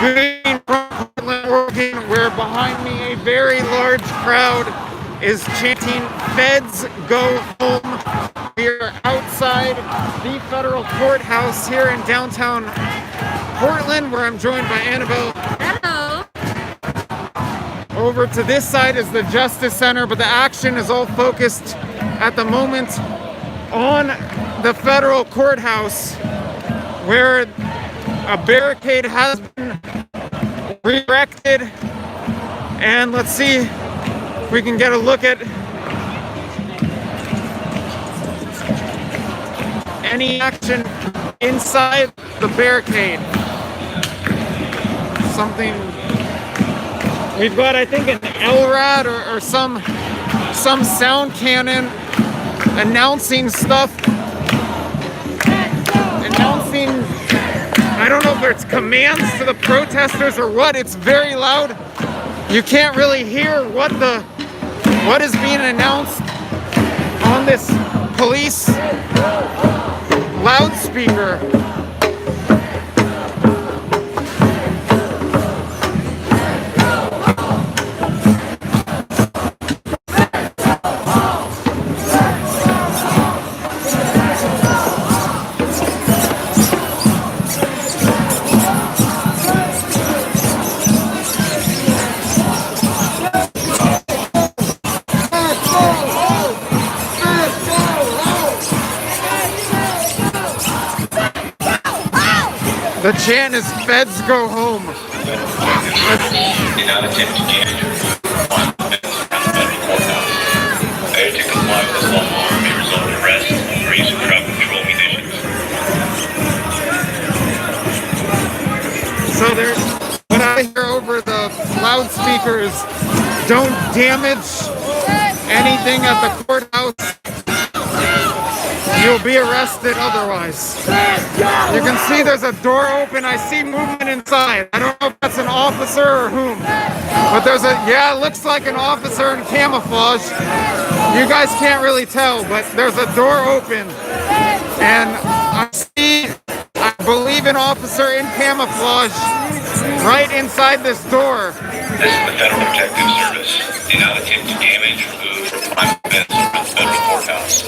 Good evening from Portland, Oregon, where behind me a very large crowd is chanting "Feds Go Home." We are outside the federal courthouse here in downtown Portland, where I'm joined by Annabelle. Hello. Over to this side is the Justice Center, but the action is all focused at the moment on the federal courthouse, where a barricade has been erected. And let's see if we can get a look at any action inside the barricade. Something we've got, I think, an LRAD or some sound cannon announcing stuff. Announcing, I don't know if it's commands to the protesters or what. It's very loud. You can't really hear what is being announced on this police loudspeaker. The chant is "Feds Go Home." Did not attempt to damage or harm the federal courthouse. Failure to comply with this law may result in arrest or use of crowd control munitions. So there's what I hear over the loudspeakers: don't damage anything at the courthouse. You'll be arrested otherwise. You can see there's a door open. I see movement inside. I don't know if that's an officer or whom. But it looks like an officer in camouflage. You guys can't really tell, but there's a door open. And I believe an officer in camouflage right inside this door. This is the Federal Protective Service. Did not attempt to damage, remove, or prime events around the federal courthouse.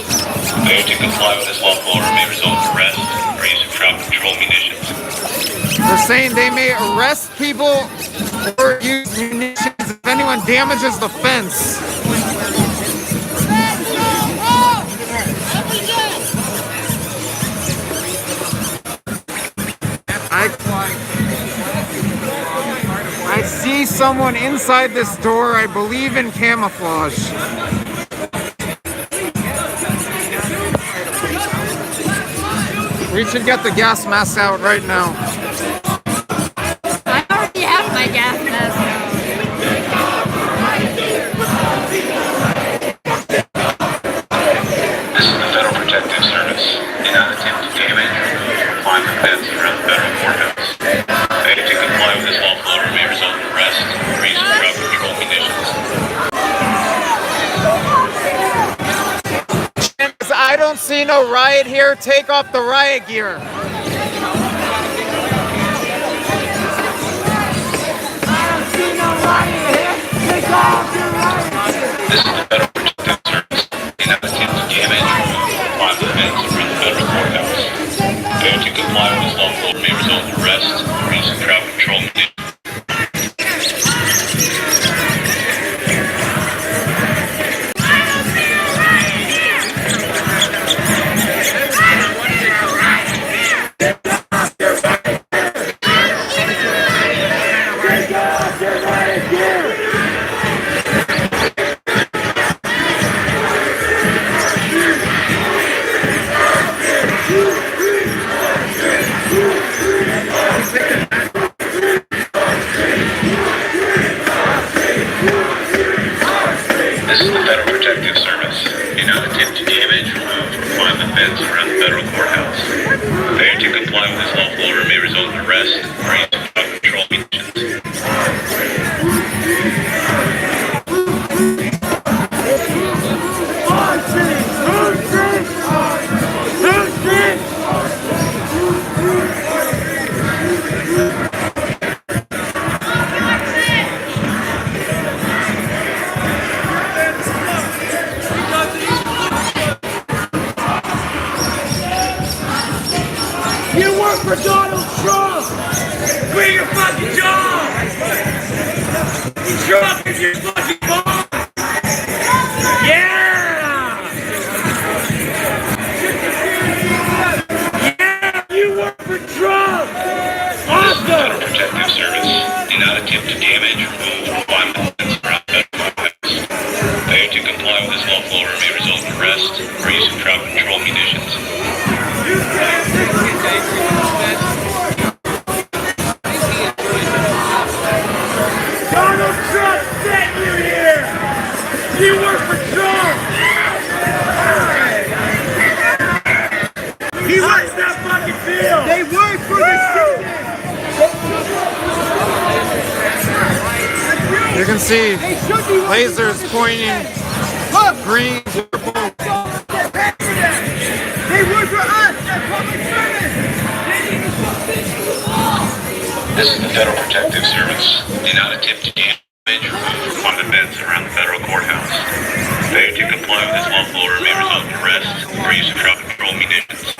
Failure to comply with this lawful order may result in arrest or use of crowd control munitions. They're saying they may arrest people or use munitions if anyone damages the fence. I see someone inside this door, I believe in camouflage. We should get the gas mask out right now. I already have my gas mask out. This is the Federal Protective Service. Did not attempt to damage, remove, or climb the fence around the federal courthouse. Failure to comply with this lawful order may result in arrest or use of crowd control munitions. I don't see no riot here. Take off the riot gear. This is the Federal Protective Service. Did not attempt to damage, remove, or climb the fence around the federal courthouse. Failure to comply with this lawful order may result in arrest or use of crowd control munitions. This is the Federal Protective Service. Do not attempt to damage, remove, or climb the fence around the federal courthouse. Failure to comply with this lawful order may result in arrest or use of crowd control munitions. for Donald Trump! Bring your fucking job! Trump is your fucking boss! Yeah! Yeah! You work for Trump! Awesome! Federal Protective Service. Do not attempt to damage, remove, or climb the fence around federal courthouse. Failure to comply with this lawful order may result in arrest or use of crowd control munitions. Donald Trump sent you here! You work for Trump! He works that fucking field! They work for the city! You can see lasers pointing green, purple. They work for us! Public service! This is the Federal Protective Service. Do not attempt to damage, remove, or climb the fence around the federal courthouse. Failure to comply with this lawful order may result in arrest or use of crowd control munitions.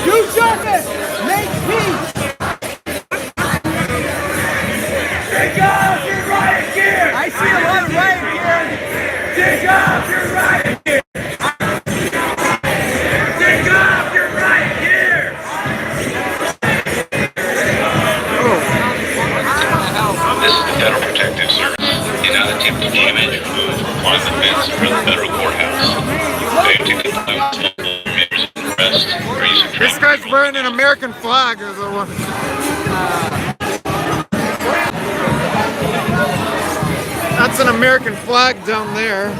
Do justice! Make peace! Take off your riot gear! I see a lot of riot gear! Take off your riot gear! Take off your riot gear! This is the Federal Protective Service. Do not attempt to damage, remove, or climb the fence around the federal courthouse. Failure to comply with this lawful order may result in arrest or use of This guy's wearing an American flag. That's an American flag down there.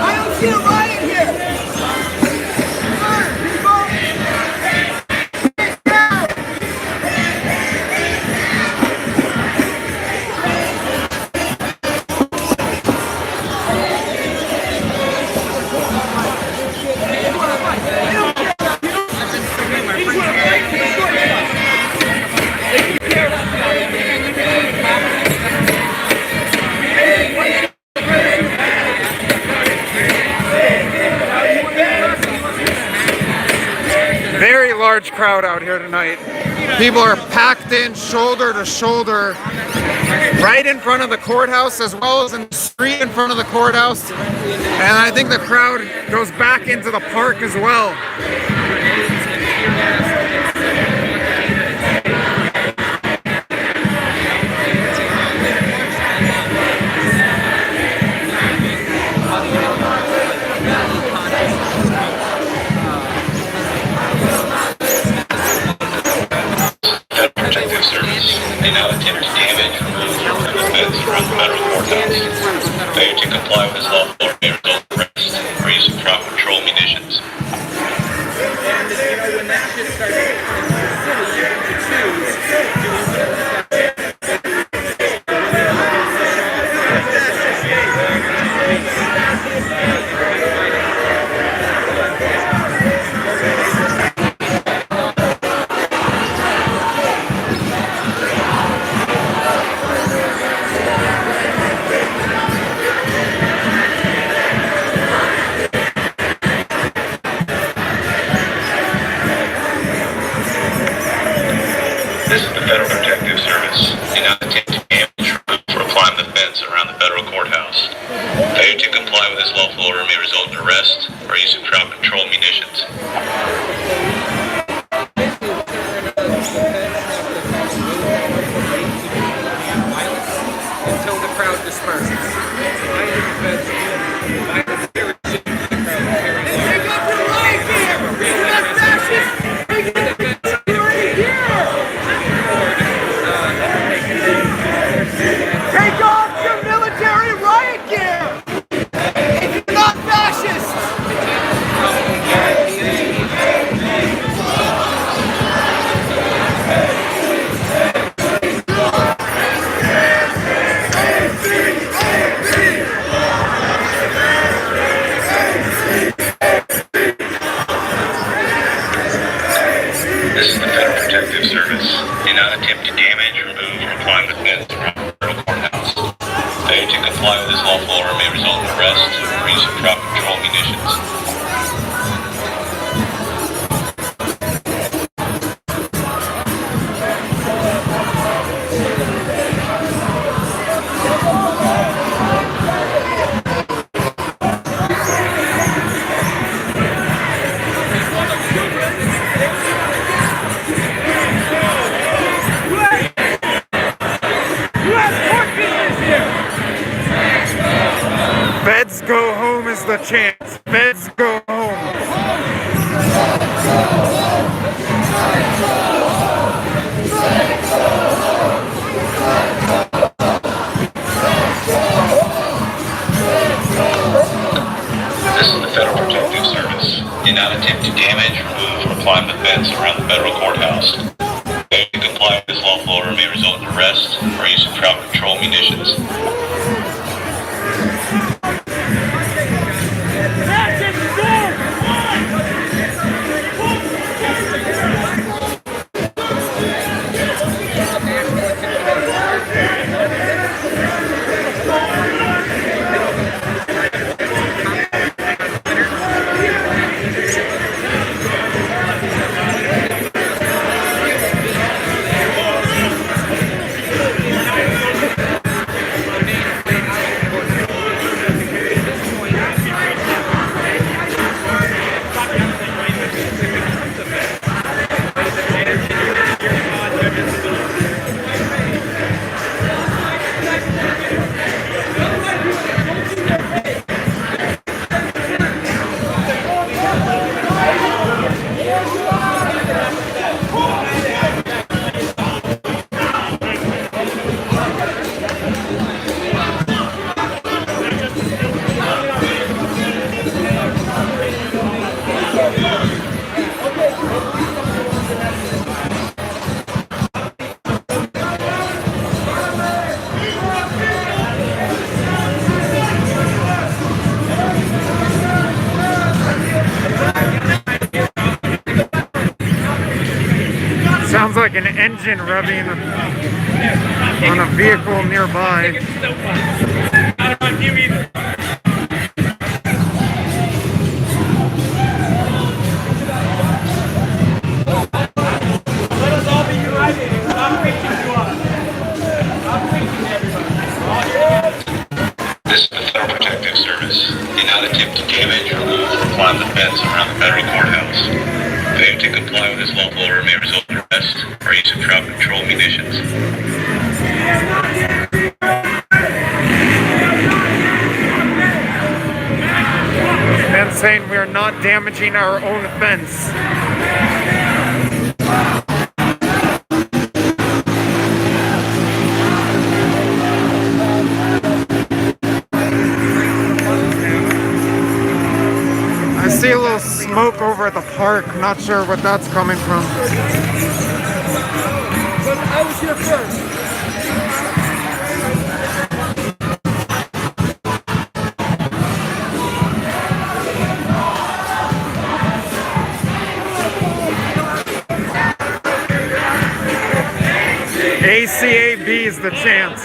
I don't see a riot here! Come on, people! Get down! Very large crowd out here tonight. People are packed in shoulder to shoulder right in front of the courthouse as well as in the street in front of the courthouse. And I think the crowd goes back into the park as well. Federal Protective Service. Do not attempt to damage, remove, or climb the fence around the federal courthouse. Failure to comply with this lawful order may result in arrest or use of crowd control munitions. This is the Federal Protective Service. Do not attempt to damage, remove, or climb the fence around the federal courthouse. Failure to comply with this lawful order may result in arrest or use of crowd control munitions. Until the crowd disperses. Take off your riot gear! You're not fascist! Take off your military riot gear! If you're not fascist! or use of crowd control munitions. Feds go home is the chant. Feds go home. This is the Federal Protective Service. Do not attempt to damage, remove, or climb the fence around the federal courthouse. Failure to comply with this lawful order may result in arrest or use of crowd control munitions. Sounds like an engine revving on a vehicle nearby. Let us all be united and stop preaching to us. Stop preaching to everybody. This is the Federal Protective Service. Do not attempt to damage, remove, or climb the fence around the federal courthouse. Failure to comply with this lawful order may result in arrest or use of crowd control munitions. Men saying we are not damaging our own fence. I see a little smoke over at the park. Not sure what that's coming from. But I was here first. ACAB is the chant.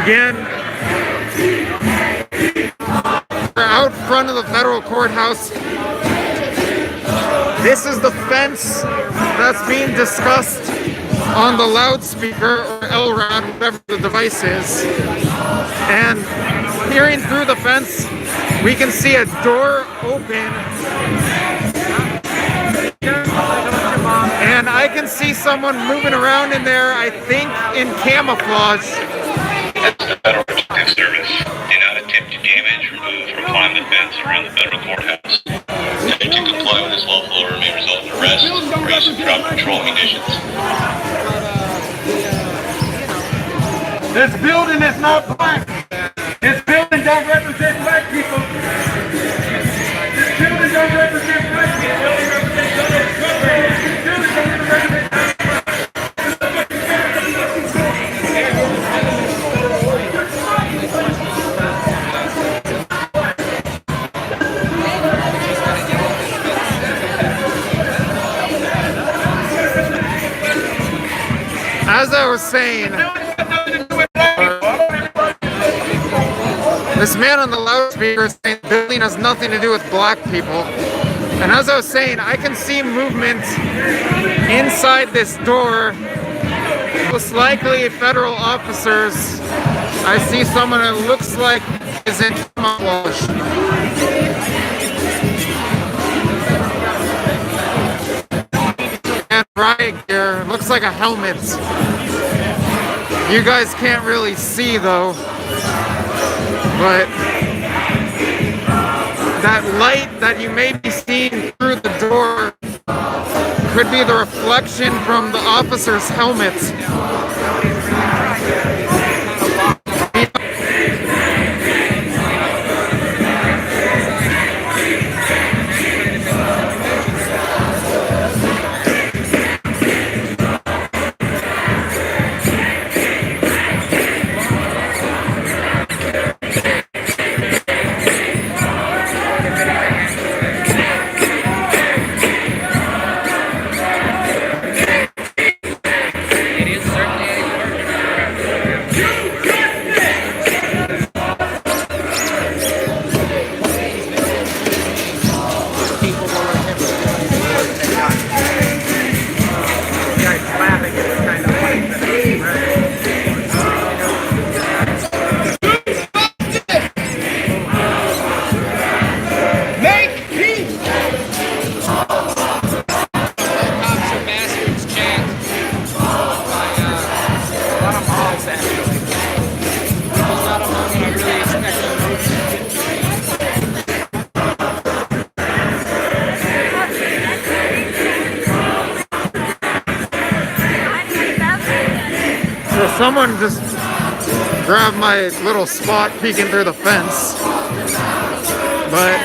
Again, we're out front of the federal courthouse. This is the fence that's being discussed on the loudspeaker or LRAD, whatever the device is. And peering through the fence, we can see a door open. And I can see someone moving around in there, I think in camouflage. That's the Federal Protective Service. Do not attempt to damage, remove, or climb the fence around the federal courthouse. Failure to comply with this lawful order may result in arrest or use of crowd control munitions. This building is not black. This building don't represent black people. This building don't represent black people. This building represents This building don't represent As I was saying, this man on the loudspeaker is saying the building has nothing to do with black people. And as I was saying, I can see movement inside this door. Most likely federal officers. I see someone that looks like is in camouflage. And riot gear, looks like a helmet. You guys can't really see though. But that light that you may be seeing through the door could be the reflection from the officer's helmets. Someone just grabbed my little spot peeking through the fence. But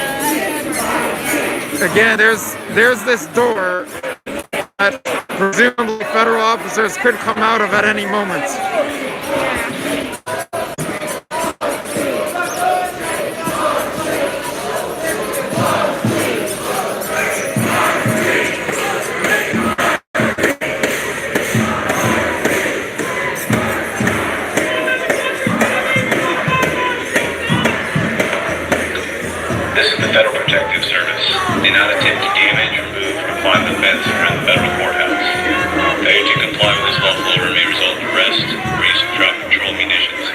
again, there's this door that presumably federal officers could come out of at any moment. This is the Federal Protective Service. Do not attempt to damage, remove, or climb the fence around the federal courthouse. Failure to comply with this lawful order may result in arrest or use of crowd control munitions.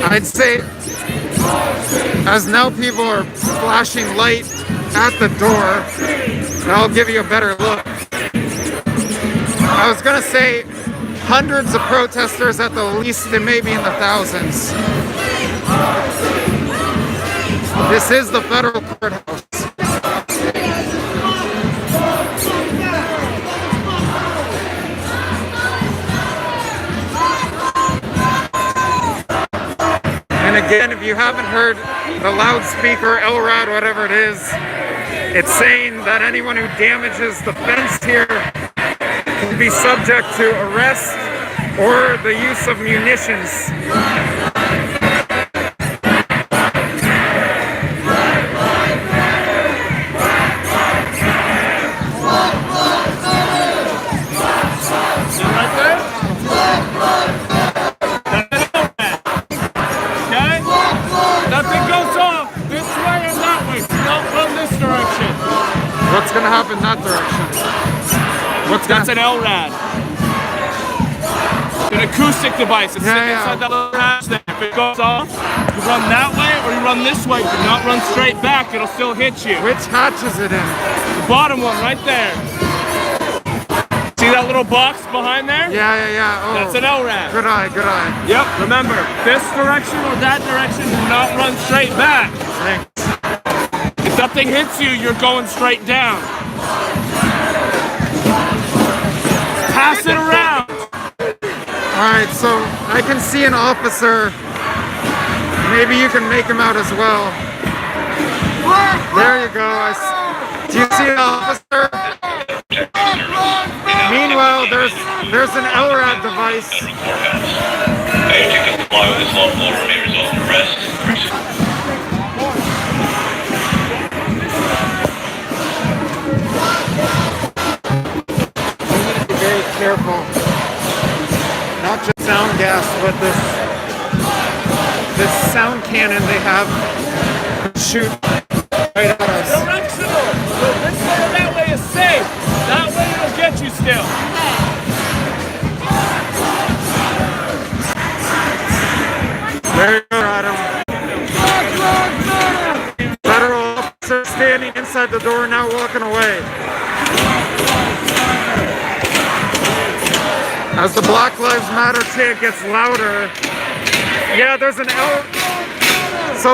I'd say, as now people are flashing light at the door, that'll give you a better look. I was gonna say hundreds of protesters at the least, they may be in the thousands. This is the federal courthouse. And again, if you haven't heard the loudspeaker, LRAD, whatever it is, it's saying that anyone who damages the fence here can be subject to arrest or the use of munitions. What's gonna happen in that direction? That's an LRAD. An acoustic device. It's sitting inside that little hatch there. If it goes off, you run that way or you run this way. Do not run straight back. It'll still hit you. Which hatch is it in? The bottom one right there. See that little box behind there? Yeah. Oh. That's an LRAD. Good eye. Yep. Remember, this direction or that direction, do not run straight back. Thanks. If something hits you, you're going straight down. Pass it around. Alright, so I can see an officer. Maybe you can make him out as well. There you go. Do you see an officer? Meanwhile, there's an LRAD device. Federal courthouse. Failure to comply with this lawful order may result in arrest. Be very careful. Not just sound gas, but this sound cannon they have shoot right at us. Directional. So this way or that way is safe. That way it'll get you still. There you go, Adam. Federal officer standing inside the door, now walking away. As the Black Lives Matter chant gets louder, yeah, there's an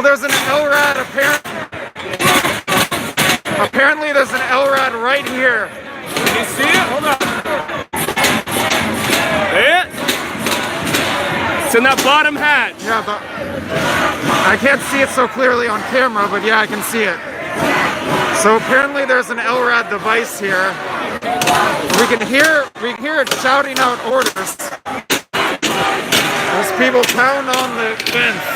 there's an LRAD apparently there's an LRAD right here. Can you see it? Hold on. It? It's in that bottom hatch. Yeah, I can't see it so clearly on camera, but yeah, I can see it. So apparently there's an LRAD device here. We can hear it shouting out orders as people pound on the fence.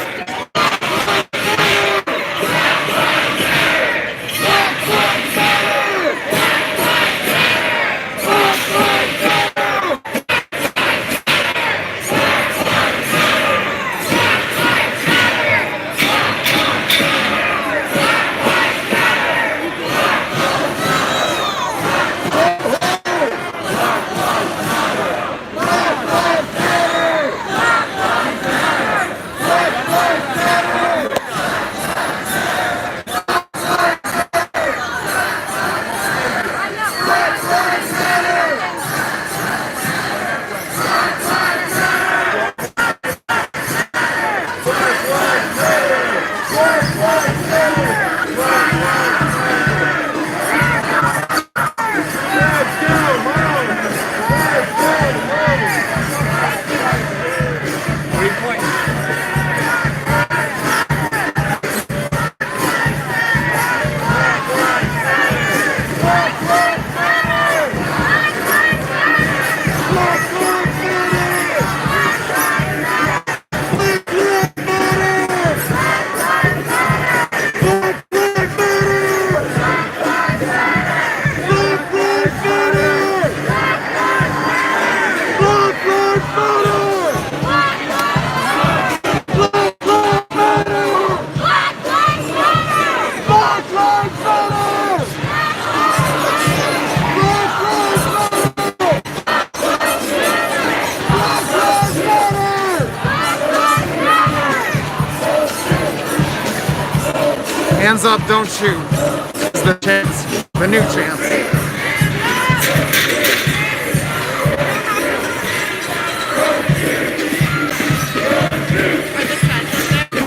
Hands up, don't shoot. It's the chance, the new chance.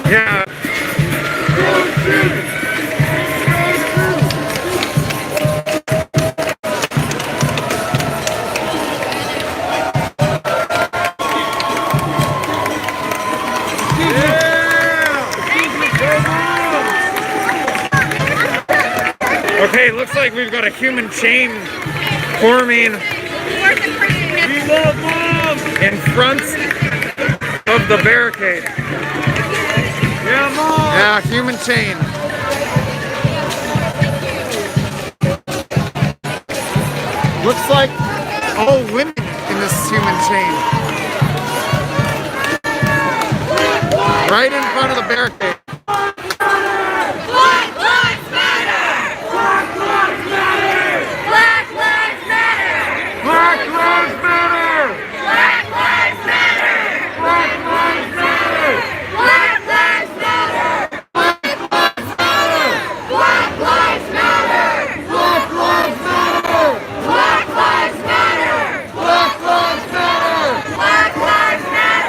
Yeah. Okay, looks like we've got a human chain forming. We love moms! in front of the barricade. Yeah, Mom. Yeah, human chain. Looks like all women in this human chain. Right in front of the barricade. Black Lives Matter! Black Lives Matter! Black Lives Matter! Black Lives Matter. Black Lives Matter! Black Lives Matter. Black Lives Matter! Black Lives Matter! Black Lives Matter. Black Lives Matter! Black Lives Matter. Black Lives Matter!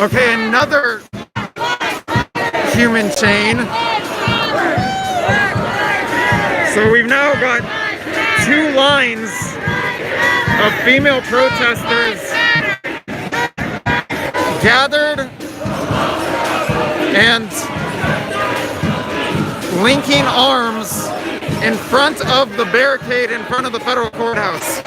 Okay, another human chain. So we've now got two lines of female protesters gathered and linking arms in front of the barricade in front of the federal courthouse.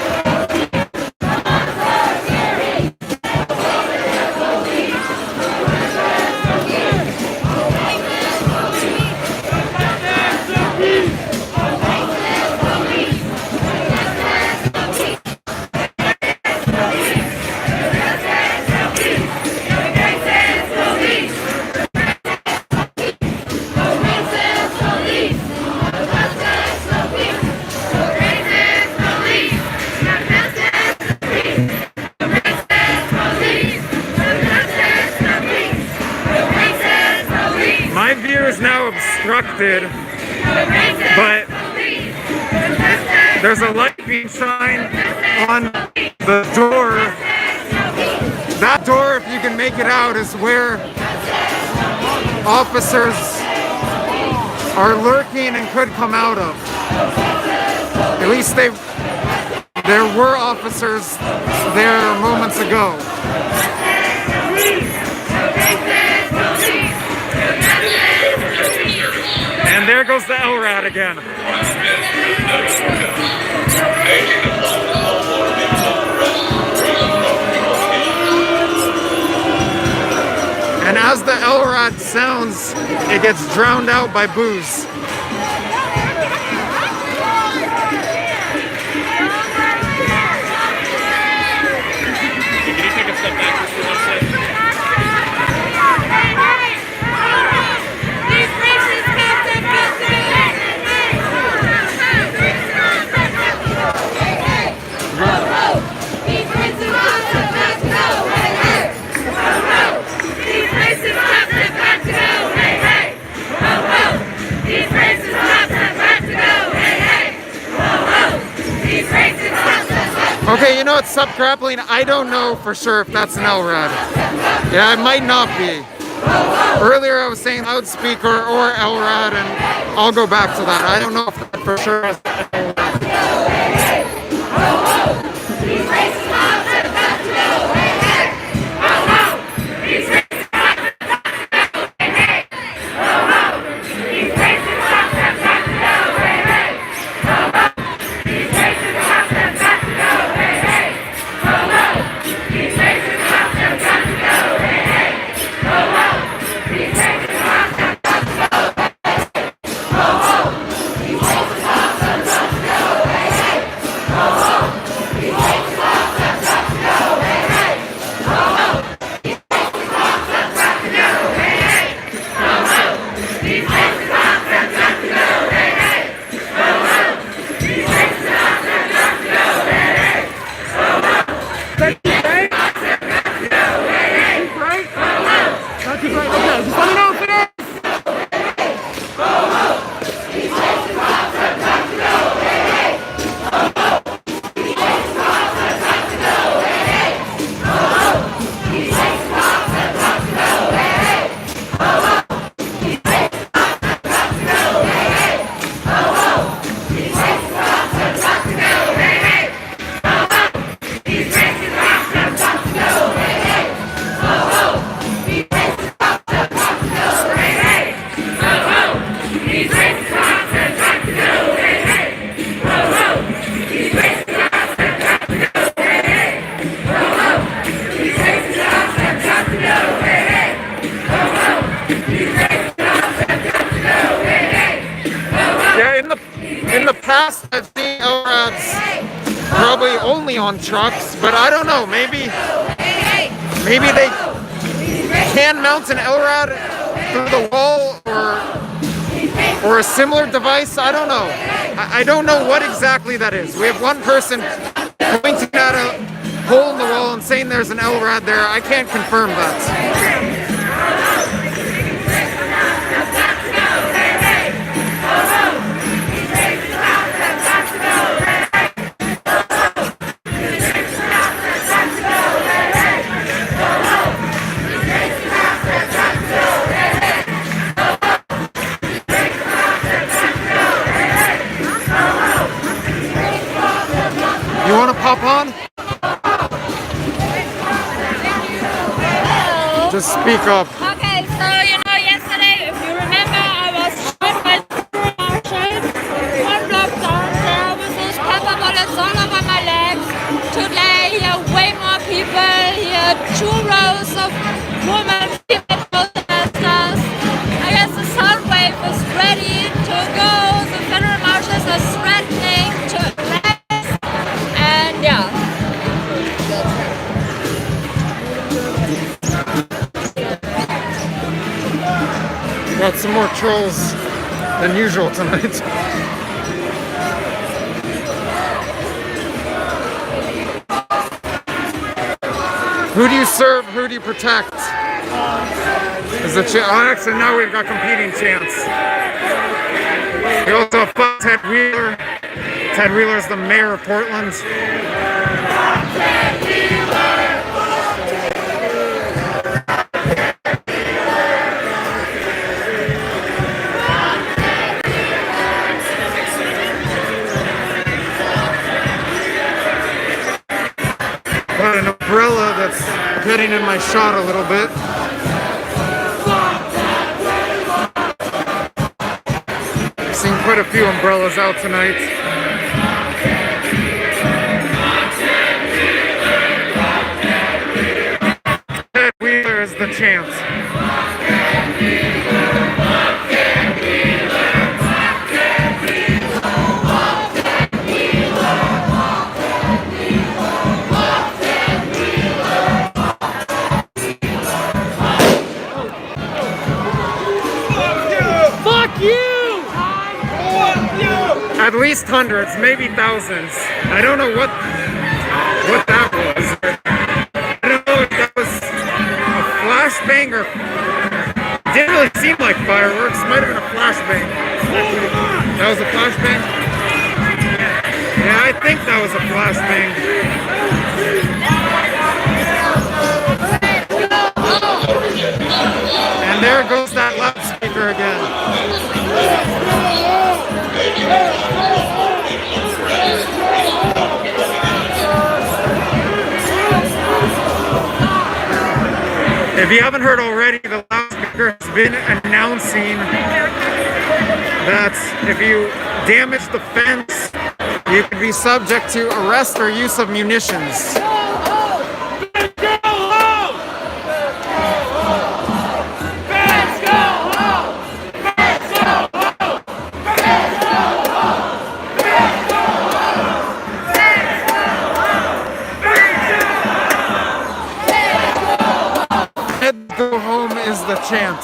My view is now obstructed, but there's a light being shined on the door. That door, if you can make it out, is where officers are lurking and could come out of. At least there were officers there moments ago. And there goes the LRAD again. And as the LRAD sounds, it gets drowned out by booze. Can you take a step back just for 1 second? Okay, you know what, Sup Grappling? I don't know for sure if that's an LRAD. Yeah, it might not be. Earlier I was saying loudspeaker or LRAD, and I'll go back to that. I don't know if that for sure is only on trucks, but I don't know. Maybe they can mount an LRAD through the wall or a similar device. I don't know. I don't know what exactly that is. We have one person pointing at a hole in the wall and saying there's an LRAD there. I can't confirm that. You want to pop on? Just speak up. Okay, so yesterday, if you remember, I was shot by one block down there with those pepper bullets all over my legs. Today, here are way more people. Here are 2 rows of women, female protesters. I guess the sound wave is ready to go. The federal marshals are threatening to arrest. And yeah. Got some more trolls than usual tonight. Who do you serve? Who do you protect? Is the actually now we've got competing chants. We also have Ted Wheeler. Ted Wheeler is the mayor of Portland. Got an umbrella that's getting in my shot a little bit. I've seen quite a few umbrellas out tonight. Ted Wheeler is the chant. At least hundreds, maybe thousands. I don't know what that was. I don't know if that was a flashbang or didn't really seem like fireworks. Might have been a flashbang. That was a flashbang? Yeah, I think that was a flashbang. And there goes that loudspeaker again. If you haven't heard already, the loudspeaker has been announcing that if you damage the fence, you could be subject to arrest or use of munitions. Go home is the chant.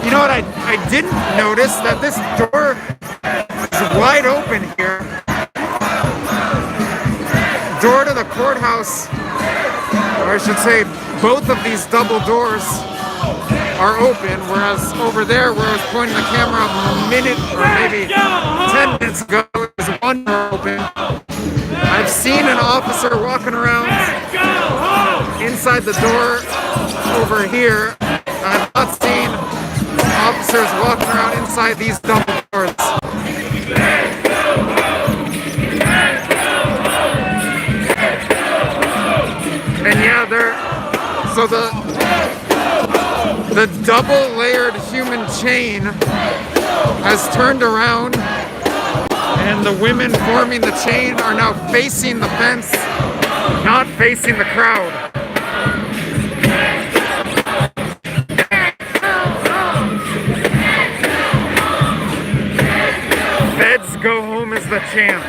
You know what? I didn't notice that this door is wide open here. Door to the courthouse, or I should say both of these double doors are open, whereas over there where I was pointing the camera a minute or maybe 10 minutes ago, there was one door open. I've seen an officer walking around inside the door over here. I've not seen officers walking around inside these double doors. And yeah, so the double layered human chain has turned around, and the women forming the chain are now facing the fence, not facing the crowd. Feds go home is the chant.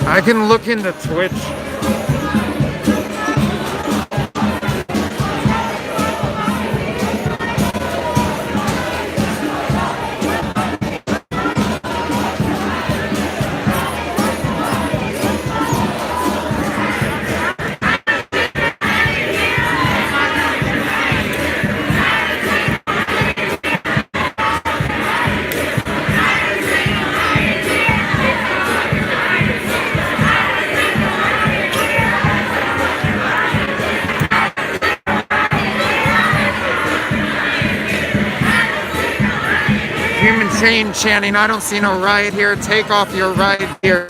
I can look into Twitch. Human chain chanting, I don't see no riot here, take off your riot gear.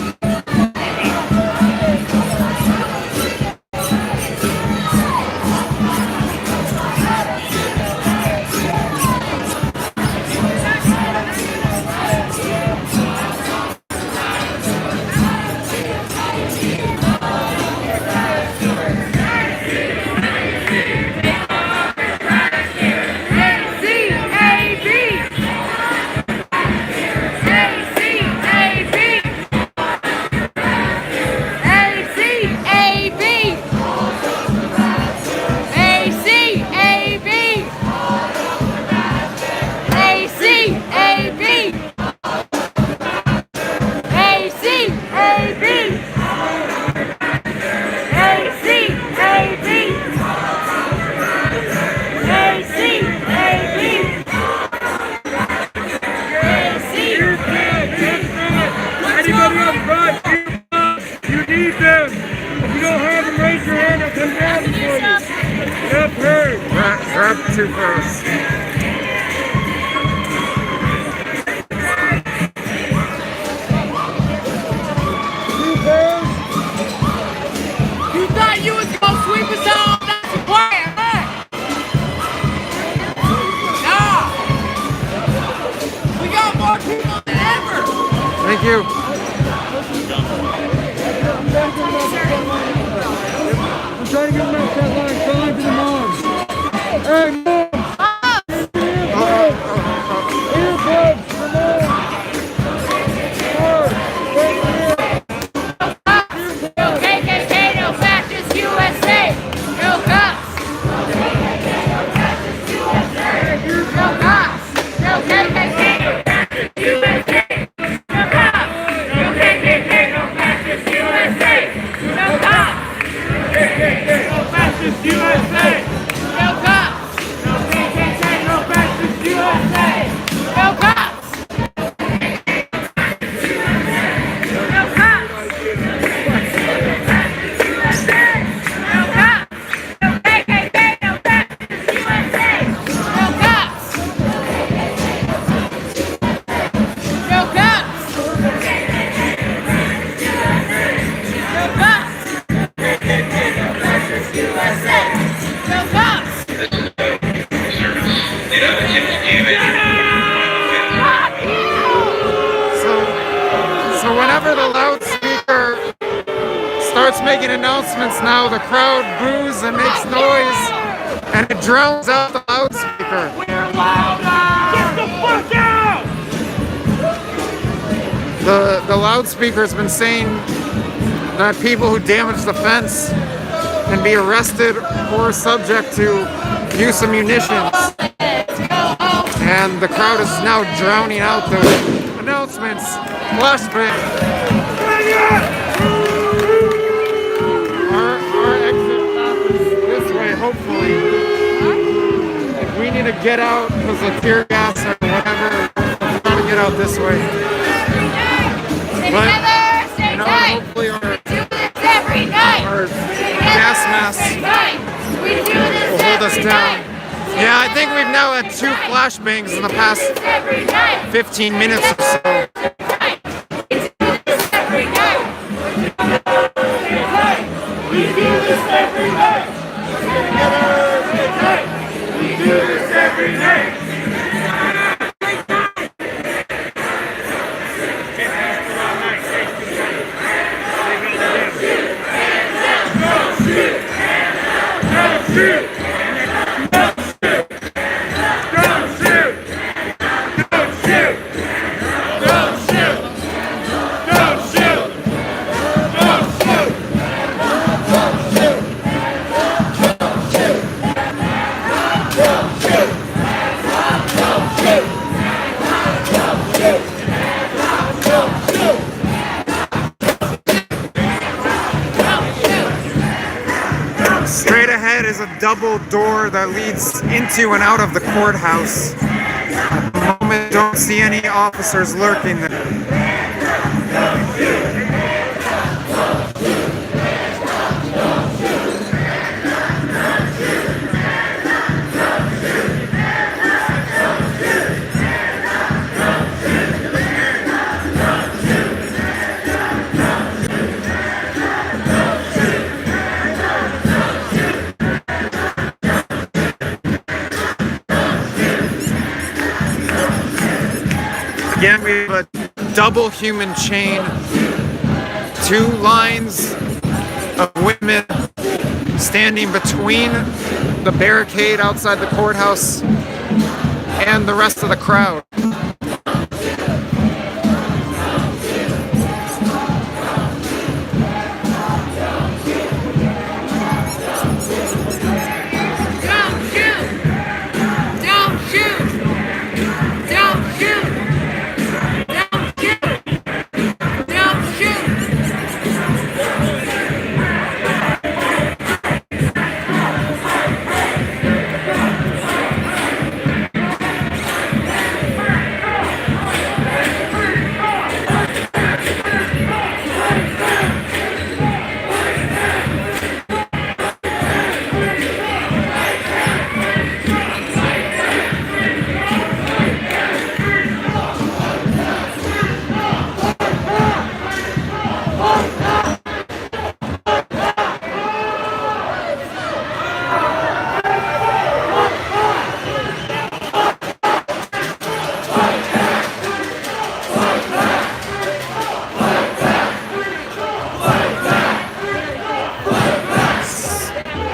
Grab two first. You thought you was gonna sweep us all that supply, huh? Nah. We got more people than ever. Thank you. I'm trying to get them out that line. Go into the moms. Hey, moms! Earbuds for moms! No KKK, no fascist USA. No cops. No cops. No KKK, no fascist USA. No cops. No KKK, no fascist USA. No cops. No fascist USA! No cops. No KKK, no fascist USA! No cops. No cops. No cops. No KKK, no fascist USA. No cops. No cops. No cops. USA. No cops. This is a service. United States damage. So whenever the loudspeaker starts making announcements now, the crowd boos and makes noise, and it drowns out the loudspeaker. We're louder! Get the fuck out! The loudspeaker's been saying that people who damage the fence can be arrested or subject to use of munitions. And the crowd is now drowning out the announcements. flashbang. Our exit path is this way, hopefully. If we need to get out because of tear gas or whatever, we're going to get out this way. But, you know, hopefully our gas mask will hold us down. Yeah, I think we've now had 2 flashbangs in the past 15 minutes or so. We do this every night. We do this every night. Straight ahead is a double door that leads into and out of the courthouse. At the moment, don't see any officers lurking there. Again, we have a double human chain, 2 lines of women standing between the barricade outside the courthouse and the rest of the crowd.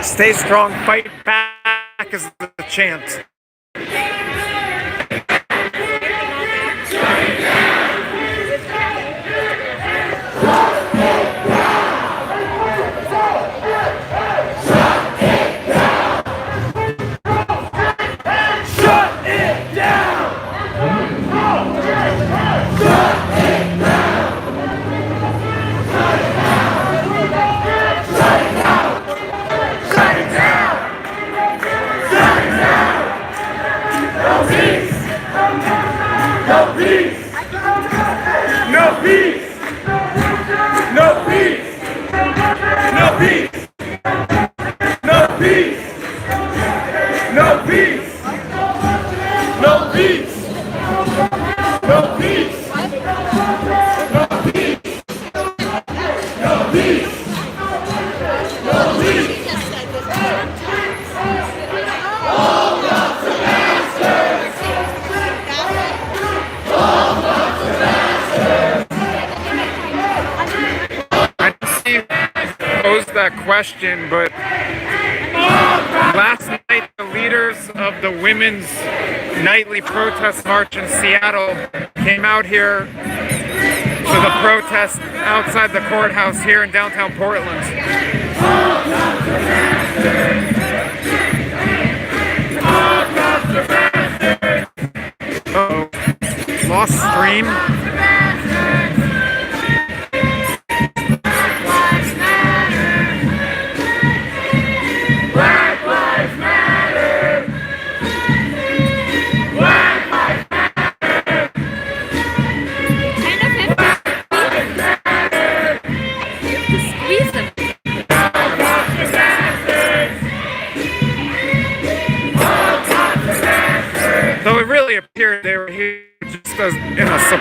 Stay strong, fight back is the chant. That question, but last night the leaders of the women's nightly protest march in Seattle came out here to the protest outside the courthouse here in downtown Portland. Uh-oh. Lost stream.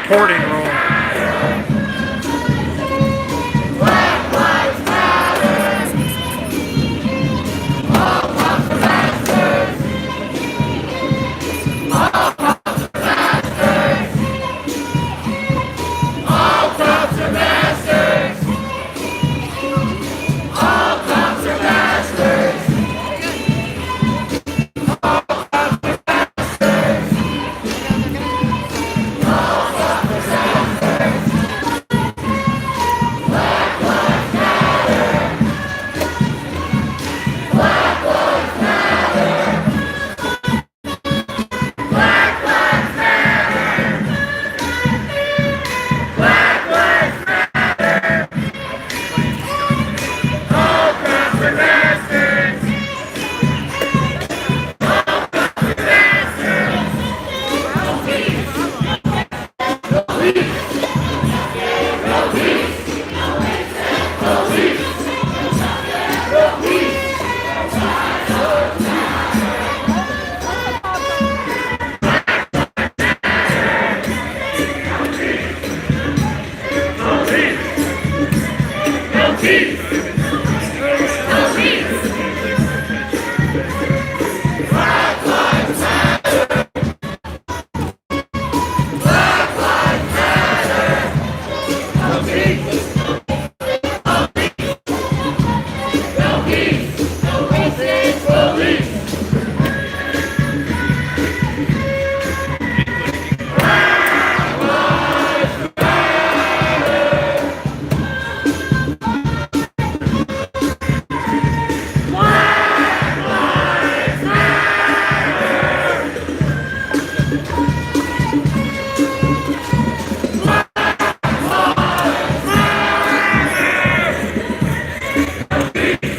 reporting role.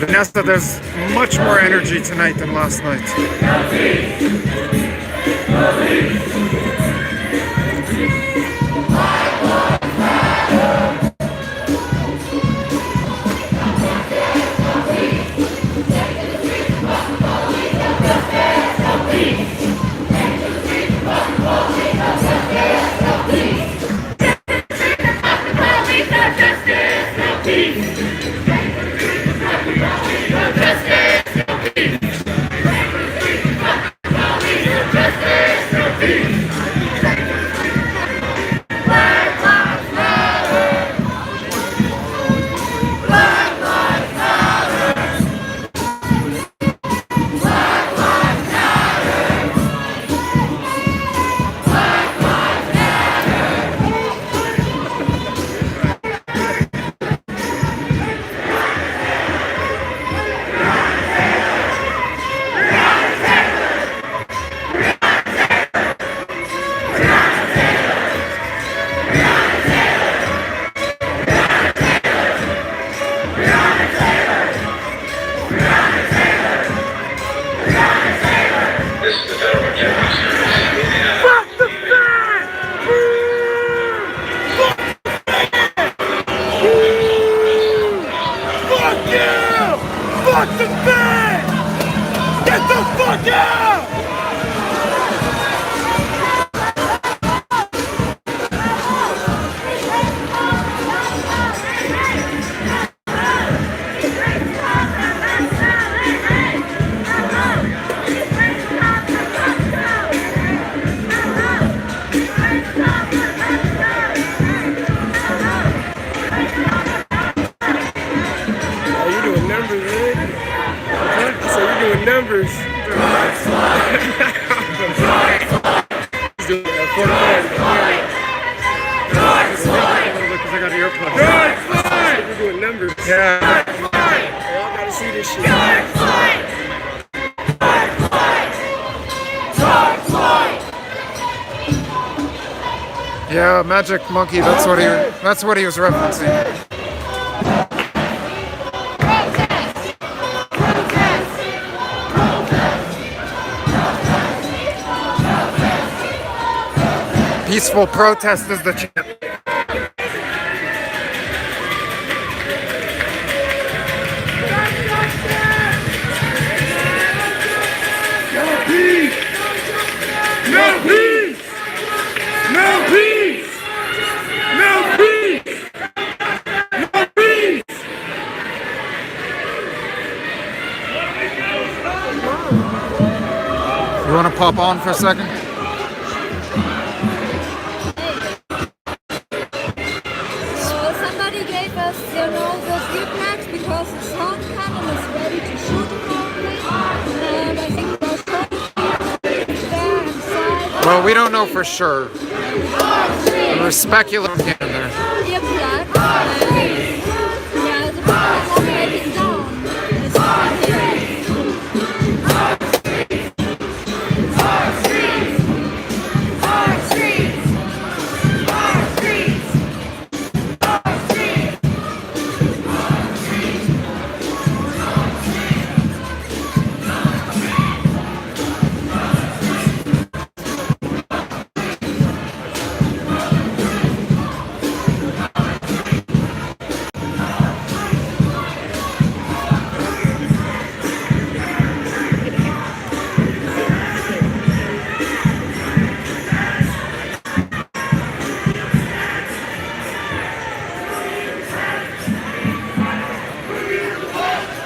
Vanessa, there's much more energy tonight than last night. Yeah, Magic Monkey, that's what he was referencing. Peaceful protest is the chant. No peace! No peace! No peace! You want to pop on for a second? So somebody gave us, the duplex because the sound cannon is ready to shoot apparently. And I think we're shooting there inside. Well, we don't know for sure. We're speculating in there. Earplug. Yeah, the people are operating down. It's not here.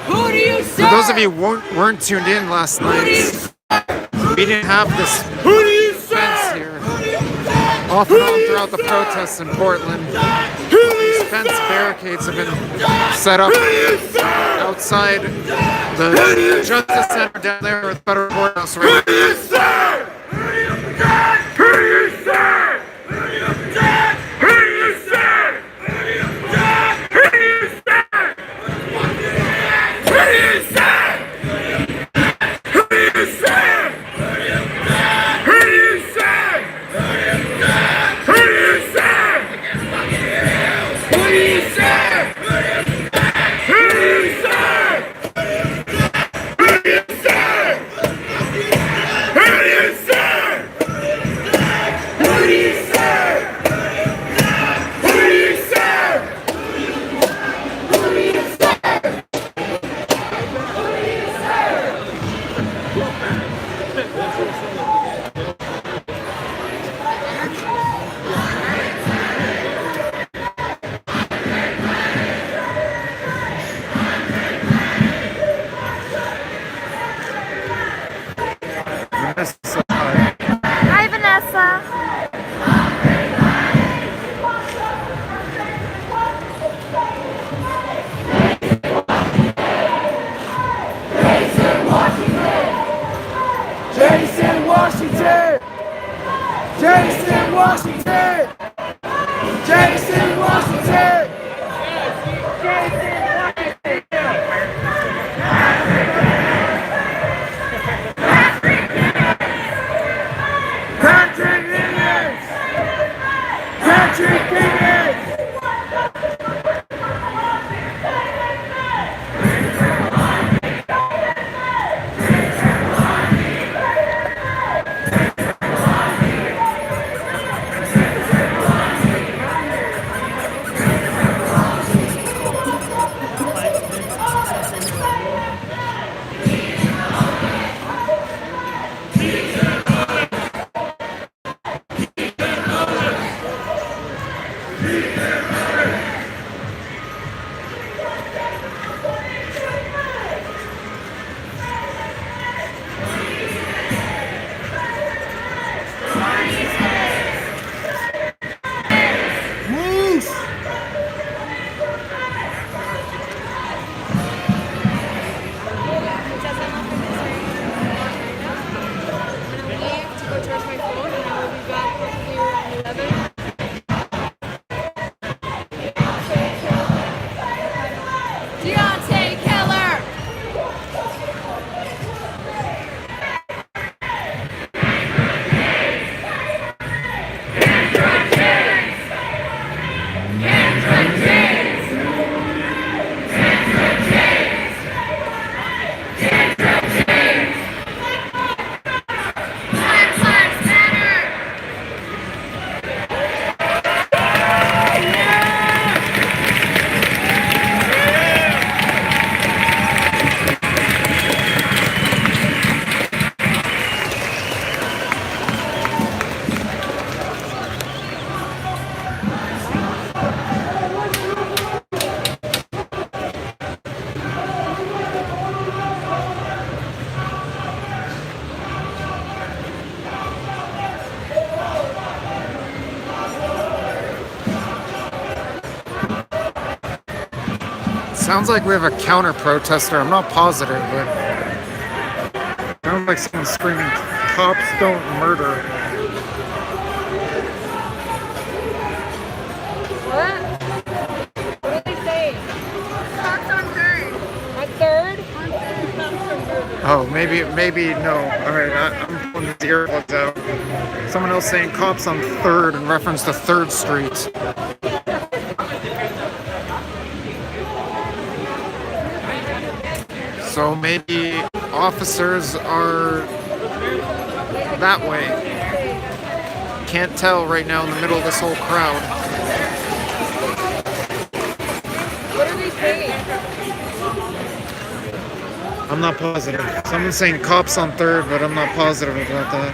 Who do you For those of you who weren't tuned in last night, we didn't have this fence here. Off and on throughout the protests in Portland, these fence barricades have been set up outside the Justice Center down there at the Federal Courthouse right now. Hi, Vanessa. Jason Washington! Jason Washington! Jason Washington! Patrick Higgins! Patrick Higgins! Sounds like we have a counter protester. I'm not positive, but sounds like someone screaming, "Cops don't murder." What? What did they say? Cops on third. On third? Oh, maybe no. All right, I'm pulling these earplugs out. Someone else saying cops on 3rd in reference to 3rd Street. So maybe officers are that way. Can't tell right now in the middle of this whole crowd. What are they saying? I'm not positive. Someone's saying cops on 3rd, but I'm not positive about that.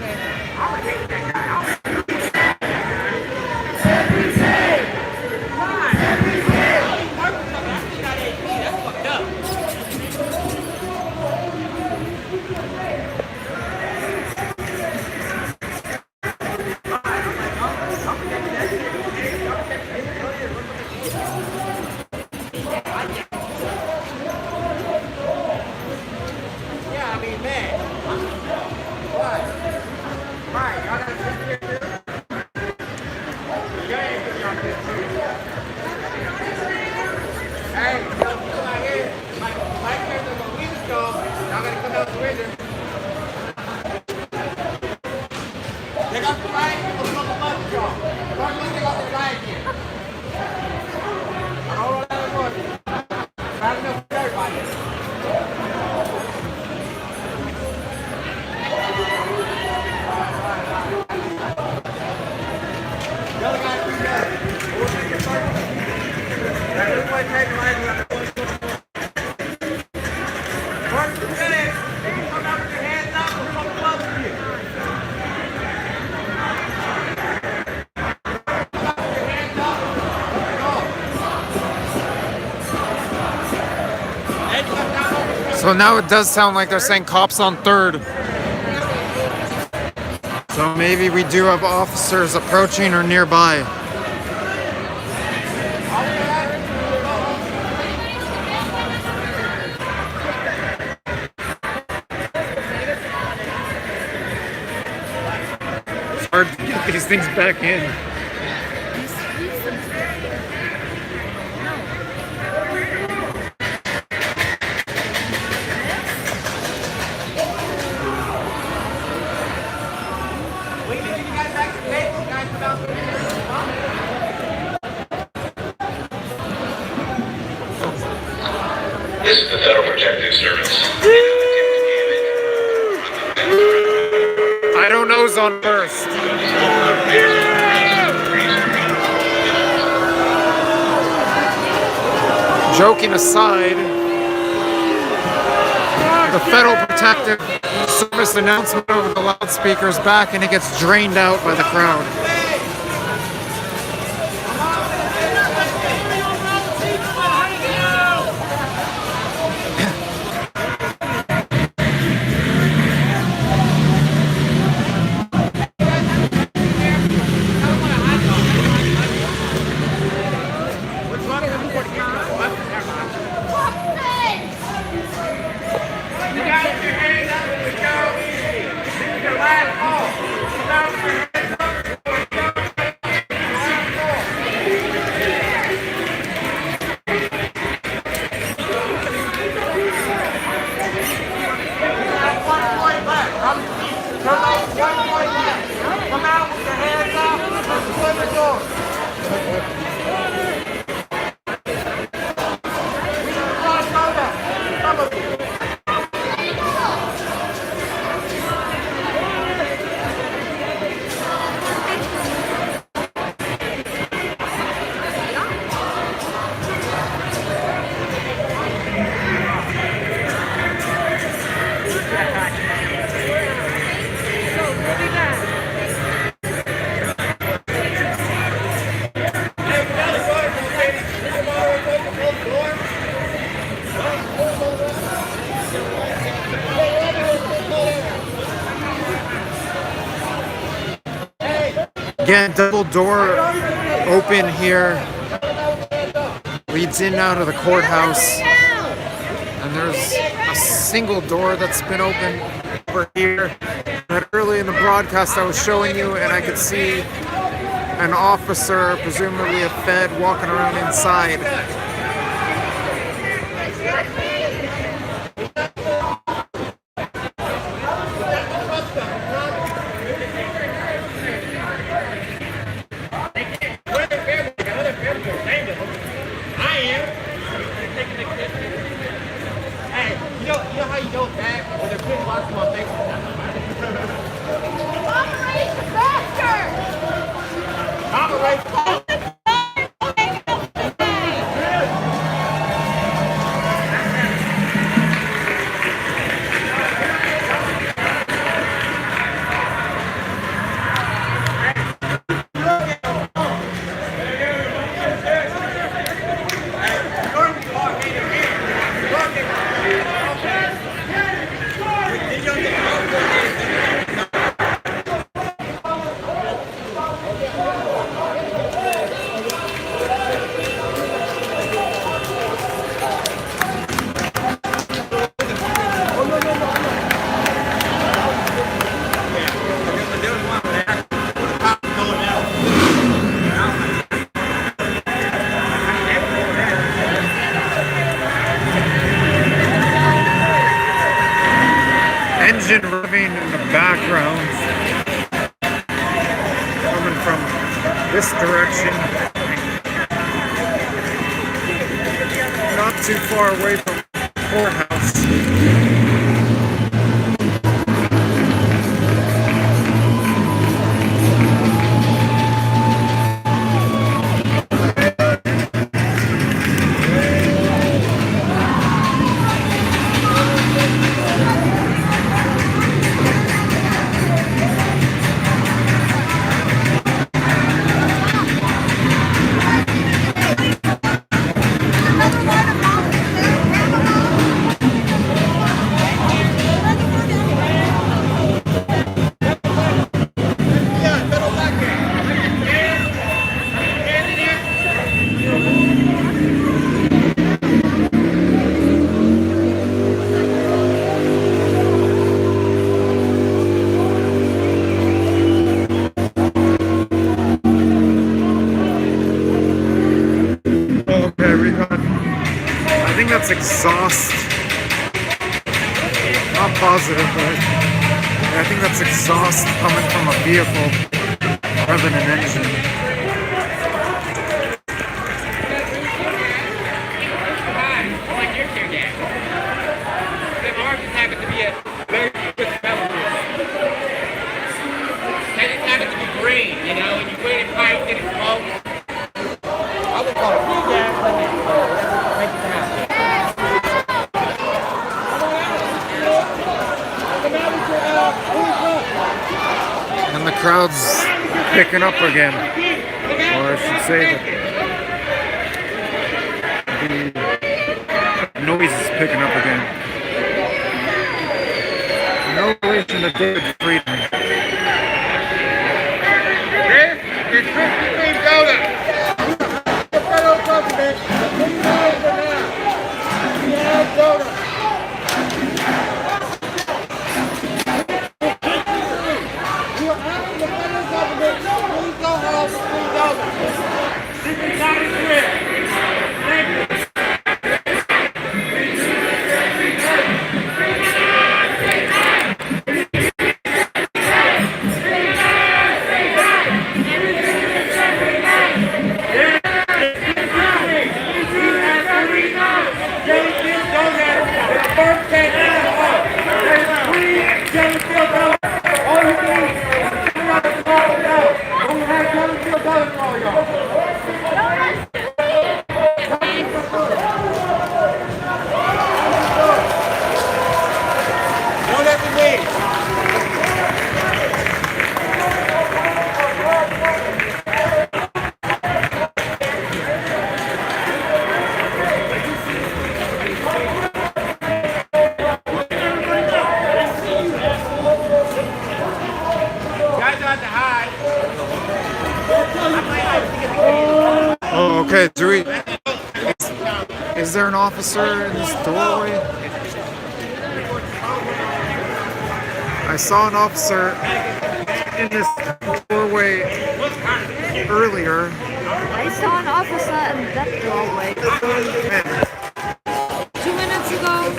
So now it does sound like they're saying cops on 3rd. So maybe we do have officers approaching or nearby. It's hard to get these things back in. This is the Federal Protective Service. I don't know's on 1st. Joking aside, the Federal Protective Service announcement over the loudspeakers back, and it gets drained out by the crowd. Again, double door open here. leads in now to the courthouse. And there's a single door that's been open over here. But early in the broadcast I was showing you, and I could see an officer, presumably a Fed, walking around inside. Engine revving in the background, coming from this direction, not too far away from the courthouse. I think that's exhaust. Not positive, but I think that's exhaust coming from a vehicle rather than an engine. And the crowd's picking up again, or I should say that the noise is picking up again. No relation to David Friedman. It's Krispy Kreme donuts. The federal government, the donuts. Is there an officer in this doorway? I saw an officer in this doorway earlier. I saw an officer in that doorway Man. 2 minutes ago.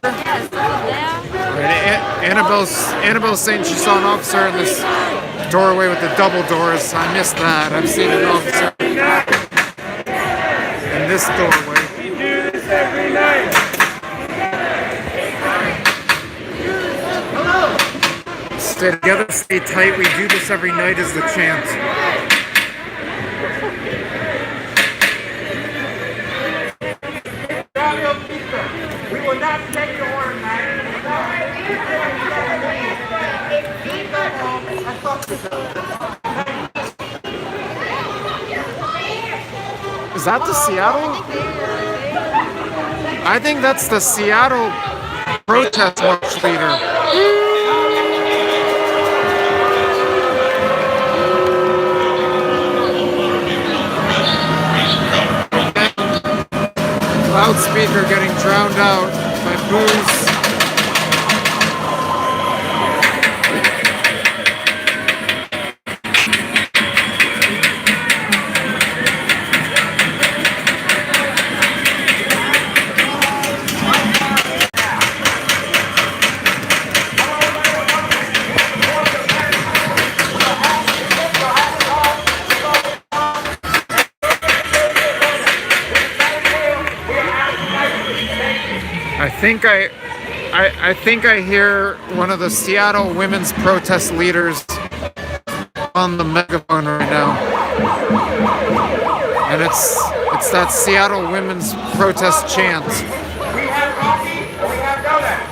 Yes, over there. Annabelle's saying she saw an officer in this doorway with the double doors. I missed that. I've seen an officer in this doorway. We do this every night. Stay together, stay tight. We do this every night is the chant. We will not take your order, man. Is that the Seattle? I think that's the Seattle protest march leader. Loudspeaker getting drowned out by booze. I think I hear one of the Seattle women's protest leaders on the megaphone right now. And it's that Seattle women's protest chant. We have coffee or we have donuts.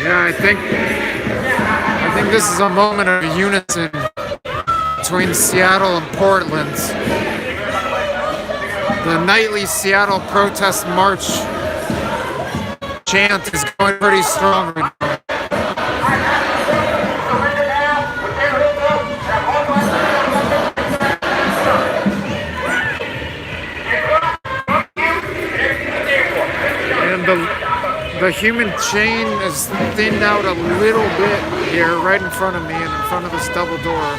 Yeah, I think this is a moment of unison between Seattle and Portland. The nightly Seattle protest march chant is going pretty strong right now. And the human chain is thinned out a little bit here, right in front of me and in front of this double door.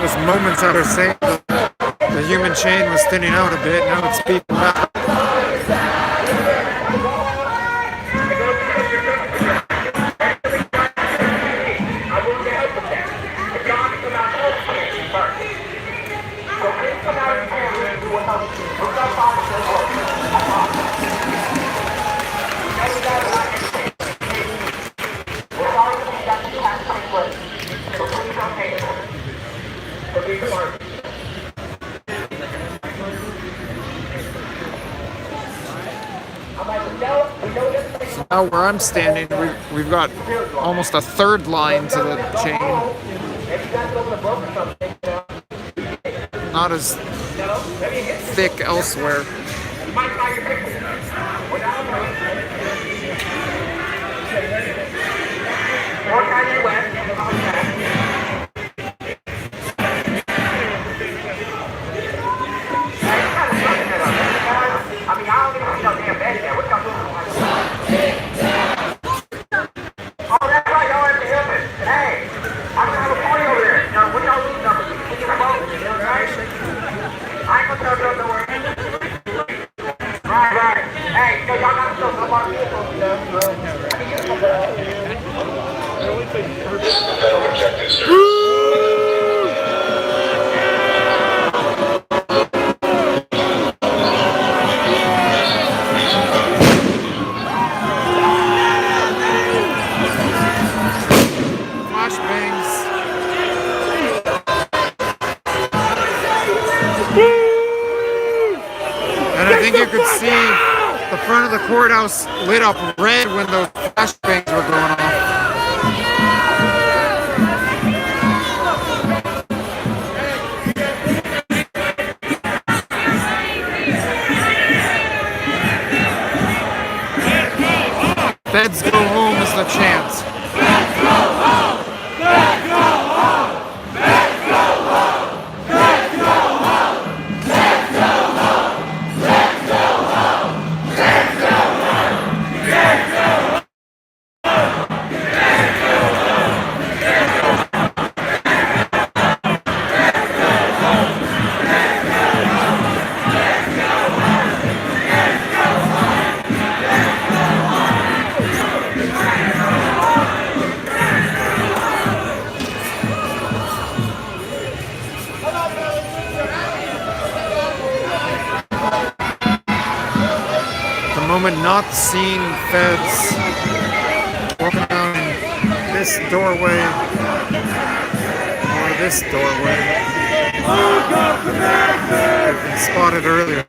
As moments I was saying, the human chain was thinning out a bit. Now it's speeding back. So now where I'm standing, we've got almost a third line to the chain. Not as thick elsewhere. courthouse lit up red when those flashbangs were going off. Feds go home is the chant. Moment not seeing feds walking down this doorway or this doorway. They've been spotted earlier.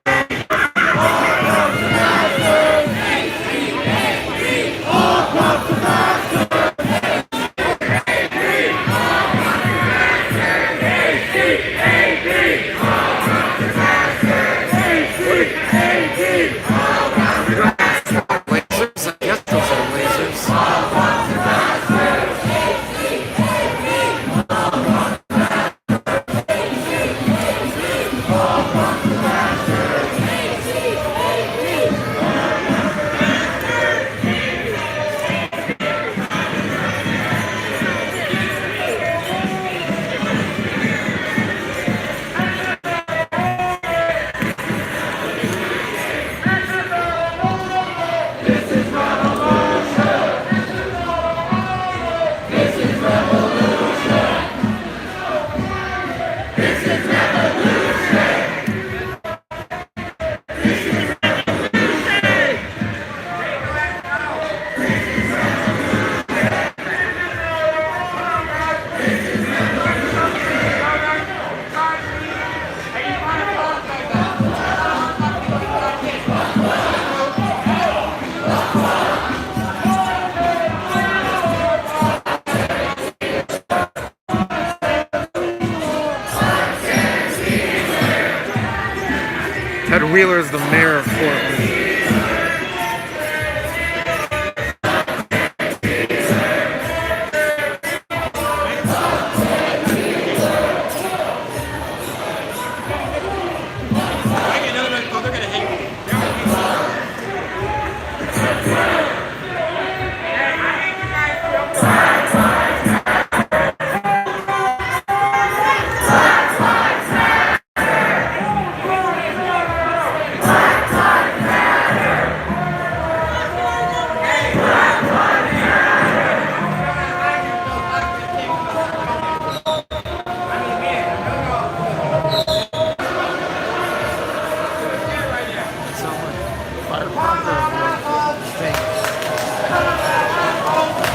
Ted Wheeler is the mayor of Portland.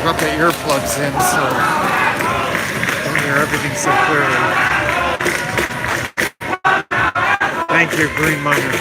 Got the earplugs in, so I can hear everything so clearly. Thank you, Green Miner.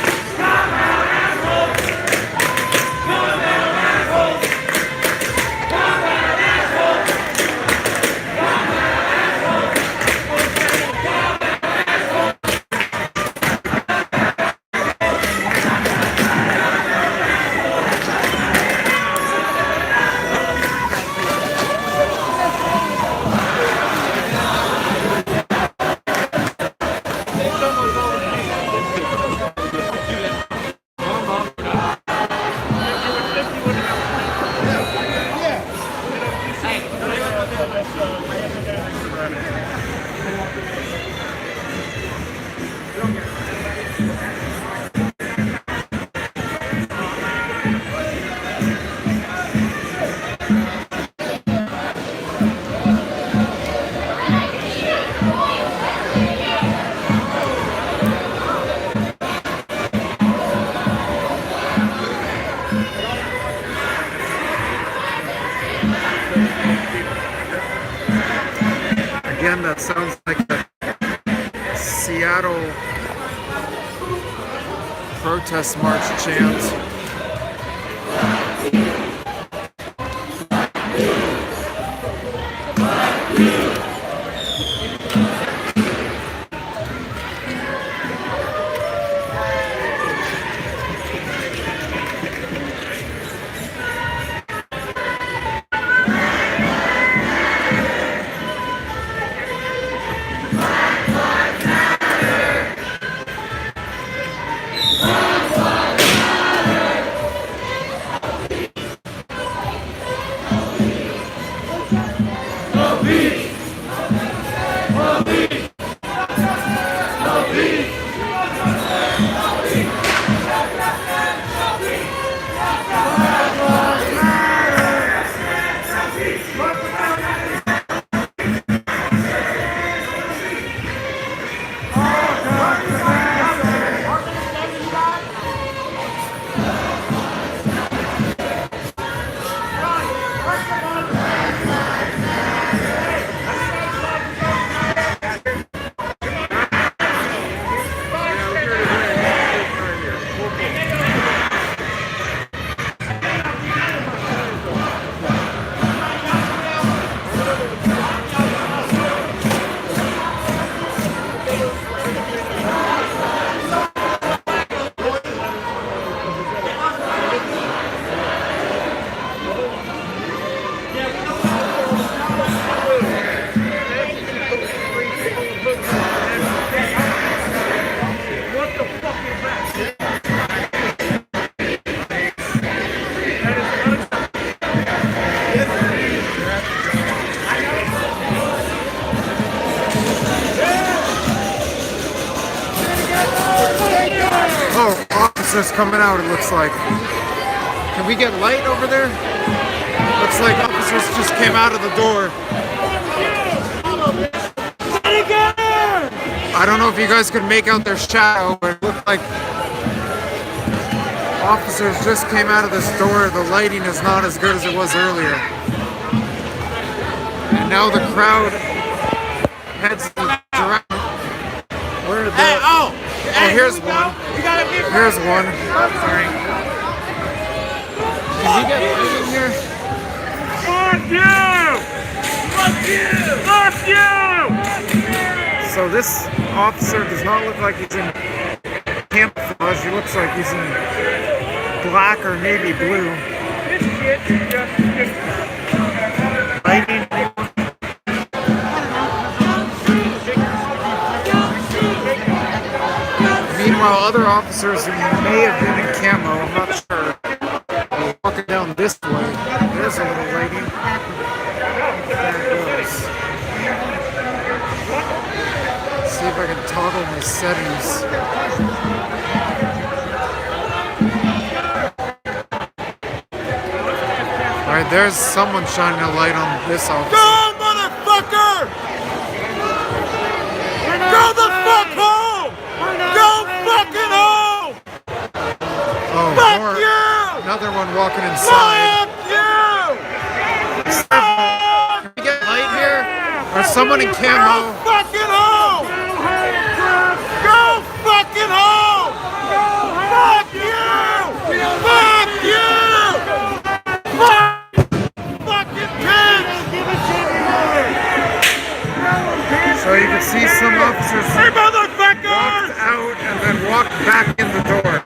Again, that sounds like the Seattle protest march chant. officers coming out, it looks like. Can we get light over there? Looks like officers just came out of the door. I don't know if you guys could make out their shadow, but it looked like officers just came out of this door. The lighting is not as good as it was earlier. And now the crowd heads around. Where are they? Oh, here's one. Here's one. Sorry. Can we get light in here? Fuck you! Fuck you! Fuck you! So this officer does not look like he's in camouflage. He looks like he's in black or navy blue. Lighting. Meanwhile, other officers who may have been in camo, I'm not sure, are walking down this way. There's a little lighting. There it goes. See if I can toggle my settings. Alright, there's someone shining a light on this officer. Go, motherfucker! Go the fuck home! Go fucking home! Oh, Fuck more, you! another one walking inside. Fuck you! Can we get light here? Or someone in Go camo? fucking home! Go fucking home! Fuck you! Fuck you! Fuck fucking pigs! So you can see some officers Hey, walked motherfuckers! out and then walked back in the door.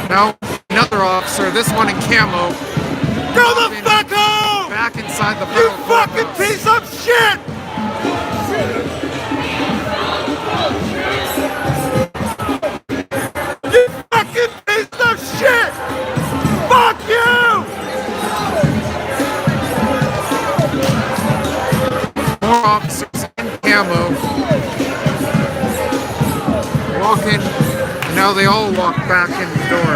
Now another officer, this one in camo, Go the fuck home! back inside the You federal fucking courthouse. piece of shit! You fucking piece of shit! Fuck you! More officers in camo walking, and now they all walk back in the door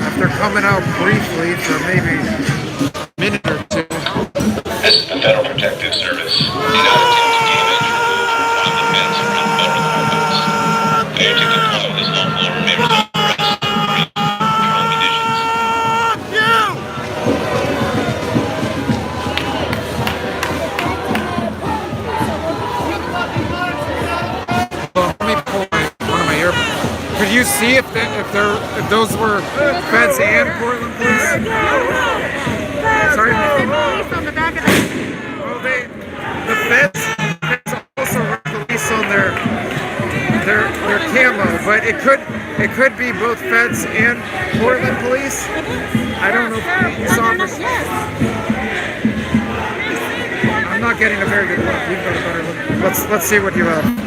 after coming out briefly for maybe a minute or two. This is the Federal Protective Service. Do not attempt to damage or climb the fence around the federal courthouse. Failure to comply with this lawful order may result in arrest or control munitions. Fuck you! Well, let me pull one of my earbuds. Could you see if those were feds and Portland police? Sorry. Oh, the feds also were police on their camo, but it could be both feds and Portland police. I don't know if police officers. I'm not getting a very good look. You've got a better look. Let's see what you have.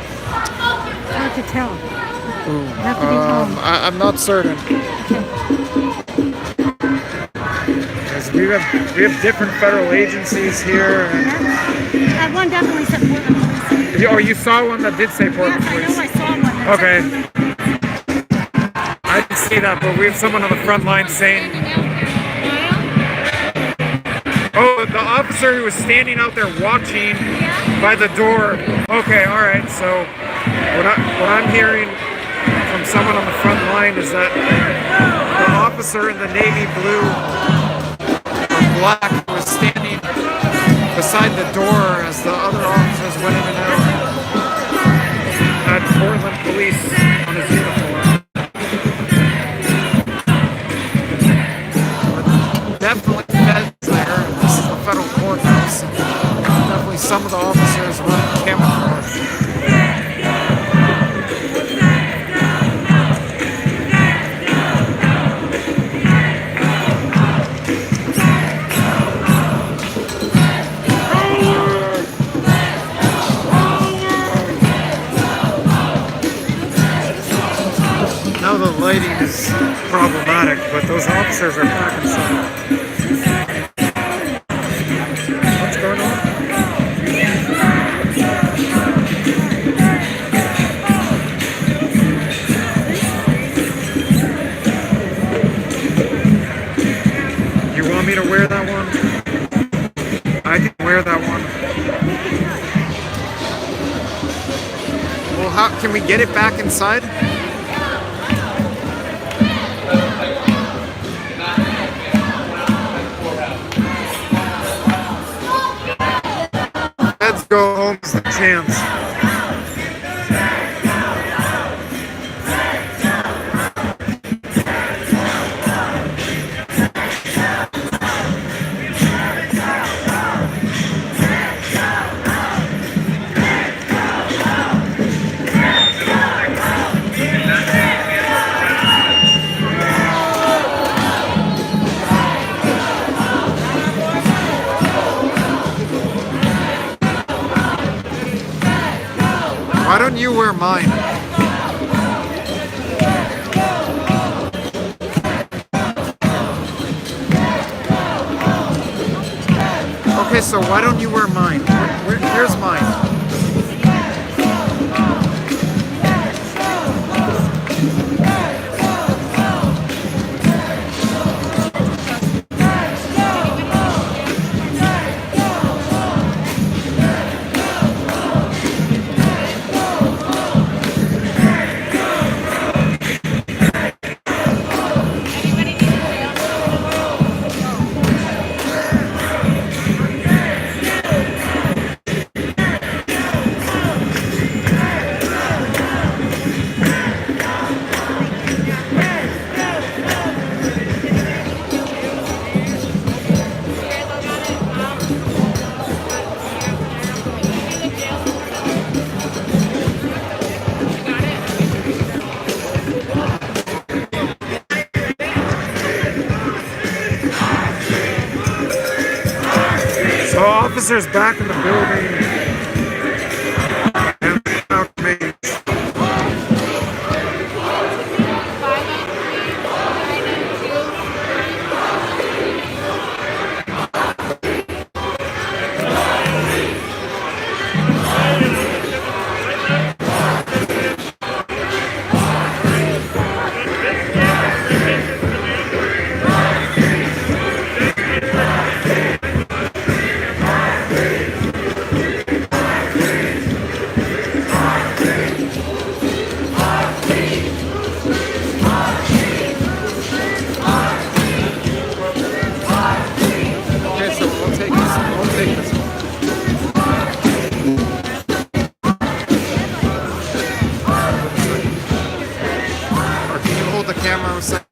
Hard to tell. Have to be home. I'm not certain. Because we have different federal agencies here. And That one definitely said Portland Police. oh, you saw one that did say Portland Yes, I Police. know I saw one. that Okay. said- I didn't see that, but we have someone on the front line saying, oh, the officer who was standing out there watching by the door. Okay, all right. So what I'm hearing from someone on the front line is that the officer in the navy blue or black was standing beside the door as the other officers went in and out. Had Portland police on his uniform. Definitely feds there. This is the federal courthouse. Definitely some of the officers were in camouflage. Now the lighting is problematic, but those officers are back inside. What's going on? You want me to wear that one? I can wear that one. Well, how can we get it back inside? Let's go home is the chance. Why don't you wear mine? Okay, so why don't you wear mine? Here's mine. So officers back in the building. And out me. Okay, so we'll take this. We'll take this one. Or can you hold the camera a second?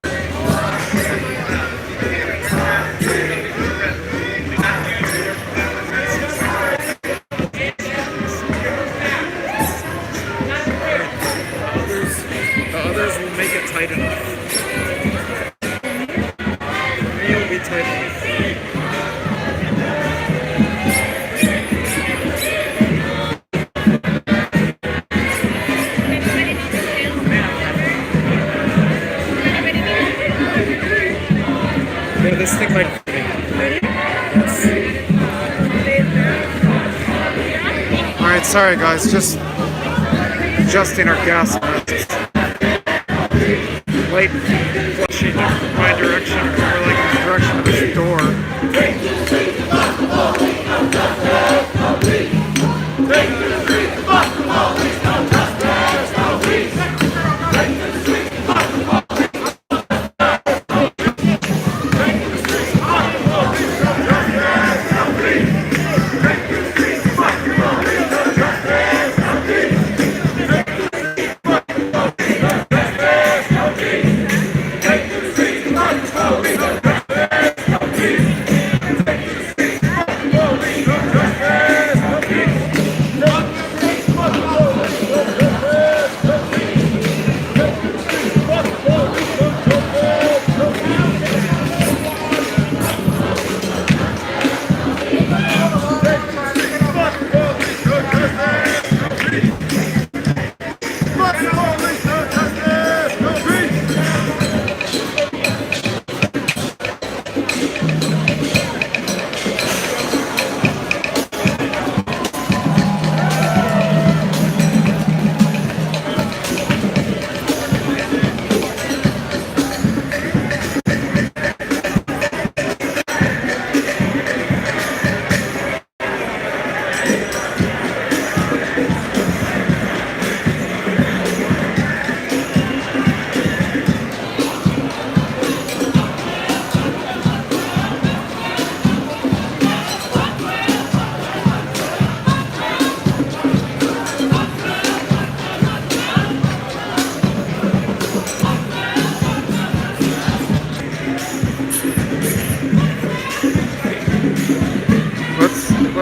The others will make it tight enough. It'll be tight enough. Yeah, this thing might. Alright, sorry guys, just adjusting our gas masks. Light flushing in my direction, or like in the direction of this door.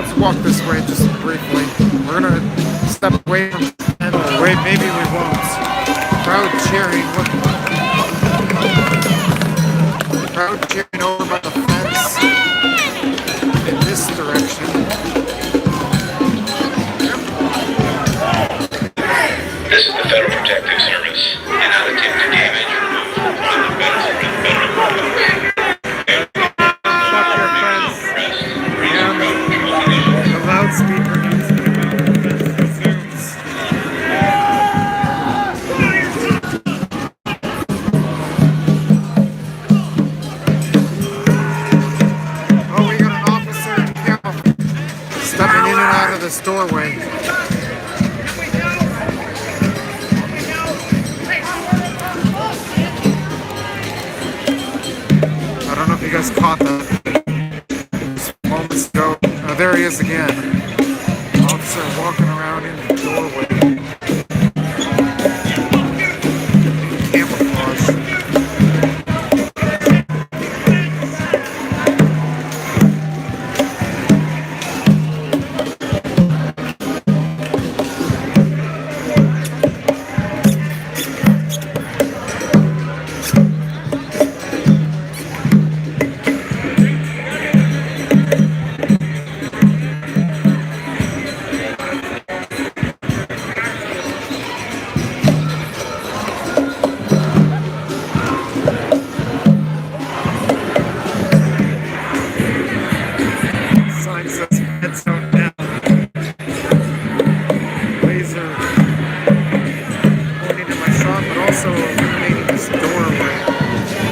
let's walk this way just briefly. We're gonna step away from and wait, maybe we won't. Crowd cheering. Crowd cheering over by the fence in this direction. This is the Federal Protective Service. An unattempted damage removed from the fence of the federal courthouse. Fuck your fence. And the loudspeaker needs to be resumes. Oh, we got an officer in camouflage stepping in and out of this doorway. I don't know if you guys caught that. Just moments ago. Oh, there he is again. Officer walking around in the doorway. Camouflage. Sign says head zone down. Laser pointing at my shot, but also illuminating this doorway.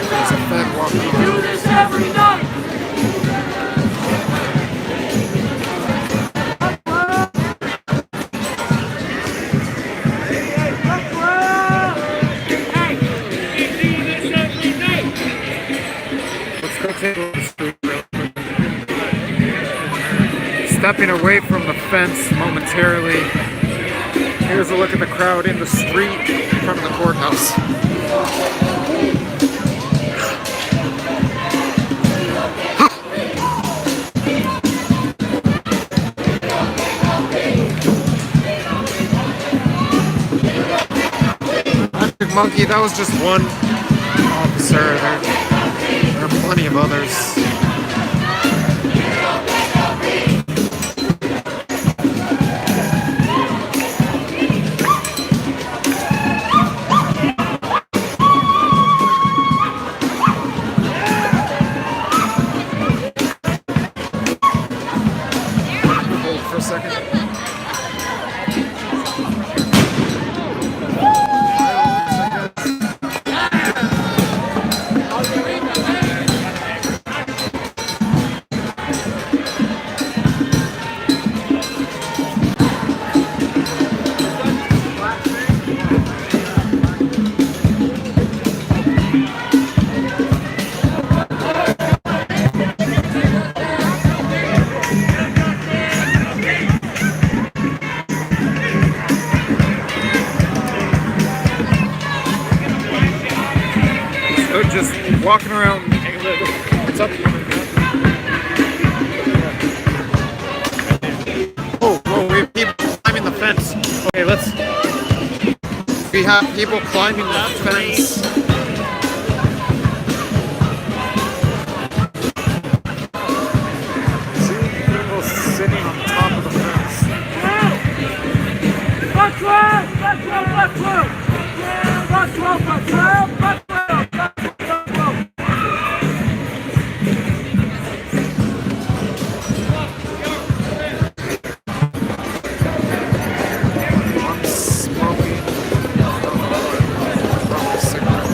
There's a Fed walking around. Do this every night. Let's go take a look at the street real quick. Stepping away from the fence momentarily. Here's a look at the crowd in the street in front of the courthouse. Magic Monkey, that was just one officer. There are plenty of others. Hold for a second. So just walking around. What's up? Oh, whoa, we have people climbing the fence. Okay, we have people climbing the fence. See people sitting on top of the fence. Patrol! Patrol! Patrol! Patrol! Patrol! Patrol! I'm smoking from a cigarette.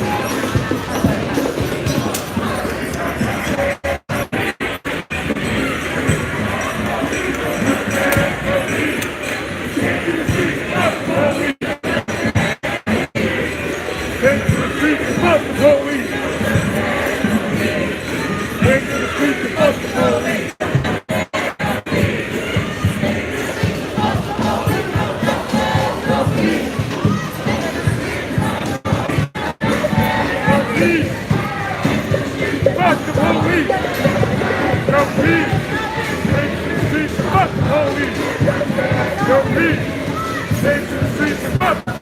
Police! Yo, peace! Take to the streets and fuck the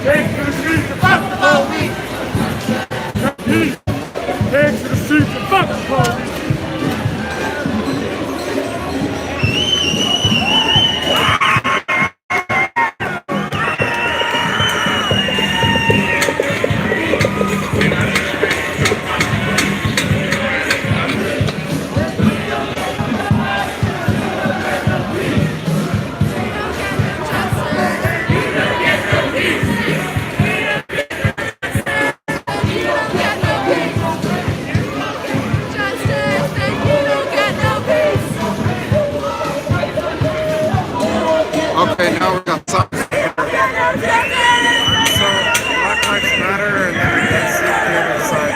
Take to the streets and fuck the police! Yo, peace! Take to the streets and fuck the police! Okay, now we got something. So, Black Lives Matter, and then we can see the other side.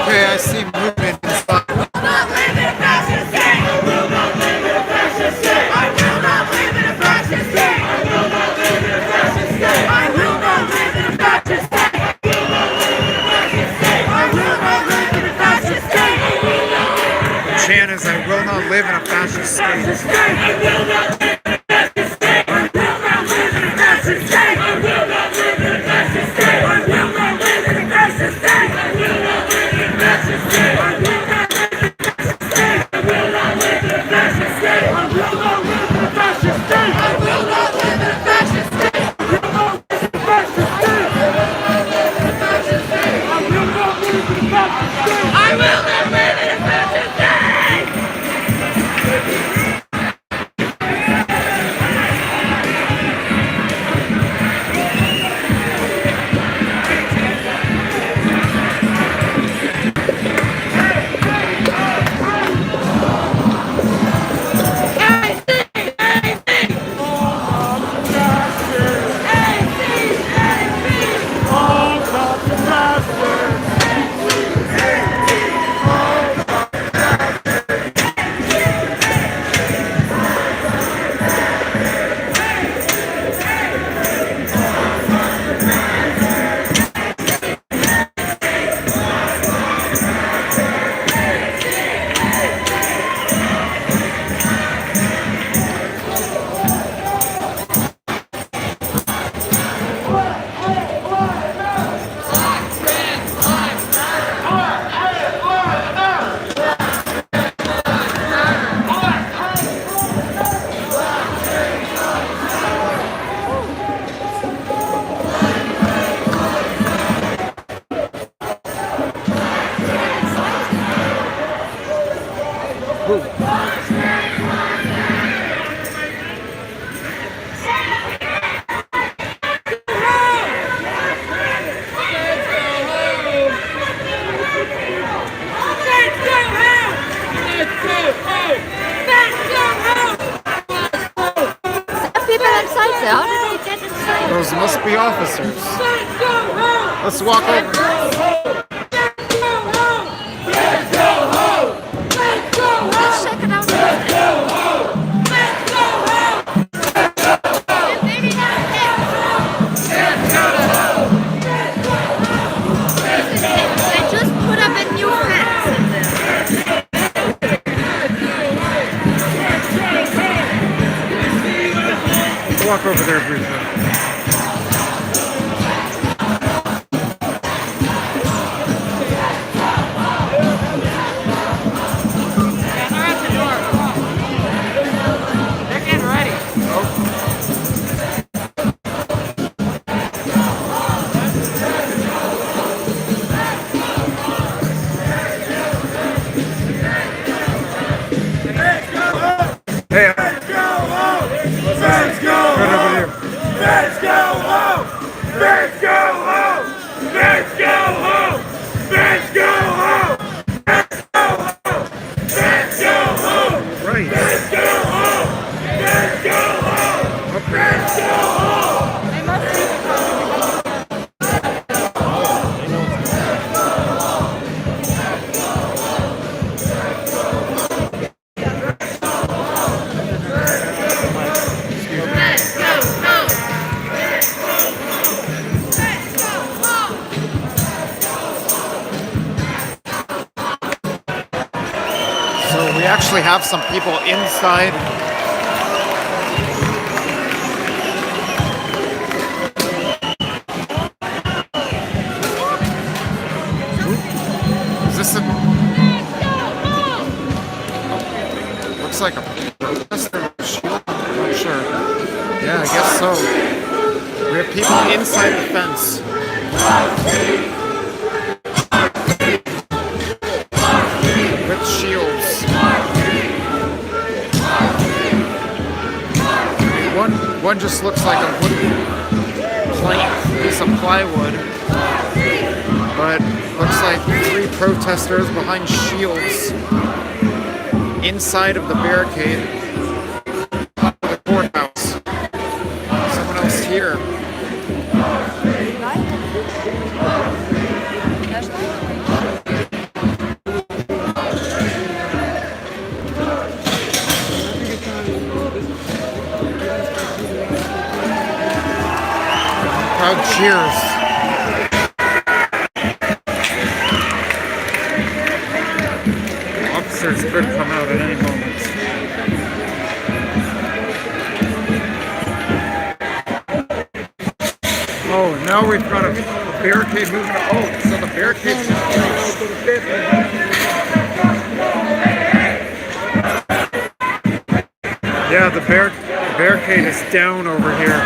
Okay, I see movement inside. The chant is, I will not live in a fascist state. Those must be officers. Let's walk over. Let's check it out. They just put up a new fence in there. Let's walk over there briefly. Let's go home! Let's go home! Let's go home! Let's go home! Let's go home! Let's go home! Right. Let's go home! Let's go home! Let's go home! So we actually have some people inside. Is this a... Looks like a protester shield. I'm not sure. Yeah, I guess so. We have people inside the fence. With shields. One just looks like a wooden plank, piece of plywood. But looks like 3 protesters behind shields inside of the barricade of the courthouse. Someone else here. Crowd cheers. Officers could come out at any moment. Oh, now we've got a barricade moving. Oh, so the barricade's yeah, the barricade is down over here.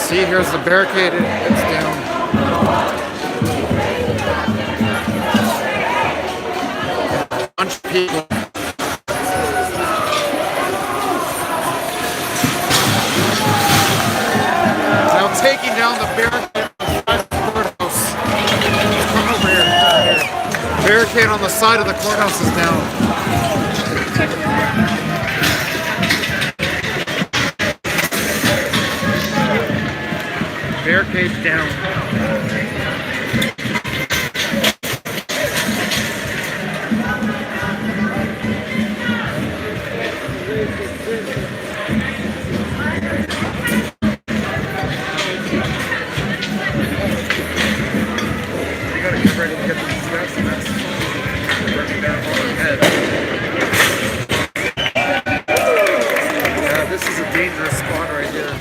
See, here's the barricade. It's down. Bunch of people. Now taking down the barricade on the side of the courthouse. Come over here. Barricade on the side of the courthouse is down. Barricade down. We gotta get ready to get these steps, and that's running down on our head. Yeah, this is a dangerous spot right here.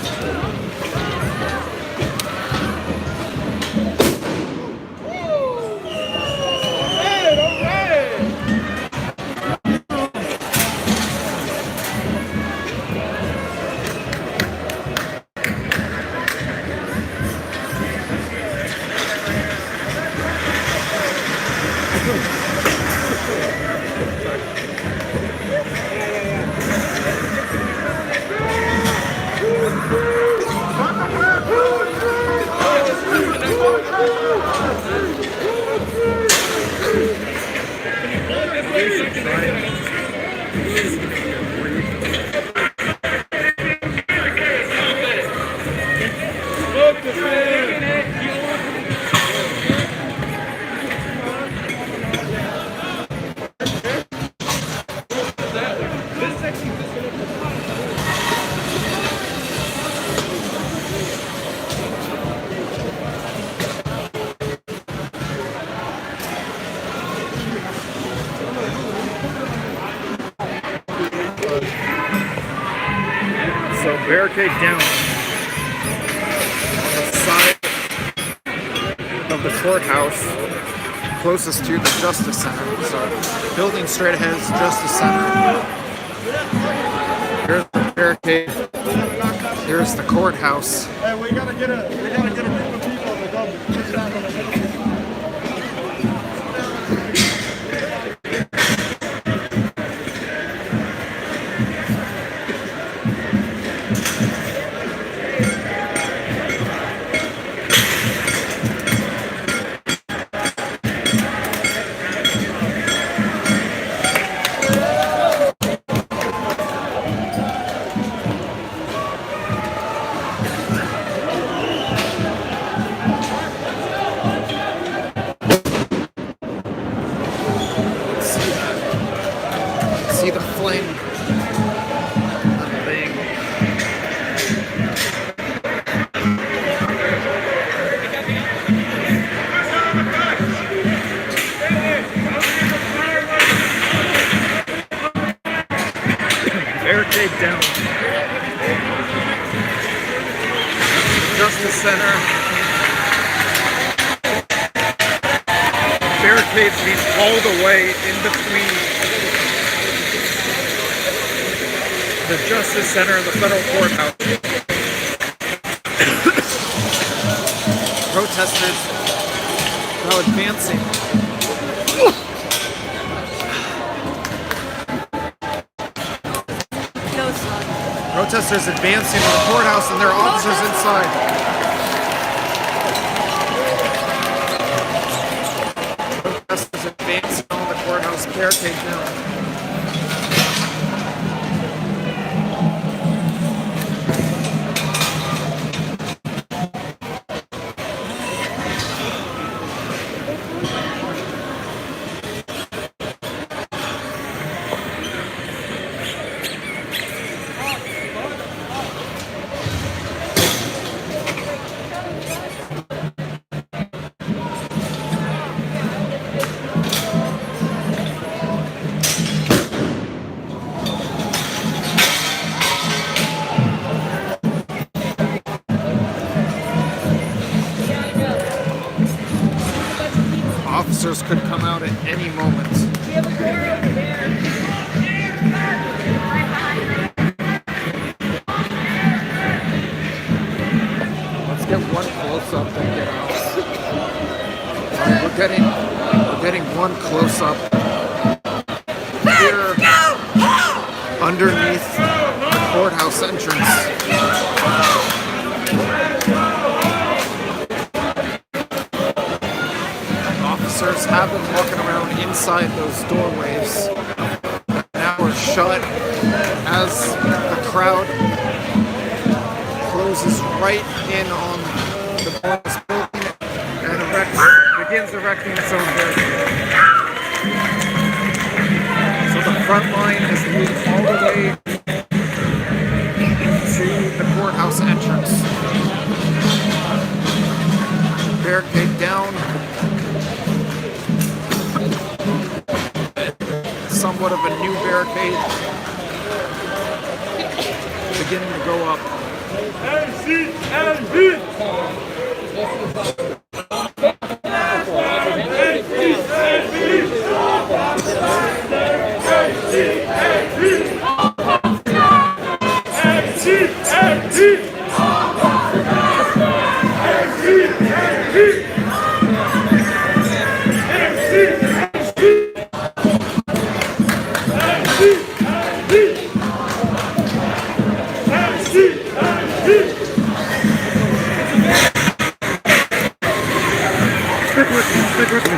So barricade down on the side of the courthouse closest to the Justice Center. So building straight ahead is Justice Center. Here's the barricade. Here's the courthouse. Hey, we gotta get a group of people to go push that on the barricade down. Justice Center. Barricades being hauled away in between the Justice Center and the federal courthouse. Protesters now advancing. Protesters advancing to the courthouse and there are officers inside. Protesters advancing on the courthouse, barricade down. Officers could come out at any moment. Let's get one close up and get out. We're getting one close up here underneath the courthouse entrance. Officers have been walking around inside those doorways that now are shut as the crowd closes right in on the Boris building and begins erecting its own barricade. So the front line is leading all the way to the courthouse entrance. Barricade down. Somewhat of a new barricade beginning to go up. Stick with me. Stick with me.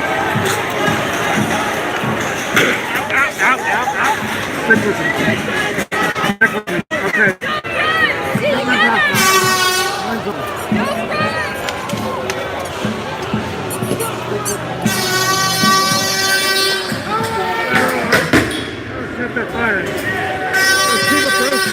Okay. Set that fire. Let's see what else.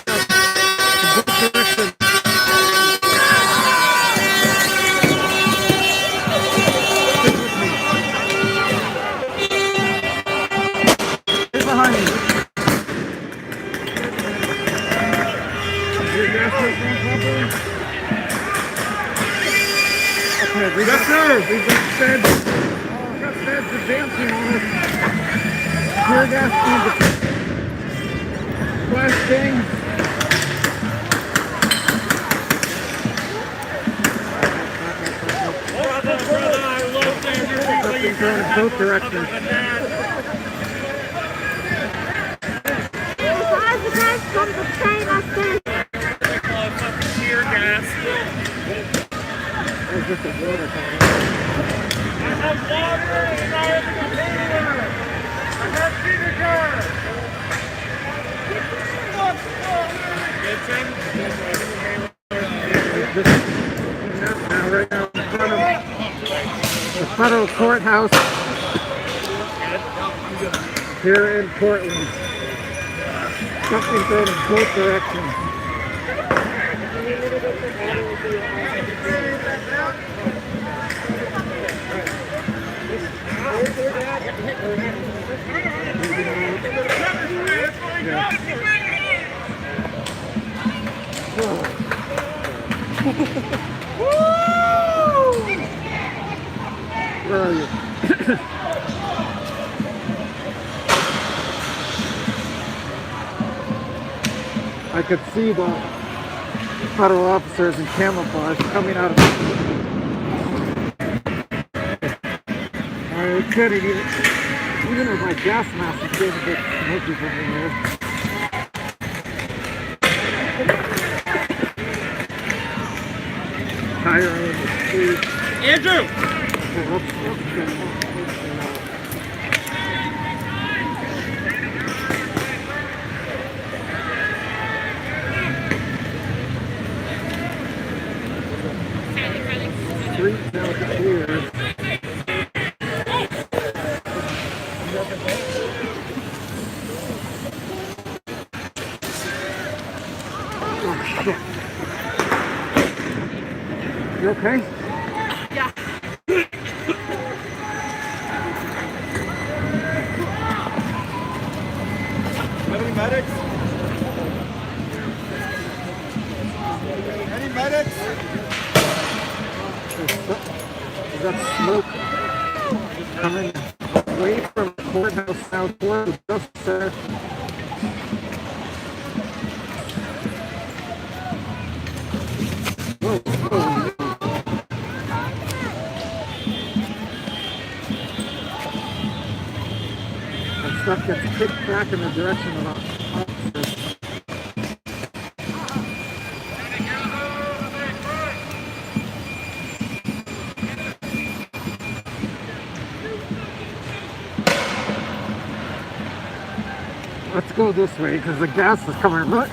We got feds advancing on us. Tear gas and flashbang. Something thrown in both directions. From the train, I said. Tear gas. There's just a water fountain. I have water and I have container. I have vinegar. Now right now in front of the federal courthouse here in Portland. Something thrown in both directions. Where are you? I could see the federal officers in camouflage coming out of I couldn't even with my gas mask, it's getting a bit smoky from in here. Tire in the street. Andrew! Okay, let's get streets out clear. Oh shit. You okay? Yeah. Any medics? Any medics? There's that smoke coming away from the courthouse south toward the Justice Center. Whoa, whoa. And stuff gets kicked back in the direction of the officers. Let's go this way because the gas is coming right.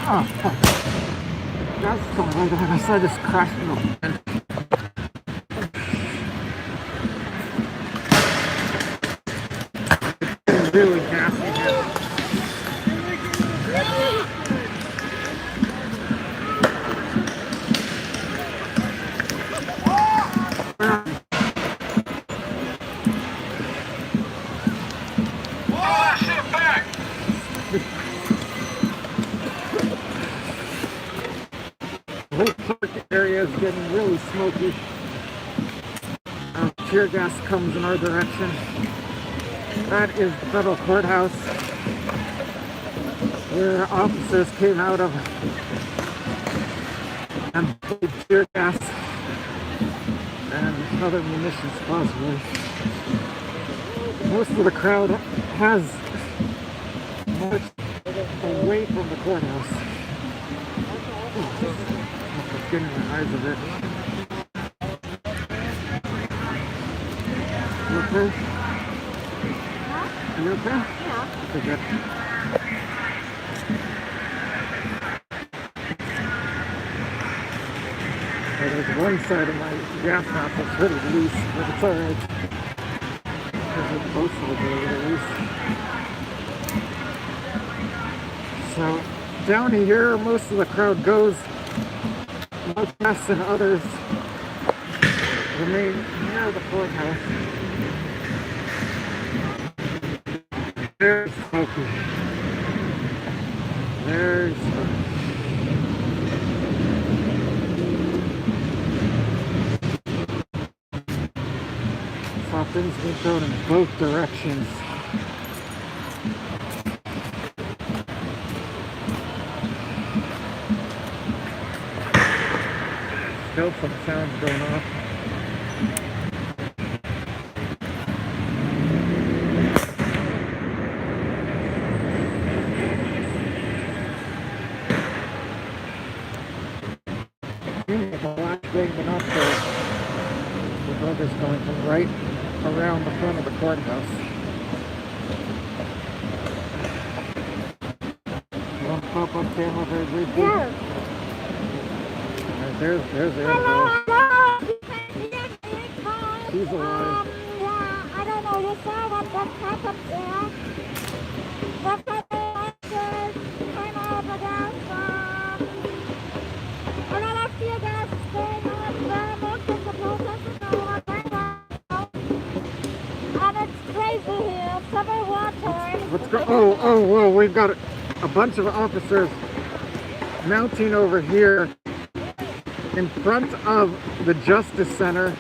Oh, fuck. Gas is coming right behind us. I just crashed into the fence. It's really gassy here. The whole park area is getting really smoky. Tear gas comes in our direction. That is the federal courthouse where officers came out of and played tear gas and other munitions possibly. Most of the crowd has marched away from the courthouse. Let's get in the eyes of it. You okay? Are you okay? Yeah. Okay, good. There's one side of my gas mask that's really loose, but it's alright. Because both sides are really loose. So, down here, most of the crowd goes. Much less than others remain near the courthouse. There's smoky. There's smoky. Saw things being thrown in both directions. Still some sounds going off. Seems like a lot big up there. The buggers going from right around the front of the courthouse. You want to pop up camera very briefly? Yeah. There's Annabelle. Hello. You can hear me. Hi. She's alive. Yeah, I don't know. You saw what happened there. The federal officers came over there from a lot of tear gas going on there. Most of the protesters are going on. And it's crazy here. Summer water. Let's go. Oh, whoa. We've got a bunch of officers mounting over here in front of the Justice Center.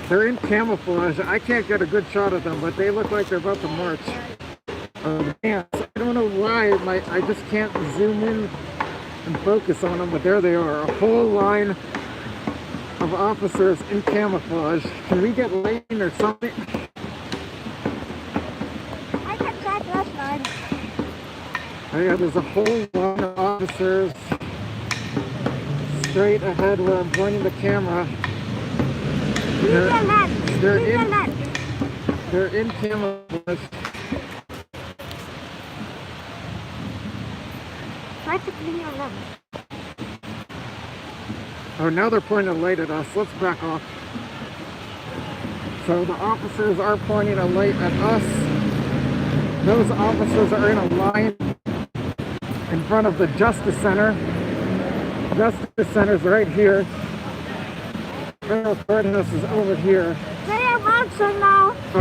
They're in camouflage. I can't get a good shot of them, but they look like they're about to march. Man, I don't know why I just can't zoom in and focus on them, but there they are. A whole line of officers in camouflage. Can we get lane or something? I can try last night. Oh yeah, there's a whole line of officers straight ahead where I'm pointing the camera. They're in camouflage. Try to clean your lens. Oh, now they're pointing a light at us. Let's back off. So the officers are pointing a light at us. Those officers are in a line in front of the Justice Center. Justice Center's right here. Federal Courthouse is over here. They are marching now. Oh,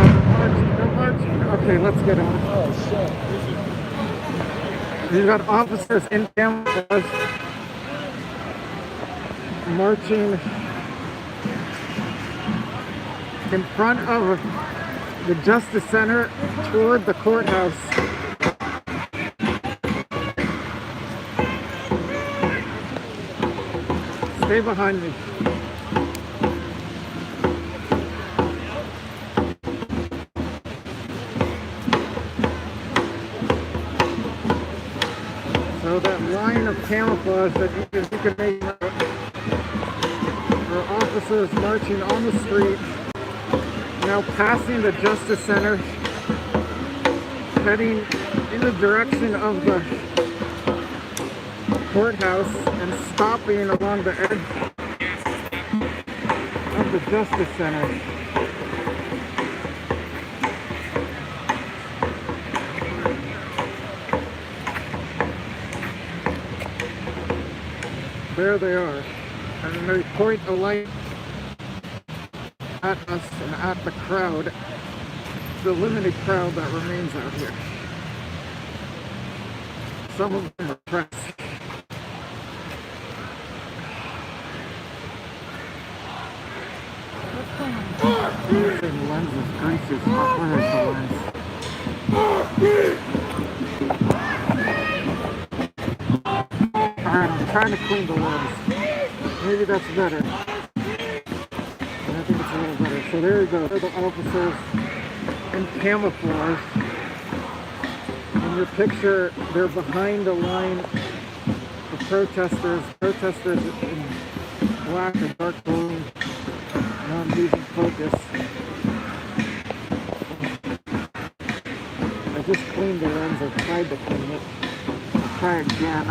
they're marching. Okay, let's get on. Oh, shit. You've got officers in camouflage marching in front of the Justice Center toward the courthouse. Stay behind me. So that line of camouflage that you can make out are officers marching on the street, now passing the Justice Center, heading in the direction of the courthouse and stopping along the edge of the Justice Center. There they are, and they point a light at us and at the crowd, the limited crowd that remains out here. Some of them are press. The lens is greasy, so where is the lens? Alright, I'm trying to clean the lens. Maybe that's better. I think it's a little better. So there you go. There are the officers in camouflage. In your picture, they're behind a line of protesters. Protesters in black and dark blue. Now I'm losing focus. I just cleaned the lens. I tried to clean it. I'll try again.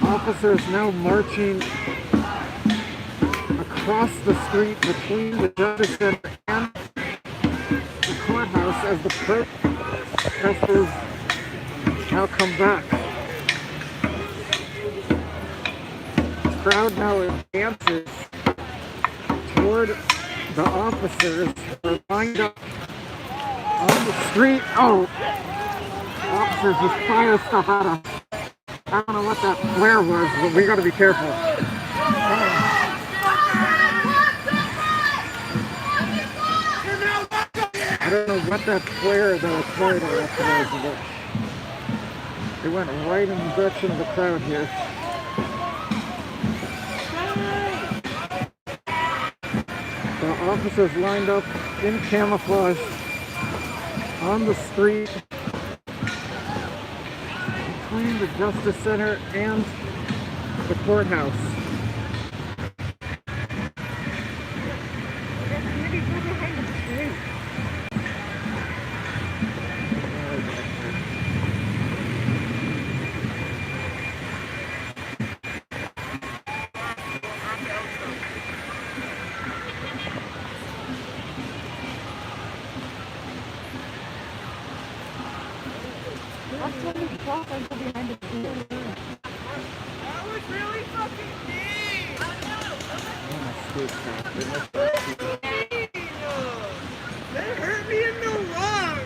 Officers now marching across the street between the Justice Center and the courthouse as the protesters now come back. The crowd now advances toward the officers who are lined up on the street. Oh! Officers just fire stuff at us. I don't know what that flare was, but we gotta be careful. I don't know what that flare that was fired at us was, but it went right in the direction of the crowd here. The officers lined up in camouflage on the street between the Justice Center and the courthouse. That was really fucking deep. They hurt me in the lung.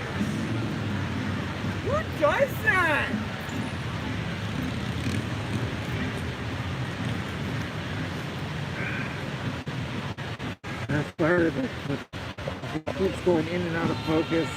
weird. It keeps going in and out of focus.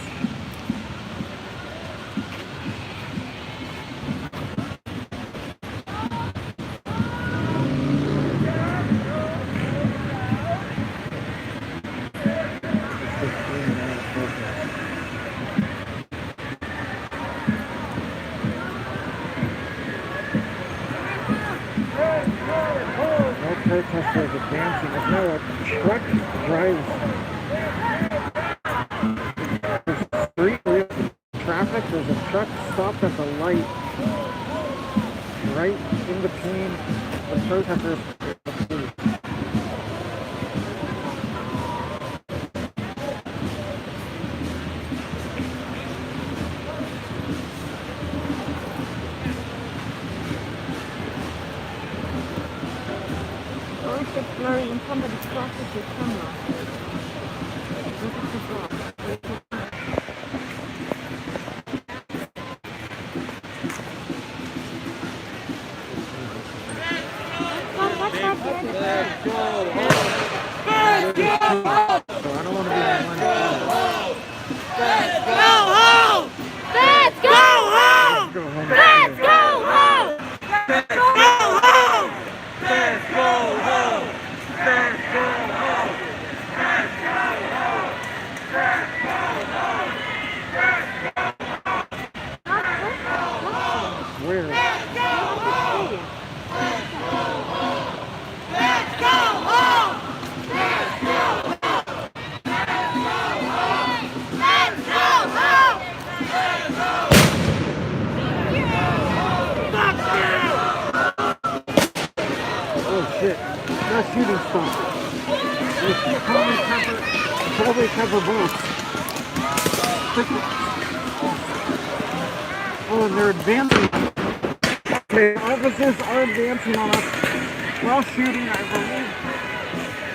Protesters advancing as now a truck drives the street with traffic. There's a truck stopped at the light right in between the protesters and the police. It's blurry and somebody crosses your camera. Look at the block. Let's go home. So I don't want to be in one. Let's go home. Let's go home! Go home. Let's go home! Let's go home. Let's go home. Let's go home. Where? Let's go home. Let's go home. Let's go home. Fuck you. Oh shit. That shooting stop. It's probably cover bullets. Oh, and they're advancing. Okay, officers are advancing on us while shooting, I believe,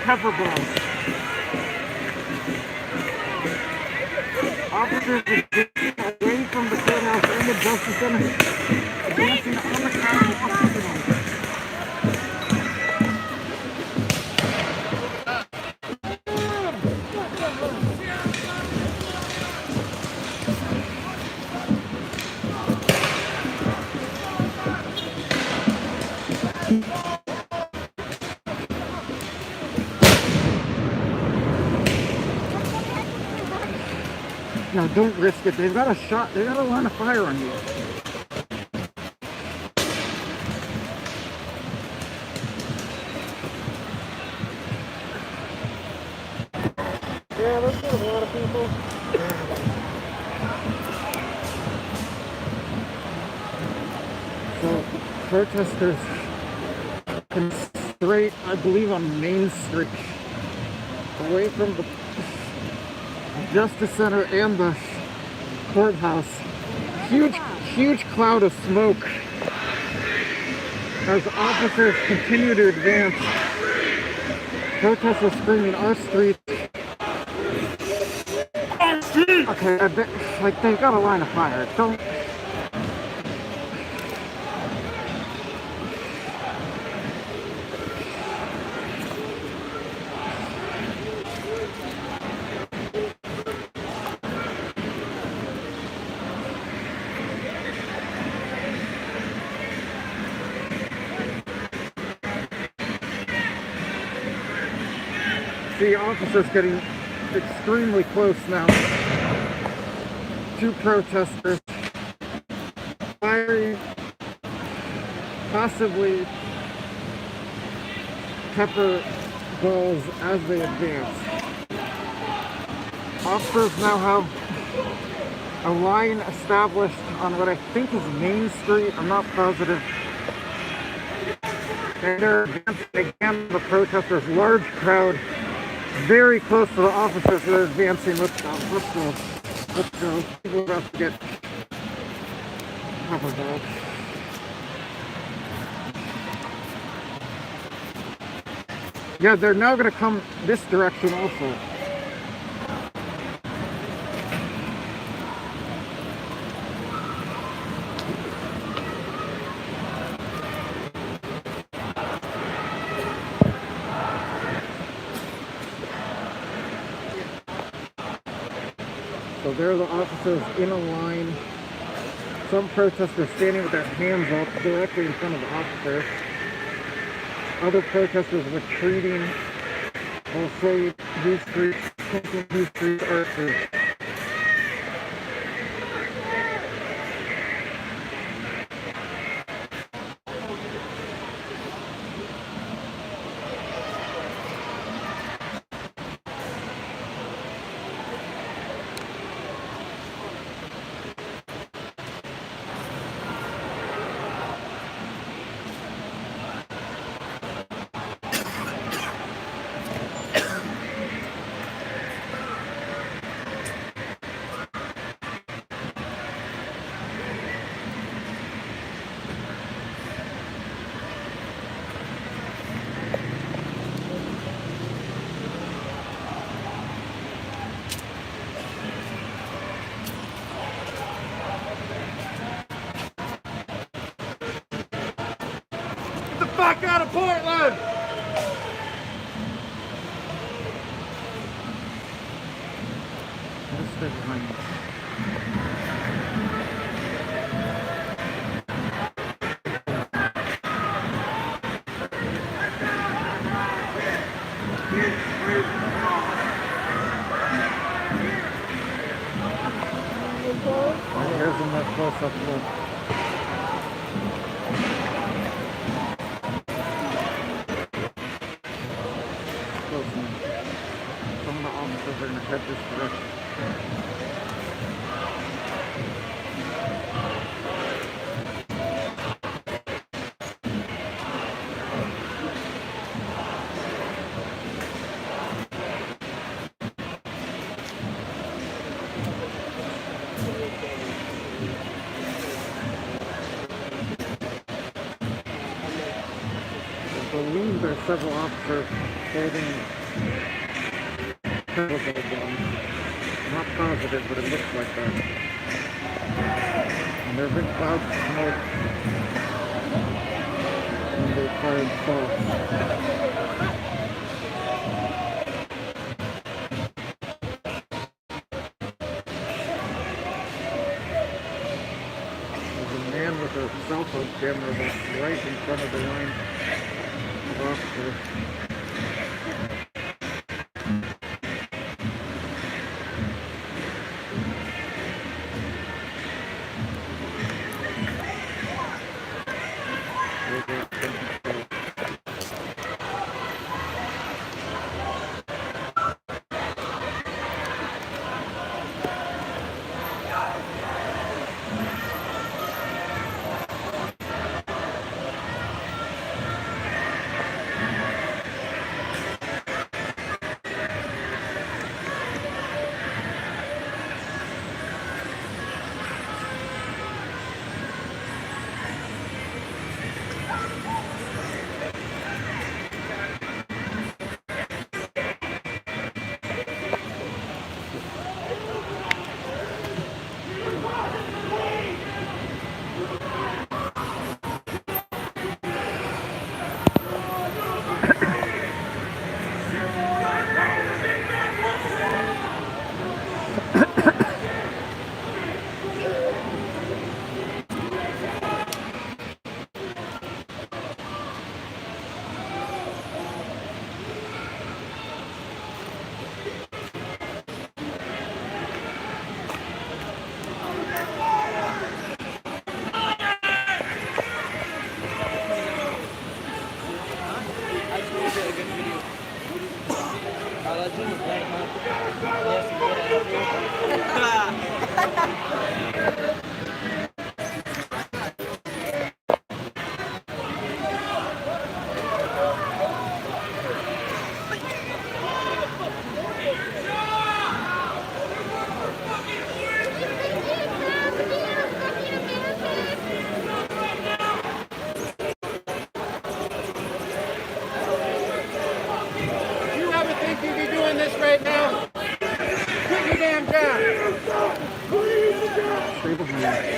pepper balls. Officers advancing away from the courthouse and the Justice Center, advancing on the Capitol while shooting on us. No, don't risk it. They've got a shot. They've got a line of fire on you. Yeah, there's a lot of people. So, protesters concentrate, I believe, on Main Street, away from the Justice Center and the courthouse. Huge cloud of smoke as officers continue to advance. Protesters screaming, "Our streets!" Our streets! Okay, like they've got a line of fire. Don't. See officers getting extremely close now. Two protesters firing possibly pepper balls as they advance. Officers now have a line established on what I think is Main Street. I'm not positive. And they're advancing again, the protesters, large crowd, very close to the officers that are advancing. Let's go. People are about to get pepper balls. Yeah, they're now going to come this direction also. there are the officers in a line. Some protesters standing with their hands up directly in front of the officers. Other protesters retreating will say these streets are free. Fuck out of Portland! Let's stay behind me. Here's in that close-up look. Some of the officers are going to head this direction. I believe there's several officers holding chemical guns. Not positive, but it looks like that. And there have been clouds of smoke when they fired shots. There's a man with a cell phone camera that's right in front of the line of officers. Right now, put your damn down. Stay behind.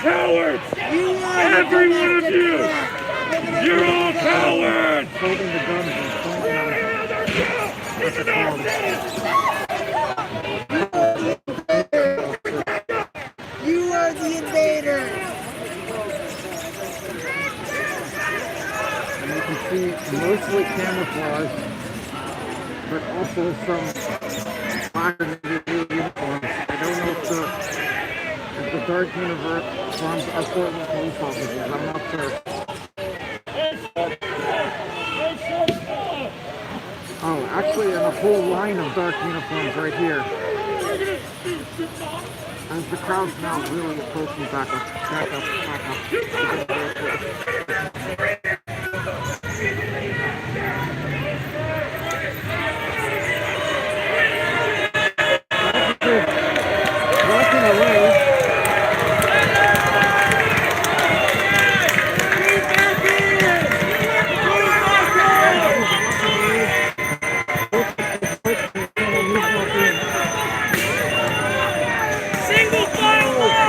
Cowards! Every one of you! You're all cowards! Holding the guns and pointing at the crowd. You are the invader. And you can see mostly camouflage, but also some fire uniforms. I don't know if the dark uniforms are Portland police officers. I'm not sure. Oh, actually, and a whole line of dark uniforms right here. As the crowd's now really approaching back up. Walking away. Single file line.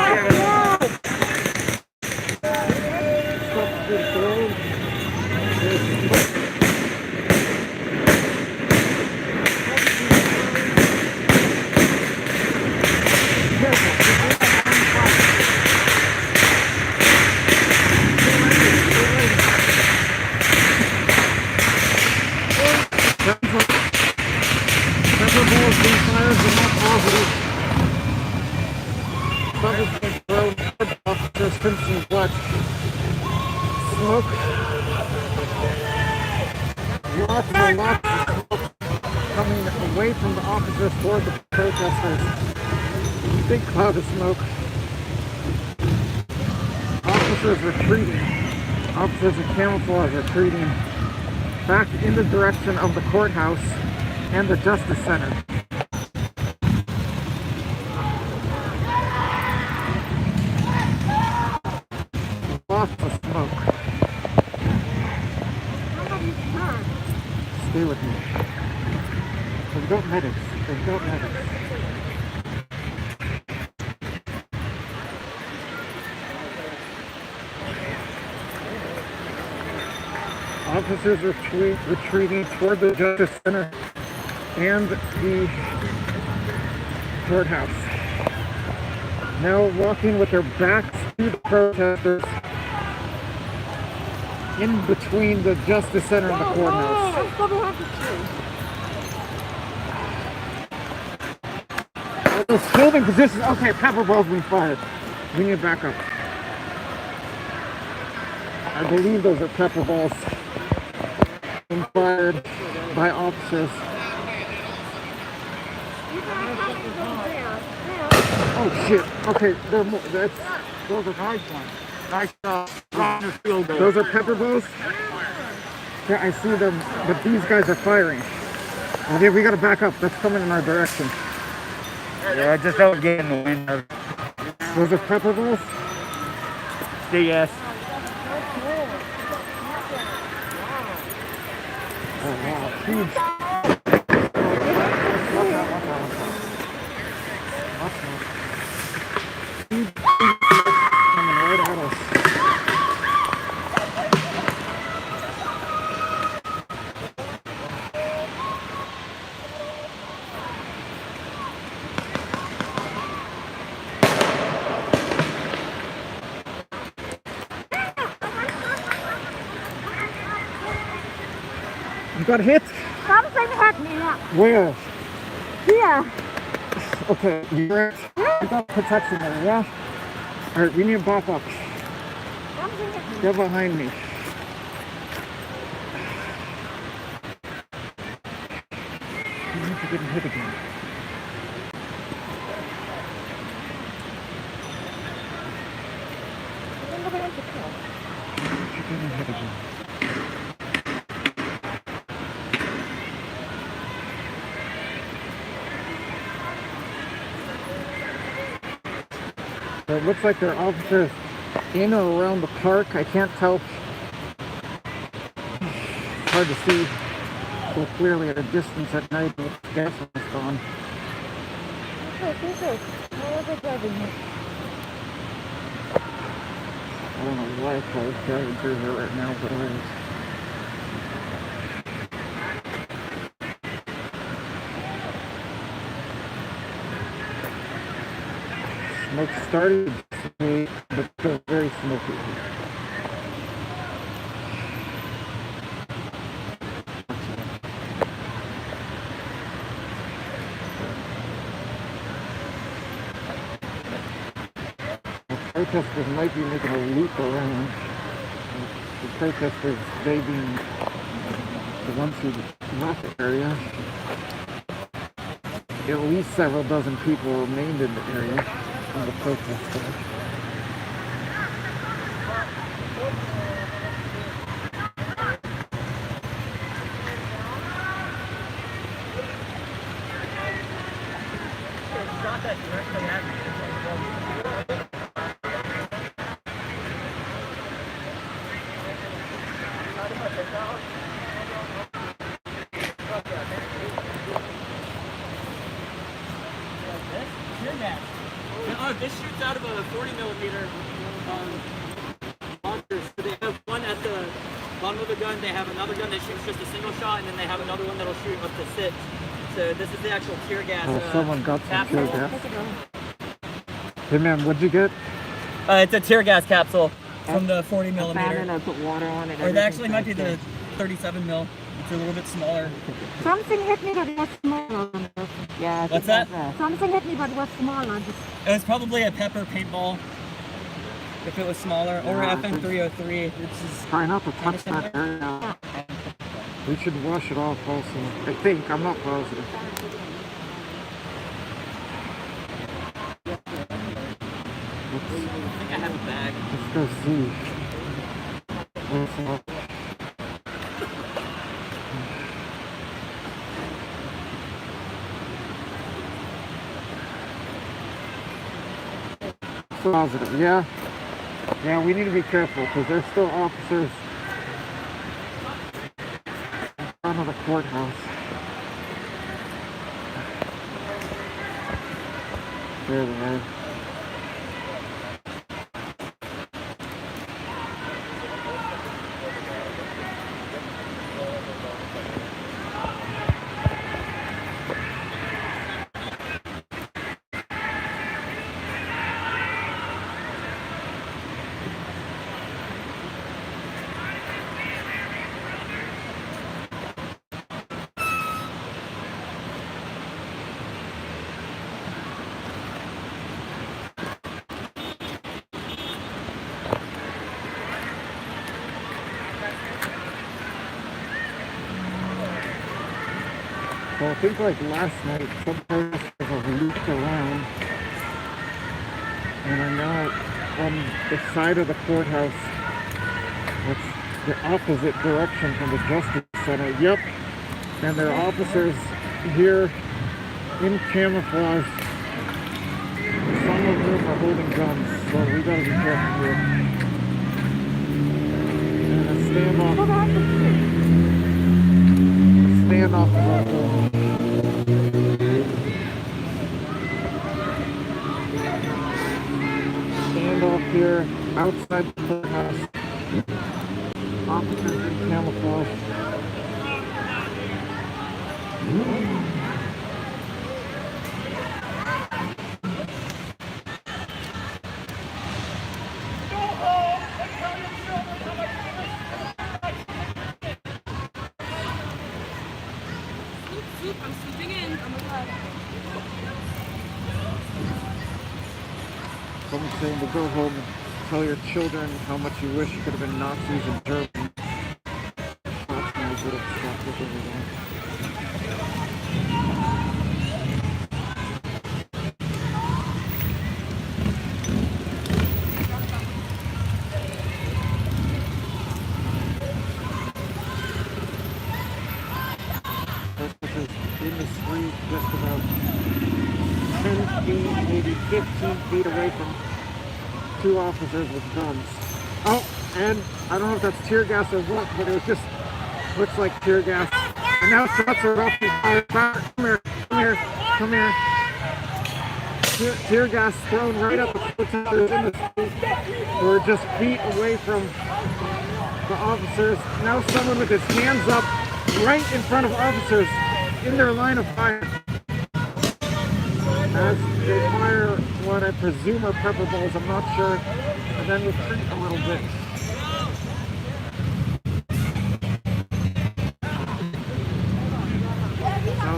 Pepper balls being fired are not positive. Some has been thrown off the crimson black smoke. Lots and lots of smoke coming away from the officers toward the protesters. Big cloud of smoke. Officers retreating. Officers in camouflage retreating back in the direction of the courthouse and the Justice Center. Lots of smoke. Stay with me. They've got medics. They've got medics. Officers retreating toward the Justice Center and the courthouse. Now walking with their backs to the protesters in between the Justice Center and the courthouse. Let's go behind the tree. Those holding positions. Okay, pepper balls being fired. We need to back up. I believe those are pepper balls being fired by officers. Oh shit. Okay, those are nice ones. Nice field goal. Those are pepper balls? Yeah, I see them, but these guys are firing. Okay, we gotta back up. That's coming in our direction. Yeah, just don't get in the wind. Those are pepper balls? Yes. Oh wow, huge. Coming right at us. You got hit? Something hit me. Where? Here. Okay, you got protection there, yeah? Alright, we need to back up. Something hit me. Get behind me. You need to get hit again. You're getting hit again. So it looks like there are officers in or around the park. I can't tell. It's hard to see so clearly at a distance at night, but the gas is gone. I don't know why I was driving through here right now, but it is. Smoke started to dissipate, but still very smoky. The protesters might be making a loop around. The protesters, they being the ones who left the area. At least several dozen people remained in the area from the protest there. This shoots out of a 40 millimeter launcher. So they have one at the bottom of the gun. They have another gun that shoots just a single shot, and then they have another one that'll shoot up to 6. So this is the actual tear gas. Someone got some capsule. tear gas. Hey man, what'd you get? It's a tear gas capsule from the 40 millimeter. And I put water on it. Or that actually might be the 37 mil. It's a little bit smaller. Something hit me that was smaller. Yeah. What's that? Something hit me but was smaller. It was probably a pepper paintball. If it was smaller, or FM303, which is Try not to touch that area. We should wash it off also. I think, I'm not positive. I think I have a bag. Let's go see. Positive, yeah. Yeah, we need to be careful because there's still officers in front of the courthouse. There they are. Well, I think like last night, some protesters have looped around, and are now on the side of the courthouse. That's the opposite direction from the Justice Center. Yep, and there are officers here in camouflage. Some of them are holding guns, so we gotta be careful here. And a standoff is also standoff here outside the courthouse. Officers in camouflage. I'm sleeping in. Oh my god. Someone saying to go home and tell your children how much you wish you could have been Nazis in Germany. That's my little stuff with everyone. In the street, just about 10 feet, maybe 15 feet away from 2 officers with guns. Oh, and I don't know if that's tear gas or what, but it was just looks like tear gas. And now shots are off the fire. Come here, come here, come here. Tear gas thrown right at the protesters in the street who are just feet away from the officers. Now someone with his hands up right in front of officers in their line of fire. As they fire what I presume are pepper balls, I'm not sure, and then retreat a little bit. So,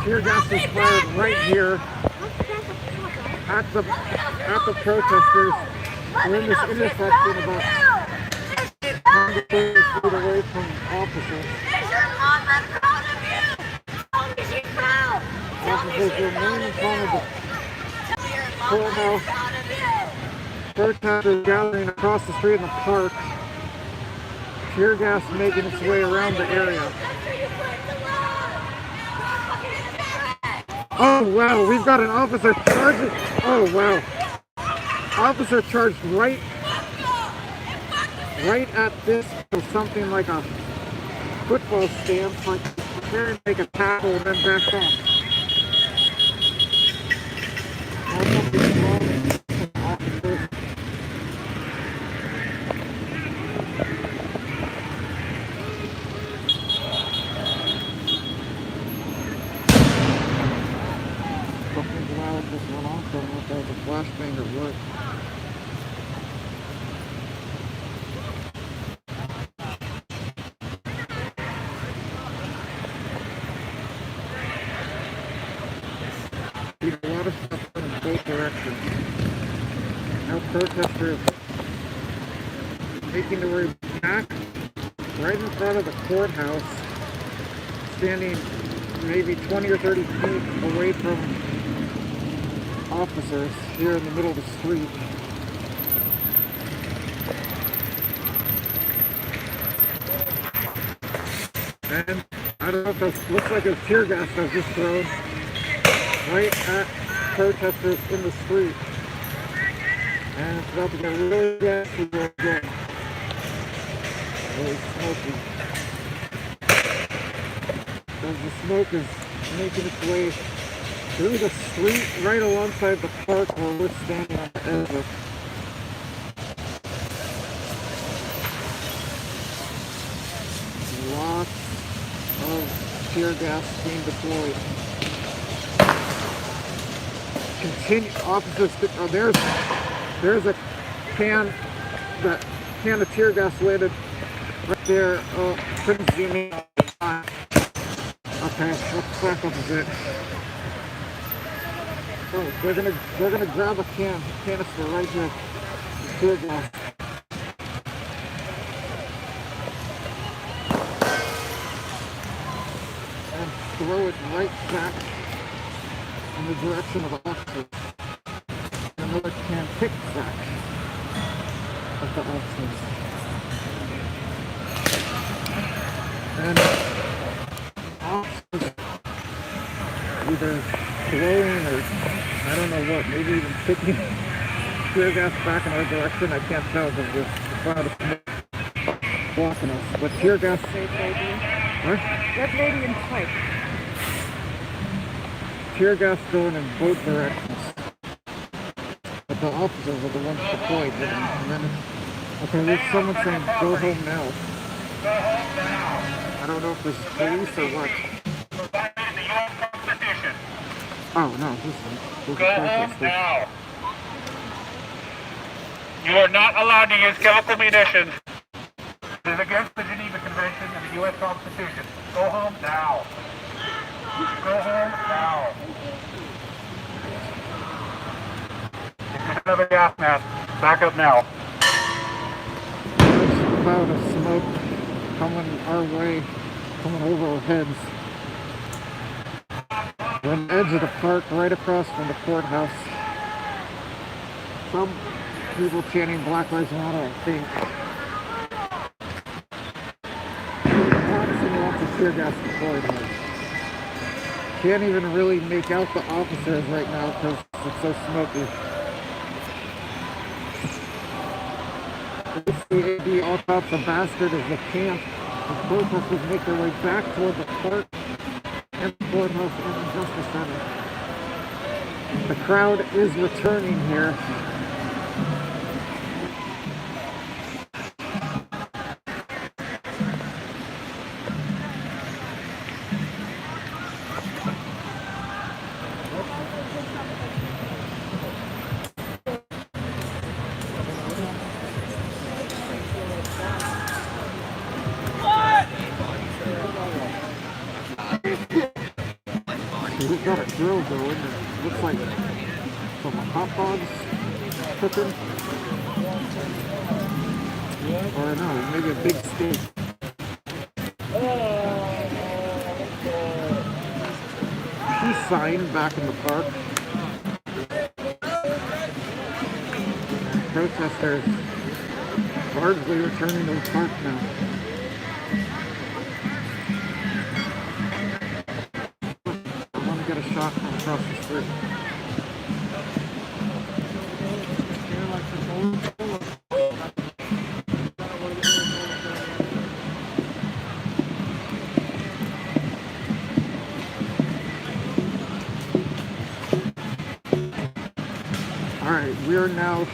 tear gas is fired right here at the protesters. We're in this intersection about 130 feet away from officers. Officers remain in front of the courthouse. Protesters gathering across the street in the park. Tear gas making its way around the area. Oh wow, we've got an officer charging. Oh wow. Officer charged right at this, something like a football stance, like preparing to make a tackle and then back off. Something loud just went off. I don't know if that was a flashbang or what. A lot of stuff in both directions. Now protesters making their way back right in front of the courthouse, standing maybe 20 or 30 feet away from officers here in the middle of the street. And I don't know if that looks like a tear gas that was just thrown right at protesters in the street. And it's about to get really gassy again. Really smoky. As the smoke is making its way through the street right alongside the park where we're standing on the edge of. Lots of tear gas being deployed. Continue, officers, oh, there's a can of tear gas landed right there. Oh, couldn't zoom in. Okay, let's back up a bit. Oh, they're gonna grab a canister right here. Tear gas. And throw it right back in the direction of the officers. Another can kick back at the officers. And officers either throwing or I don't know what, maybe even kicking tear gas back in our direction. I can't tell because there's a cloud of smoke blocking us. But tear gas. What? That lady in white. Tear gas going in both directions. But the officers are the ones deployed. And then, okay, there's someone saying, go home now. Go home now. I don't know if this is police or what. We're violating the U.S. Constitution. Oh, no, this is Go home now. You are not allowed to use chemical munitions. It is against the Geneva Convention and the U.S. Constitution. Go home now. Go home now. If you have a gas mask, back up now. There's a cloud of smoke coming our way, coming over our heads. We're on the edge of the park, right across from the courthouse. Some people chanting Black Lives Matter, I think. Lots of tear gas deployed here. Can't even really make out the officers right now because it's so smoky. all cops are bastard is the camp. The protesters make their way back toward the park and the courthouse and the Justice Center. The crowd is returning here. We've got a grill going that looks like some hot dogs cooking. Or no, maybe a big steak. Peace sign back in the park. Protesters largely returning to the park now. Get a shot from across the street. Alright, we are now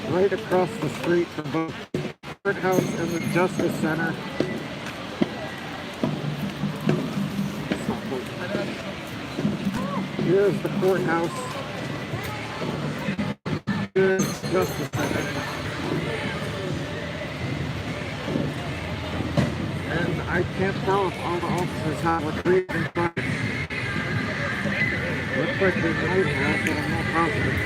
right across the street from both the courthouse and the Justice Center. Here's the courthouse. Here's the Justice Center. And I can't tell if all the officers have retreated in front. Looks like they might have, but I'm not positive.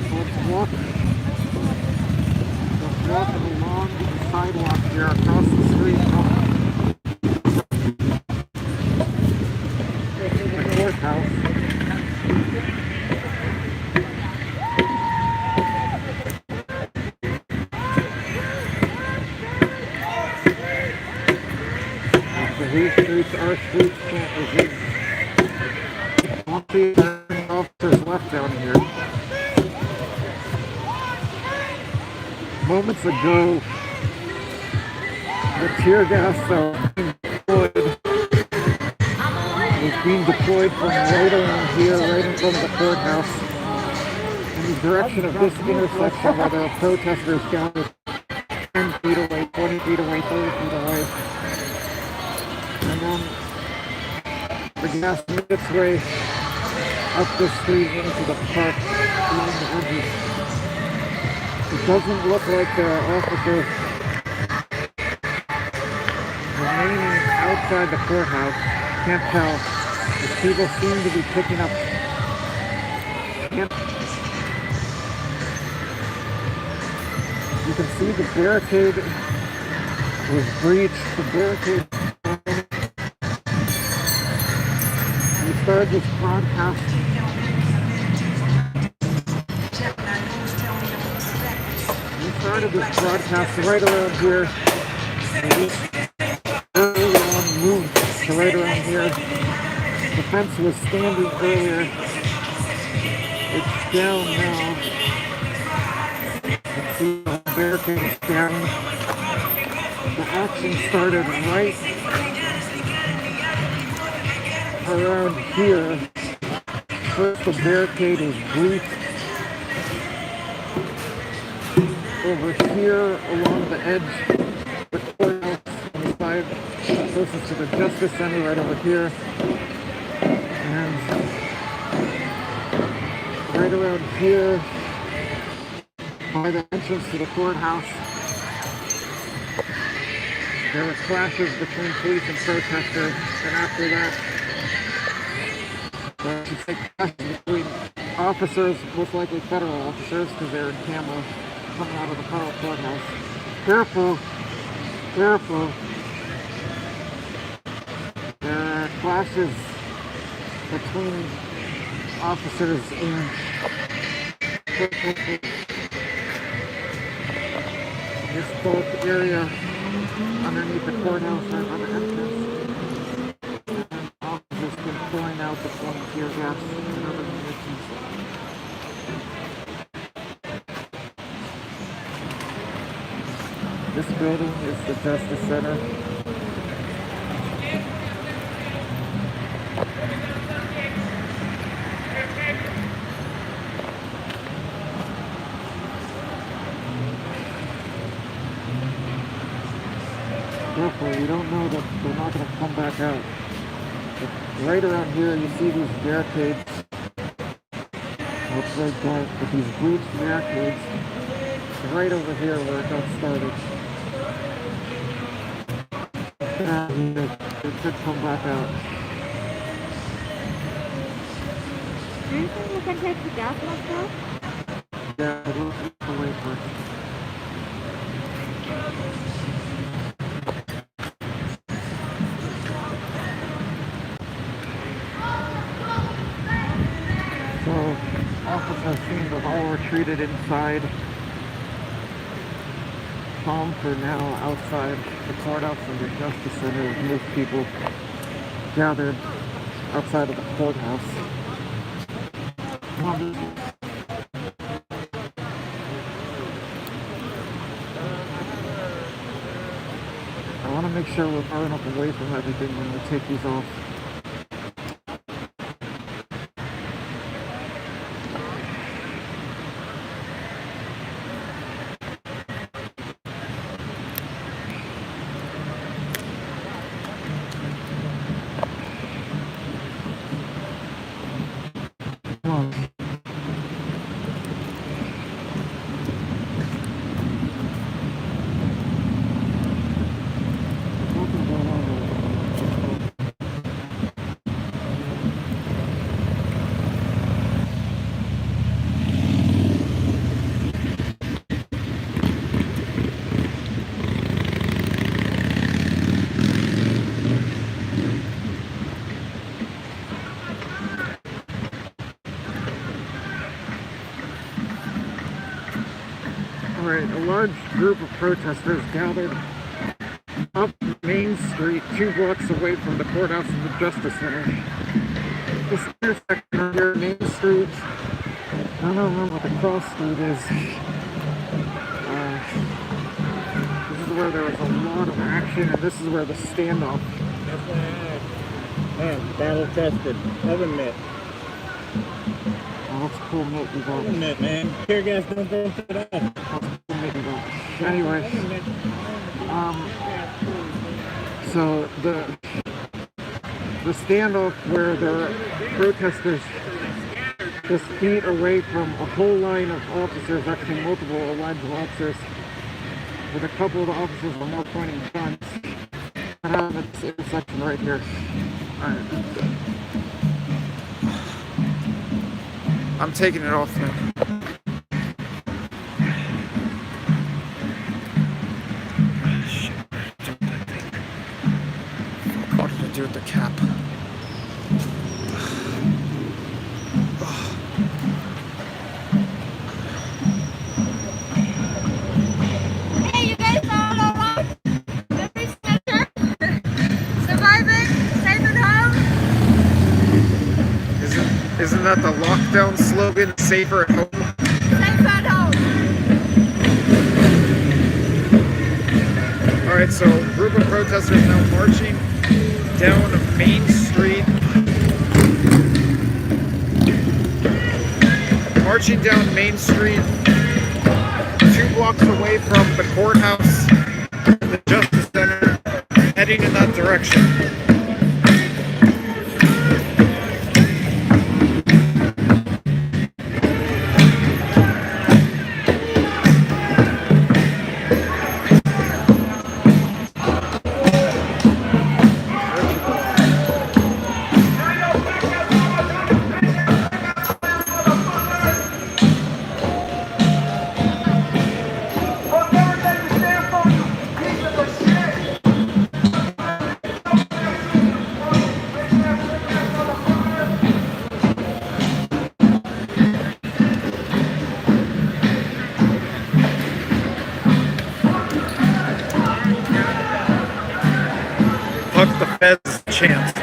Let's walk along the sidewalk here across the street from the courthouse. These streets are streets can't resist. Won't be any officers left down here. Moments ago, the tear gas that was being deployed from right around here, right in front of the courthouse, in the direction of this intersection where there are protesters down 10 feet away, 20 feet away, 30 feet away. And then the gas made its way up the street into the park, along the edges. It doesn't look like there are officers remaining outside the courthouse. Can't tell. The people seem to be picking up. You can see the barricade was breached. The barricade. We started this broadcast. We started this broadcast right around here. And we early on moved to right around here. The fence was standing earlier. It's down now. You can see the barricade is down. The action started right around here. First the barricade was breached. Over here along the edge, the courthouse on the side closest to the Justice Center right over here. And right around here by the entrance to the courthouse, there were clashes between police and protesters, and after that, I should say clashes between officers, most likely federal officers, because they're in camo coming out of the federal courthouse. Careful, careful. There are clashes between officers and protesters. This dark area underneath the courthouse right by the entrance. And officers been pouring out the 20 tear gas. courthouse. Another munitions. This building is the Justice Center. Careful, you don't know that they're not going to come back out. But right around here, you see these barricades. Looks like that, but these breached barricades right over here where it got started. And it should come back out. Do you think we can take the gas mask off? Yeah, we'll keep away first. So, officers seem to have all retreated inside. Calm for now outside the courthouse and the Justice Center. Most people gathered outside of the courthouse. I want to make sure we're far enough away from everything when we take these off. Alright, a large group of protesters gathered up Main Street, 2 blocks away from the courthouse and the Justice Center. This intersection here, Main Street, I don't remember what the cross street is. This is where there was a lot of action, and this is where the standoff. Battle tested. Oven mitt. Oh, that's cool mitt you got. Oven mitt, man. Tear gas don't go to that. That's cool mitt you got. Anyway, so the standoff where the protesters just feet away from a whole line of officers, actually multiple lines of officers, with a couple of the officers were now pointing guns. I have this intersection right here. Alright. I'm taking it off now. What did I do with the cap? Hey, you guys all alright? Every center? Surviving? Safe at home? Isn't that the lockdown slogan, safer at home? Safe at home. Alright, so a group of protesters now marching down Main Street. Marching down Main Street, 2 blocks away from the courthouse, the Justice Center, heading in that direction. Fuck the feds chant.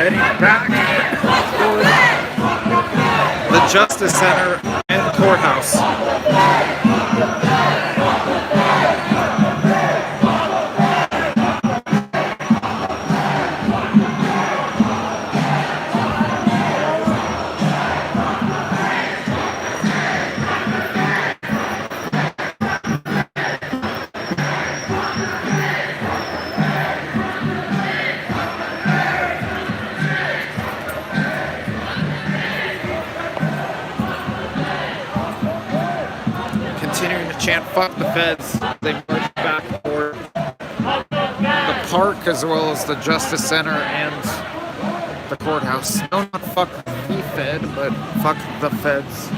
heading back toward the Justice Center and courthouse. Continuing to chant "fuck the feds," they march back toward the park as well as the Justice Center and the courthouse. No, not fuck the Fed, but fuck the feds.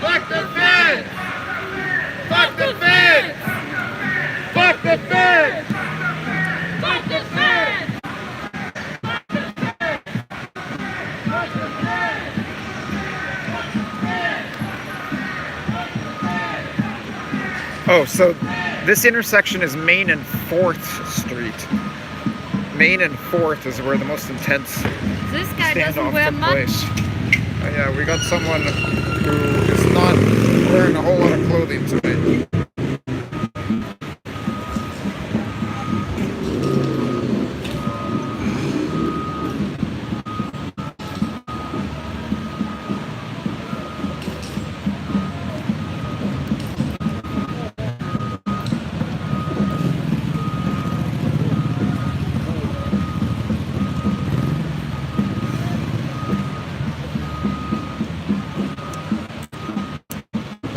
Fuck the feds! Fuck the feds! Fuck the feds! Fuck the feds! Oh, so this intersection is Main and 4th Street. Main and 4th is where the most intense This guy doesn't standoff wear took much. place. Yeah, we got someone who is not wearing a whole lot of clothing today.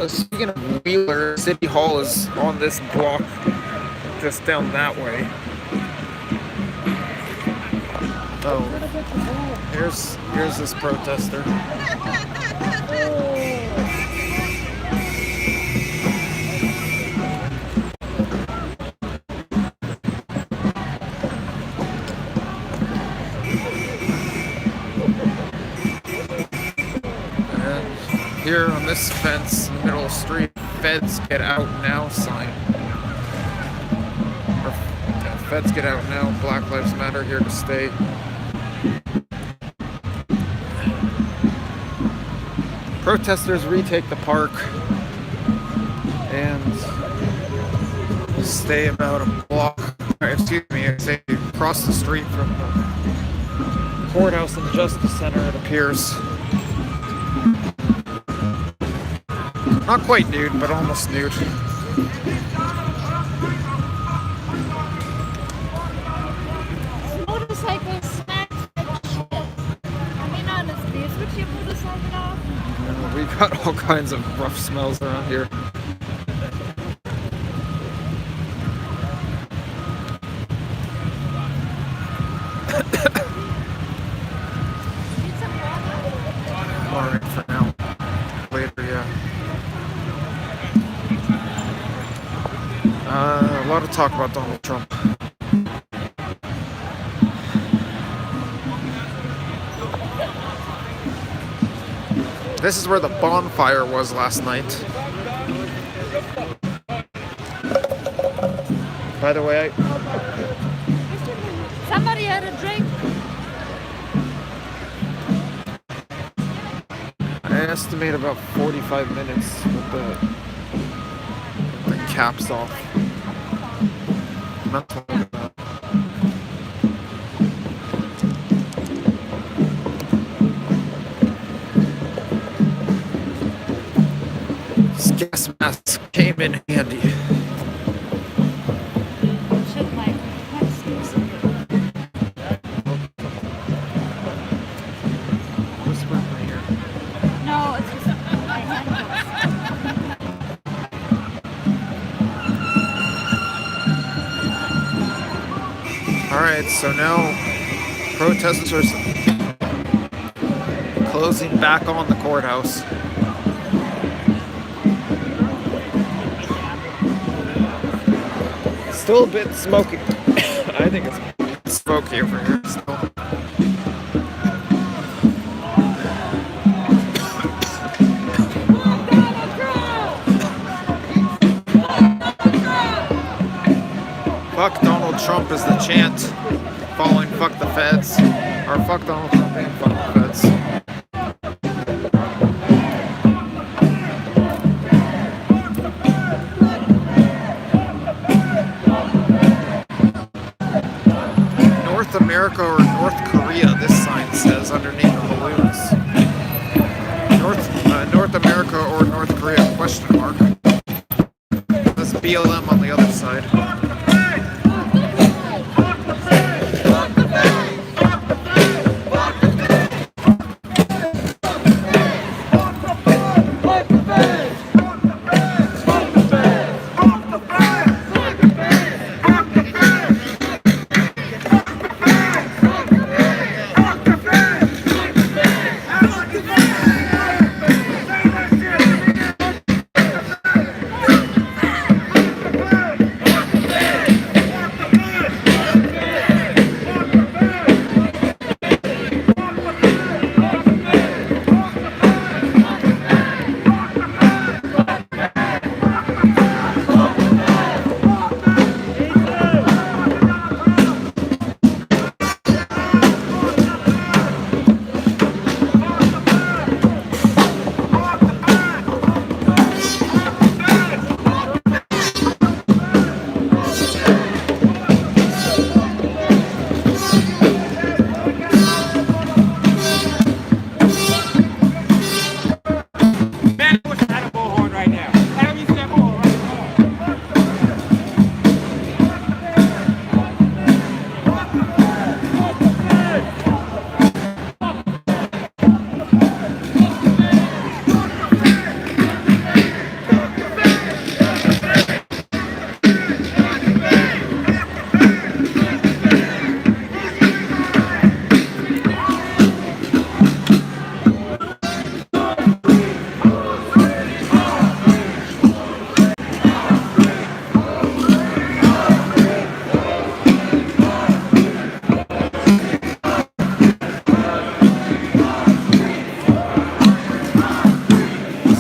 Speaking of Wheeler, City Hall is on this block, just down that way. Oh, here's this protester. Here on this fence in the middle of the street, "Feds get out now" sign. Or, yeah, "Feds get out now, Black Lives Matter here to stay." Protesters retake the park and stay about a block, excuse me, I say across the street from the courthouse and Justice Center, it appears. Not quite nude, but almost nude. Motorcycle smacks like shit. I mean, honestly, switch your motorcycle off. We got all kinds of rough smells around here. Need some water? Alright, for now. Later, yeah. A lot of talk about Donald Trump. This is where the bonfire was last night. By the way, Somebody had a drink. I estimate about 45 minutes with the caps off. Not talking about. This gas mask came in handy. Shit, Mike. Whisper in my ear. No, it's just my handcuffs. Alright, so now protesters closing back on the courthouse. Still a bit smoky. I think it's smoky over here still. Fuck Donald Trump is the chant following fuck the feds. Or fuck Donald Trump and fuck the feds. North America or North Korea, this sign says underneath the balloons. North America or North Korea, question mark. That's BLM on the other side.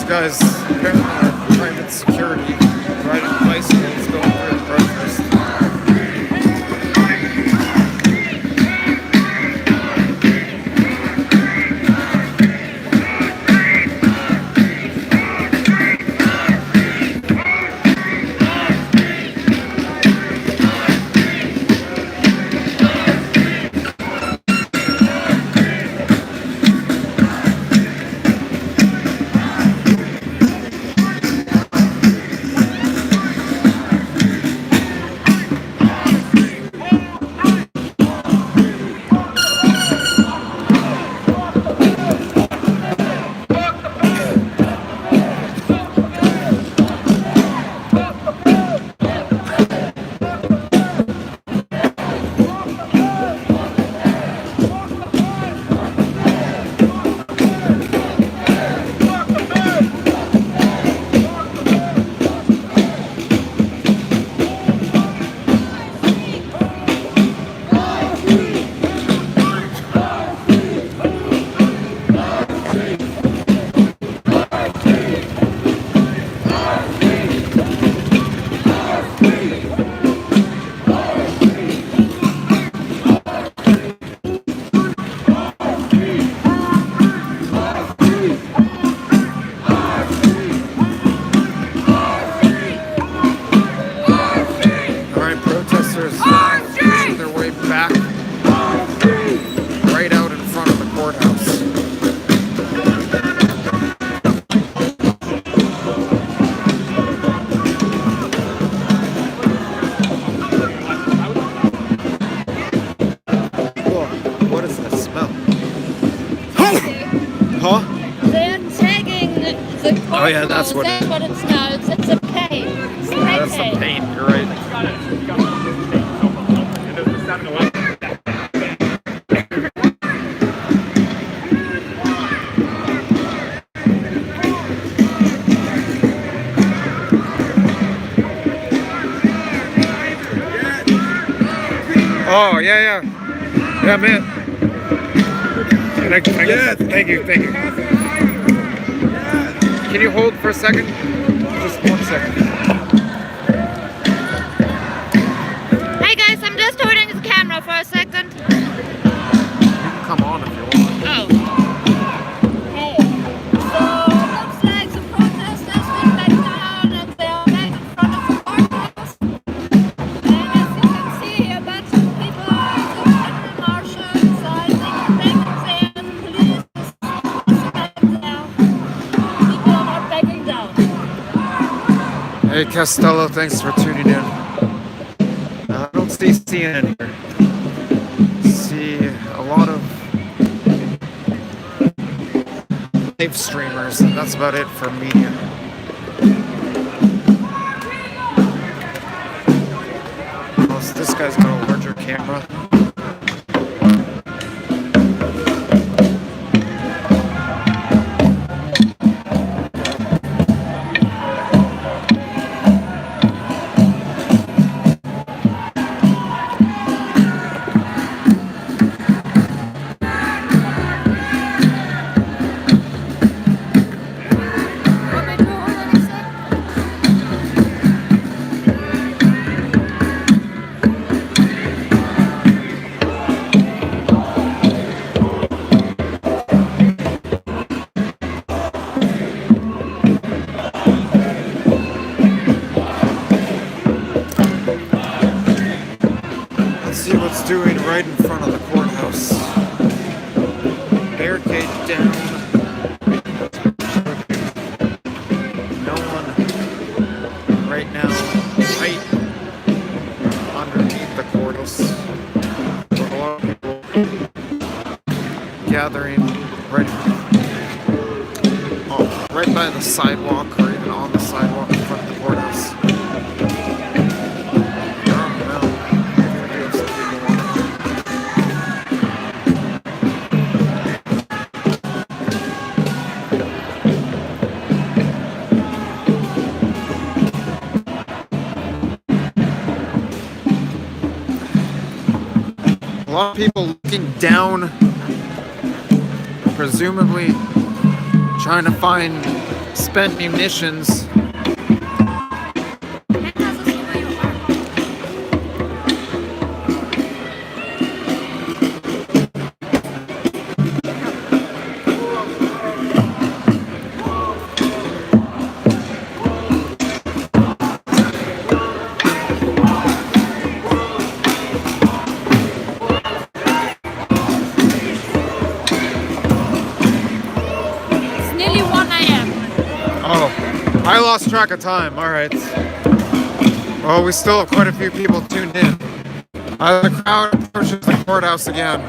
Guys, apparently are private security, riding bicycles, going through the protest. Oh yeah, that's what That's what it's now. It's a pain. That's the pain. You're right. Oh, yeah. Yeah, man. Can I get that? Thank you. Can you hold for a second? Just 1 second. Hey guys, I'm just holding the camera for a second. You can come on if you want. Oh. Hey. So, looks like the protesters went back down and they are back in front of the courthouse. And as you can see, a bunch of people are in the marshals. So I think they can say the police is back now. People are not backing down. Hey, Costello, thanks for tuning in. I don't see CNN here. See a lot of live streamers, and that's about it for media. Oh, so this guy's got a larger camera. See what's doing right in front of the courthouse. Barricade down. No one right now, right underneath the courthouse. With a lot of people gathering right by the sidewalk or even on the sidewalk in front of the courthouse. A lot of people looking down, presumably trying to find spent munitions. I lost track of time. All right. Well, we still have quite a few people tuned in. The crowd approaches the courthouse again.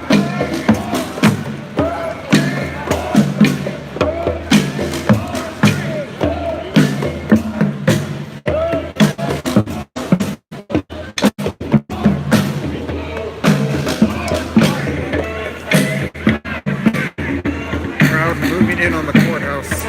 Crowd moving in on the courthouse.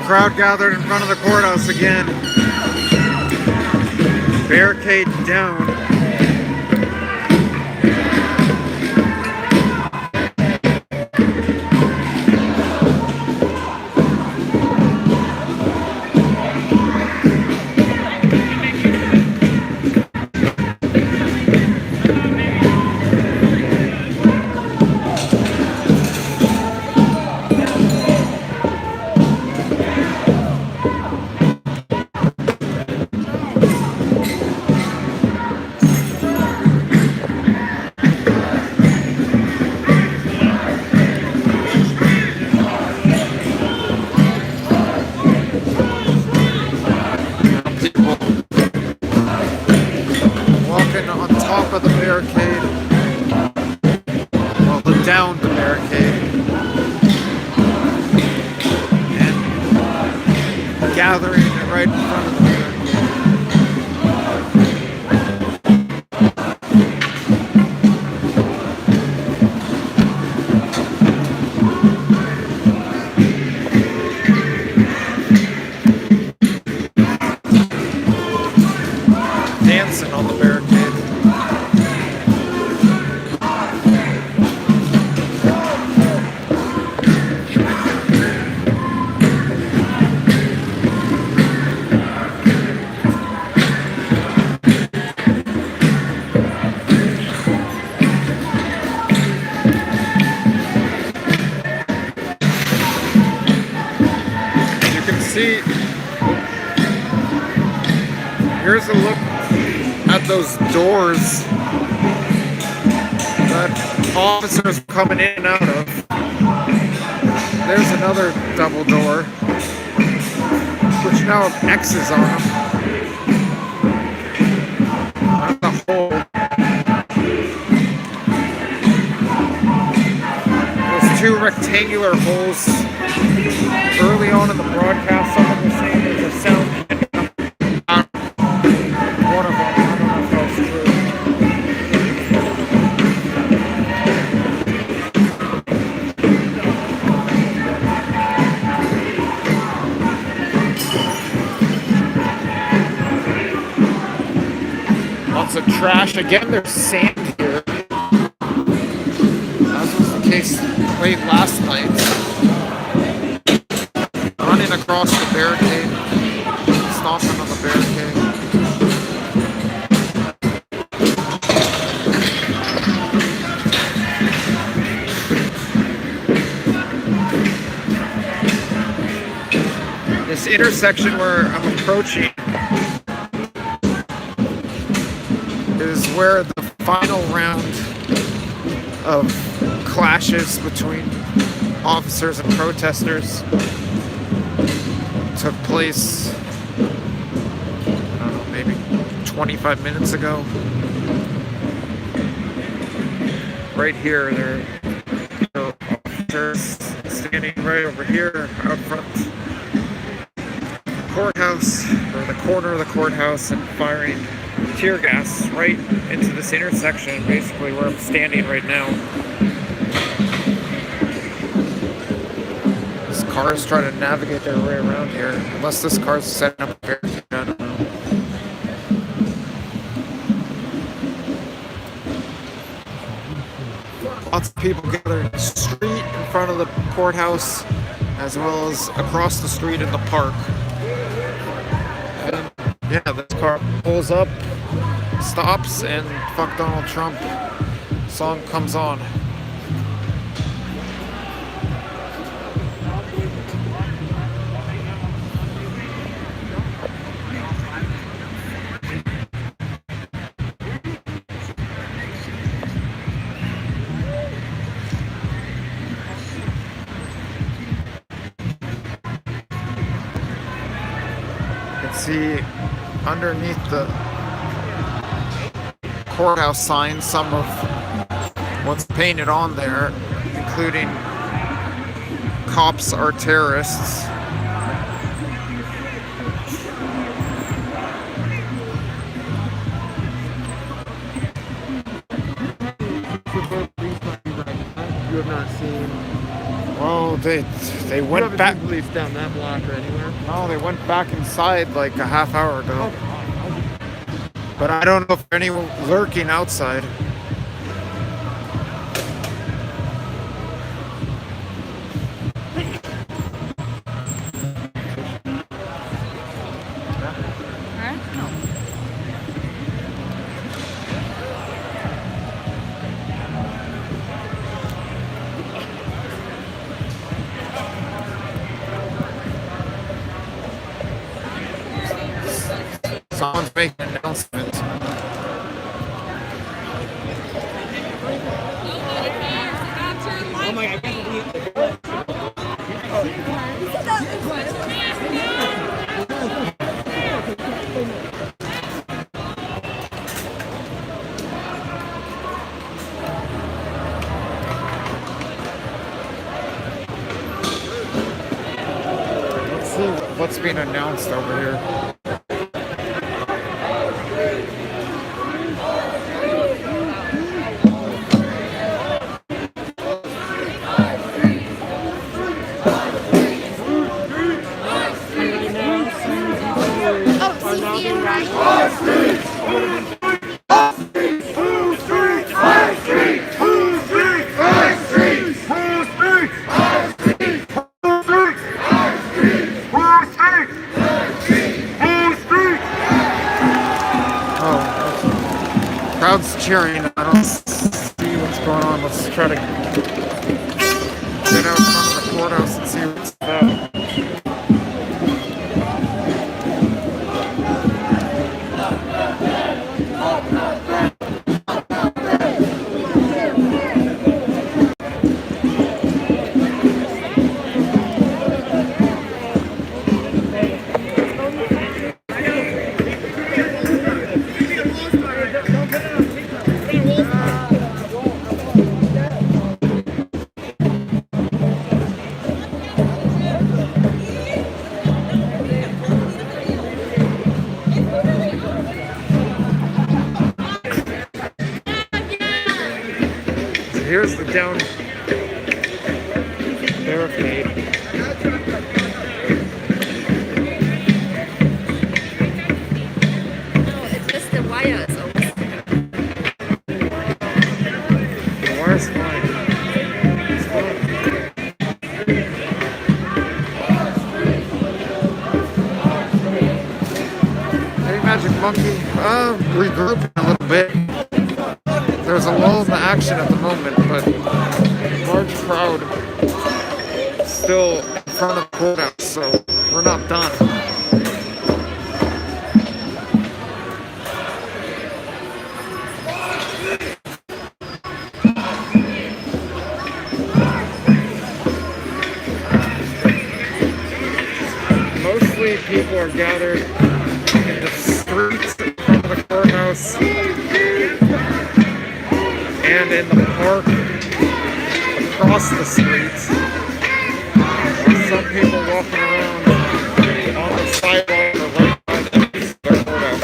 Crowd gathered in front of the courthouse again. Barricade down. gathering right in front of the barricade. Dancing on the barricade. You can see, here's a look at those doors that officers are coming in and out of. There's another double door, which now have X's on them. That's a hole. There's two rectangular holes. Early on in the broadcast, someone was saying there's a sound. One of them, I don't know if that's true. Lots of trash. Again, there's sand here. As was the case late last night. Running across the barricade, stomping on the barricade. This intersection where I'm approaching is where the final round of clashes between officers and protesters took place, I don't know, maybe 25 minutes ago. Right here, there are officers standing right over here out front of the courthouse, or the corner of the courthouse, and firing tear gas right into this intersection, basically where I'm standing right now. Cars try to navigate their way around here, unless this car's setting up a barricade, I don't know. Lots of people gathered in the street in front of the courthouse, as well as across the street in the park. And yeah, this car pulls up, stops, and "Fuck Donald Trump" song comes on. See underneath the courthouse sign some of what's painted on there, including "Cops are terrorists." You have not seen. Well, they went back. Police down that block or anywhere. No, they went back inside like a half hour ago. But I don't know if anyone lurking outside. Someone's making an announcement. Oh my God. see what's being announced over here. Crowd's cheering. I don't see what's going on. Let's try to get out front of the courthouse and see what's about. Here's the down barricade. It's just the wires. The wire's fine. It's fine. Hey, Magic Monkey. Regrouping a little bit. There's a lull in the action at the moment, but large crowd still in front of the courthouse, so we're not done. Mostly people are gathered in the streets in front of the courthouse and in the park across the streets. There's some people walking around on the sidewalk or right by the courthouse.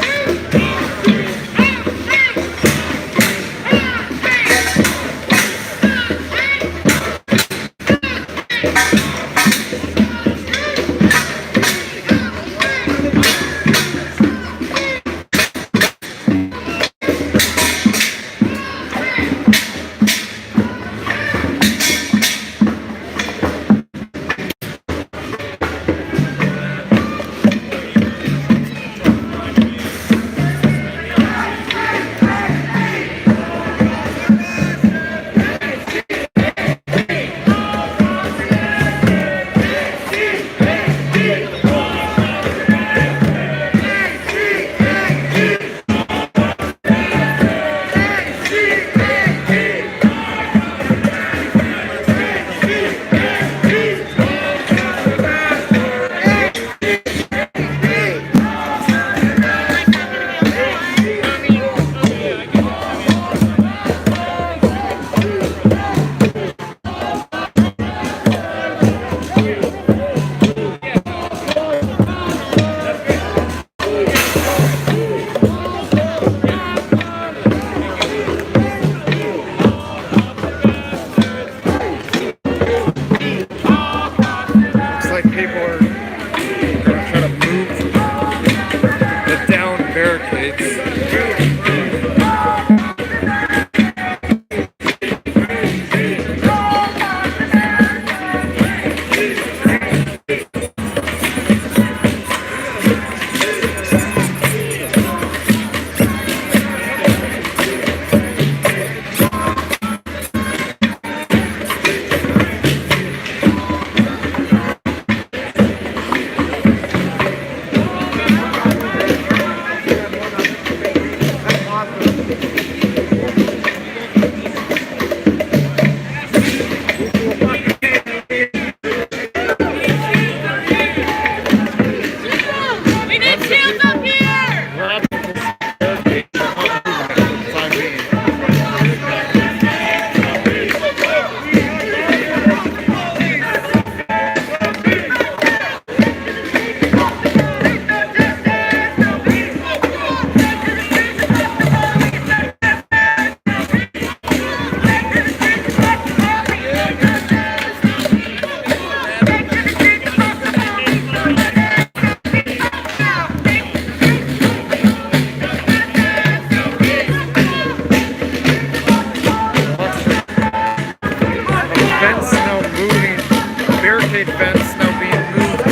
barricade fence now being moved.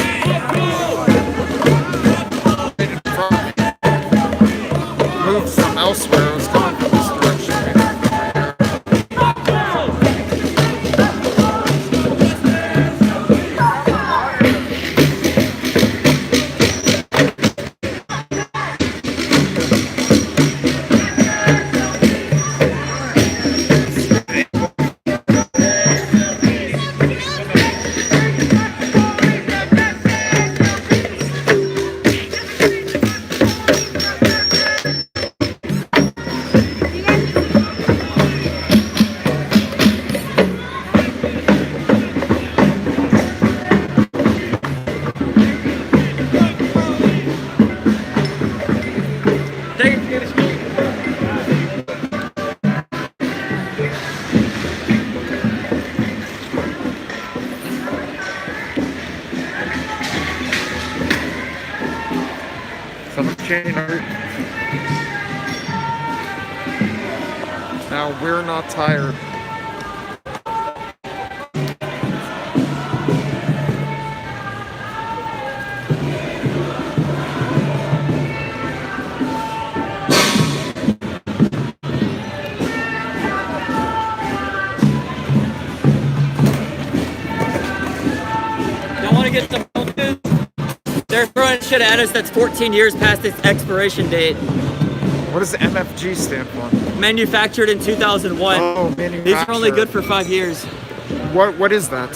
Moved from elsewhere. It was coming from this direction. Now we're not tired. Don't want to get some focus. They're throwing shit at us that's 14 years past its expiration date. What does MFG stand for? Manufactured in 2001. Oh, manufactured. These are only good for 5 years. What is that?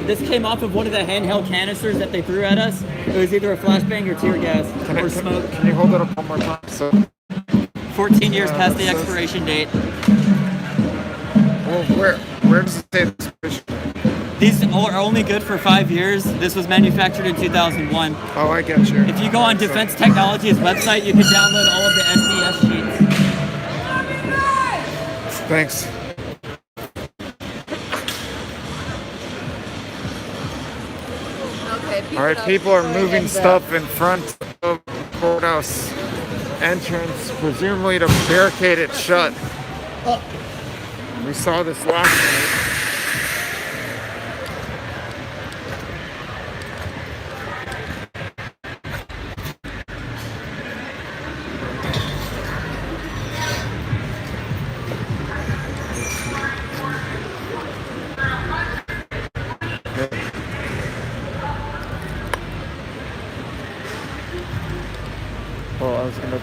This came off of one of the handheld canisters that they threw at us. It was either a flashbang or tear gas or smoke. Can you hold it up one more time? So 14 years past the expiration date. Well, where does it say this expiration date? These are only good for 5 years. This was manufactured in 2001. Oh, I get you. If you go on Defense Technology's website, you can download all of the SDS sheets. Thanks. Okay, All right, people are moving stuff in front of the courthouse entrance, presumably to barricade it shut. We saw this last night. Oh, I was gonna.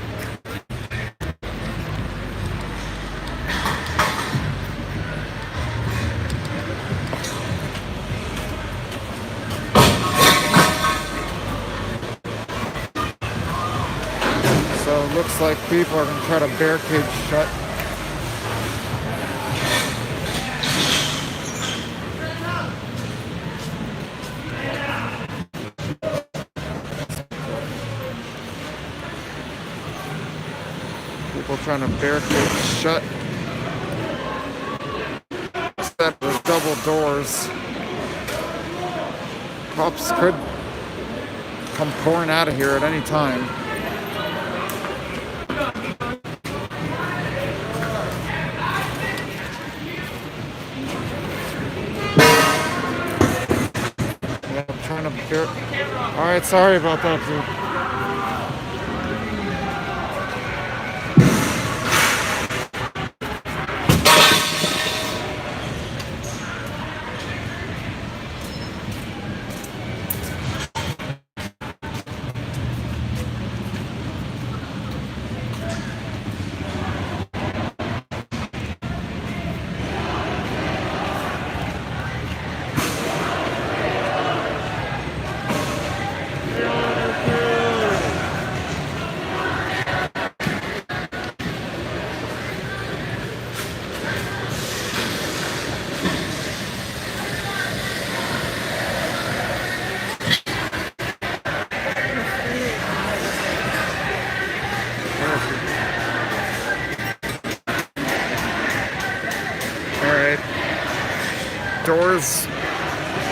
So it looks like people are gonna try to barricade shut. People trying to barricade shut. Set with double doors. Cops could come pouring out of here at any time. Yeah, I'm trying to All right, sorry about that, dude. Doors,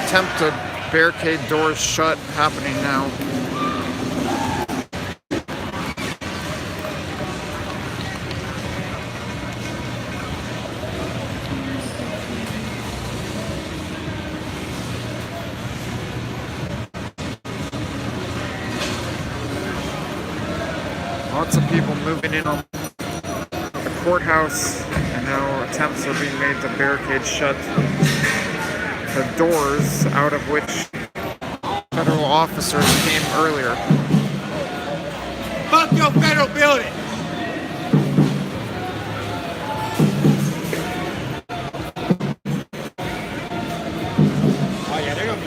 attempt to barricade doors shut happening now. Lots of people moving in on the courthouse, and now attempts are being made to barricade shut the doors out of which federal officers came earlier. Fuck your federal building! Oh yeah, they're gonna be.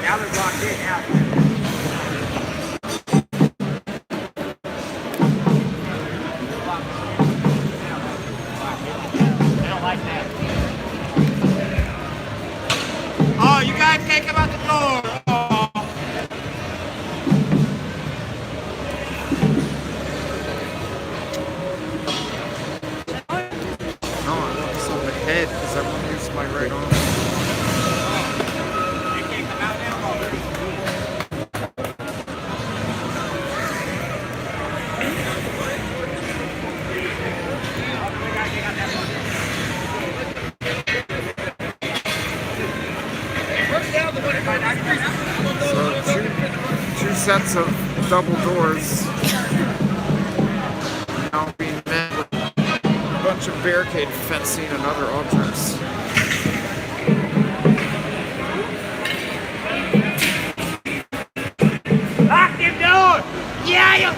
Now they're blocked in now. They don't like that. Oh, you guys can't come out the door. Oh. No, I want this on the head because I want to use my right arm. Two sets of double doors now being met with a bunch of barricade fencing and other objects. Lock them doors! Yeah!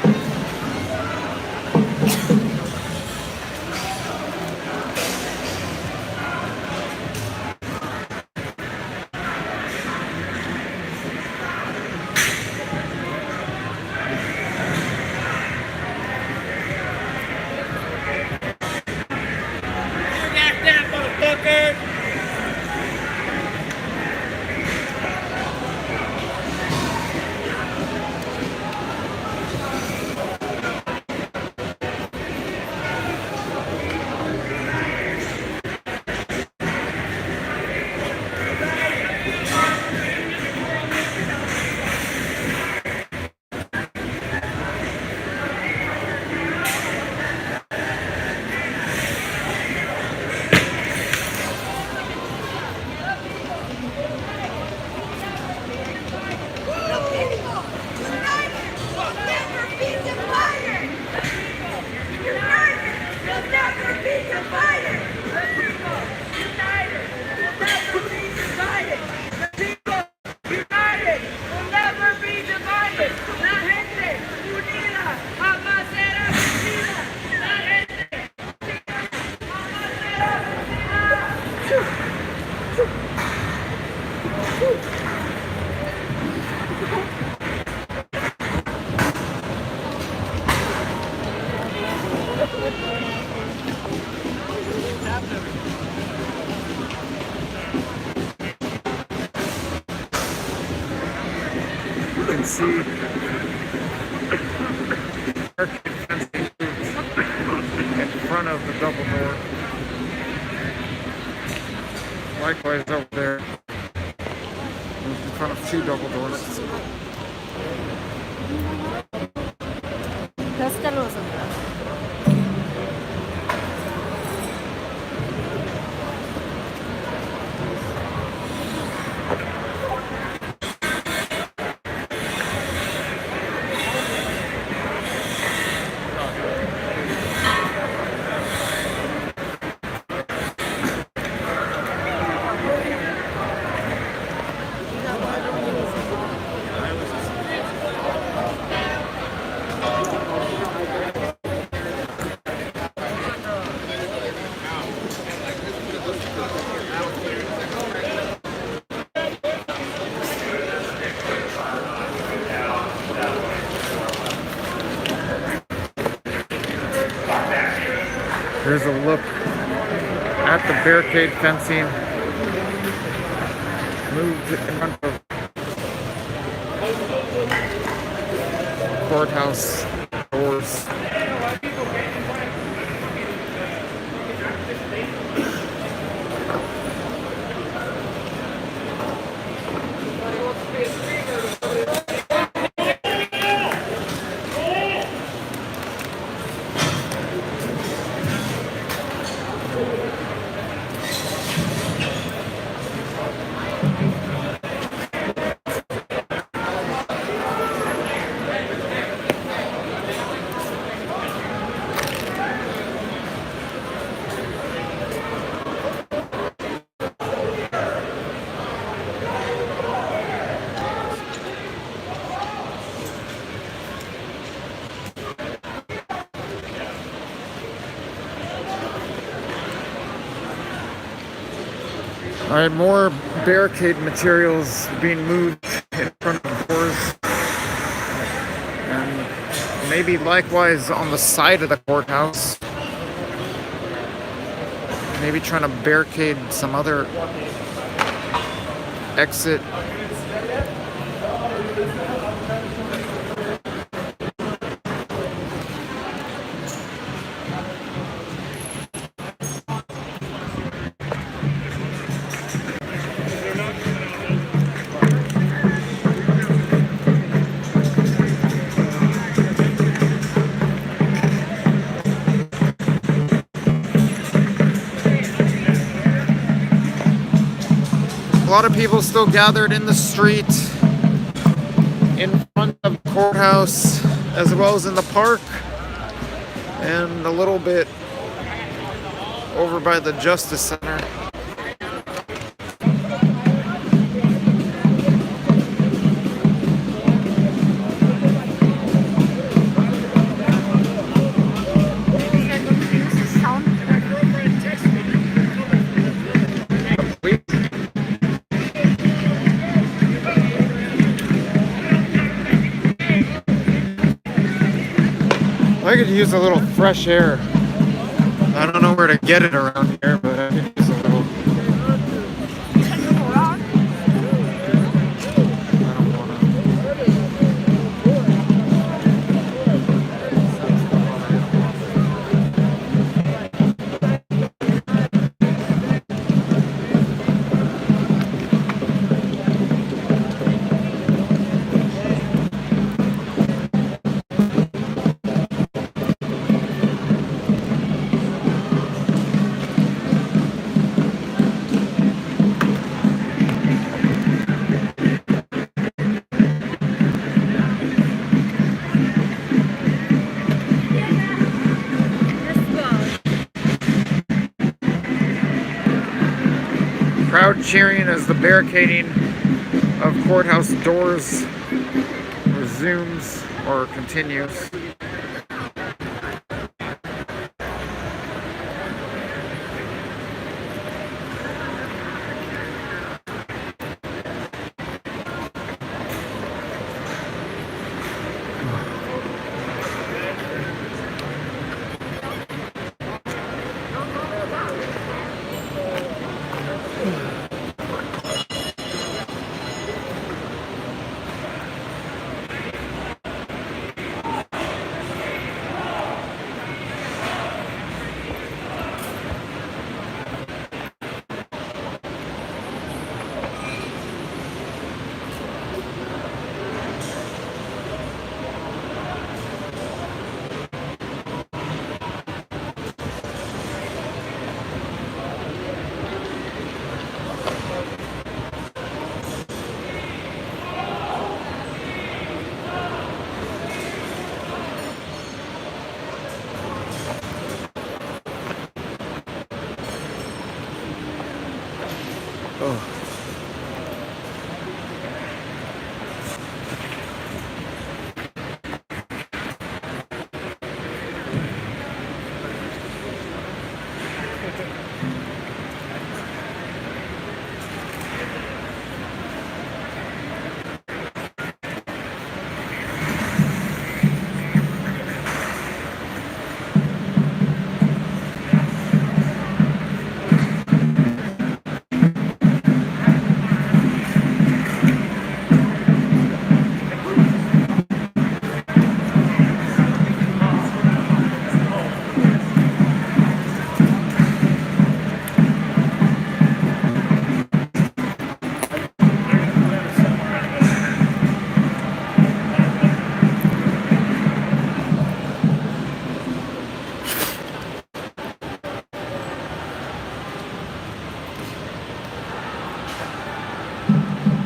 You can see in front of the double door. Likewise over there, in front of two double doors. Here's a look at the barricade fencing moved in front of courthouse doors. All right, more barricade materials being moved in front of doors. And maybe likewise on the side of the courthouse. Maybe trying to barricade some other exit. A lot of people still gathered in the street in front of the courthouse, as well as in the park, and a little bit over by the Justice Center. I could use a little fresh air. I don't know where to get it around here, but I could use a little. Crowd cheering as the barricading of courthouse doors resumes or continues.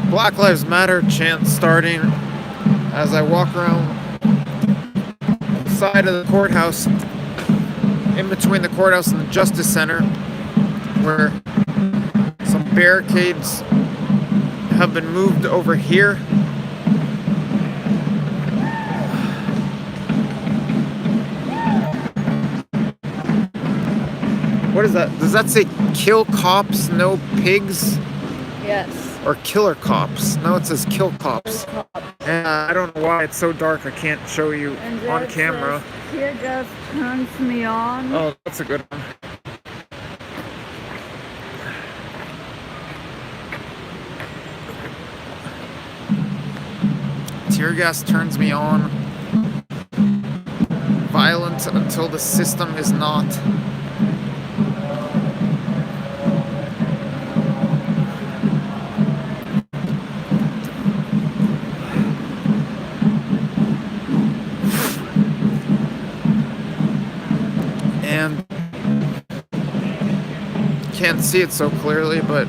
Black Lives Matter chant starting as I walk around the side of the courthouse, in between the courthouse and the Justice Center, where some barricades have been moved over here. What is that? Does that say kill cops, no pigs? Yes. Or killer cops? No, it says kill cops. And I don't know why it's so dark I can't show you And on that camera. says, tear gas turns me on. Oh, that's a good one. Tear gas turns me on. Violent until the system is not. And can't see it so clearly, but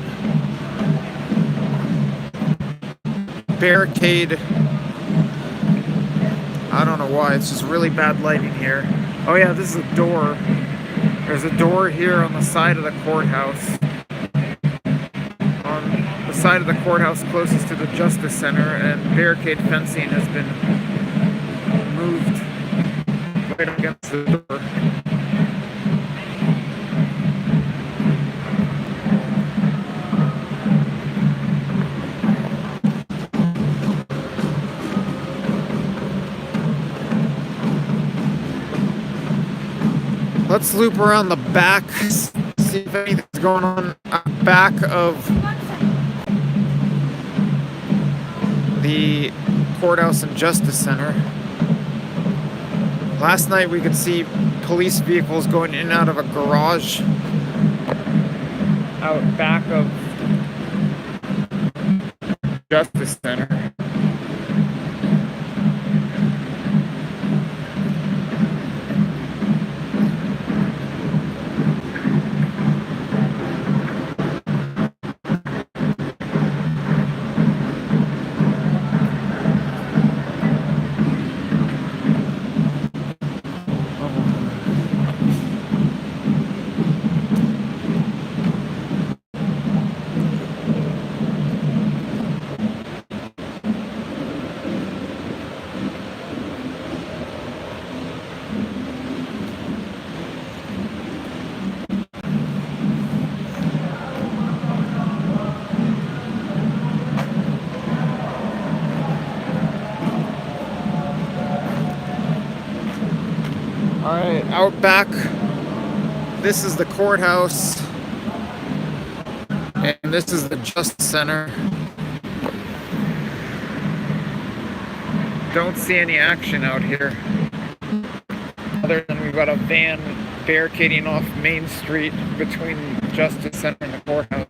barricade. I don't know why, it's just really bad lighting here. Oh yeah, this is a door. There's a door here on the side of the courthouse. On the side of the courthouse closest to the Justice Center, and barricade fencing has been moved right against the door. Let's loop around the back, see if anything's going on back of the courthouse and Justice Center. Last night we could see police vehicles going in and out of a garage out back of Justice Center. Alright, out back, this is the courthouse, and this is the Justice Center. Don't see any action out here, other than we've got a van barricading off Main Street between Justice Center and the courthouse.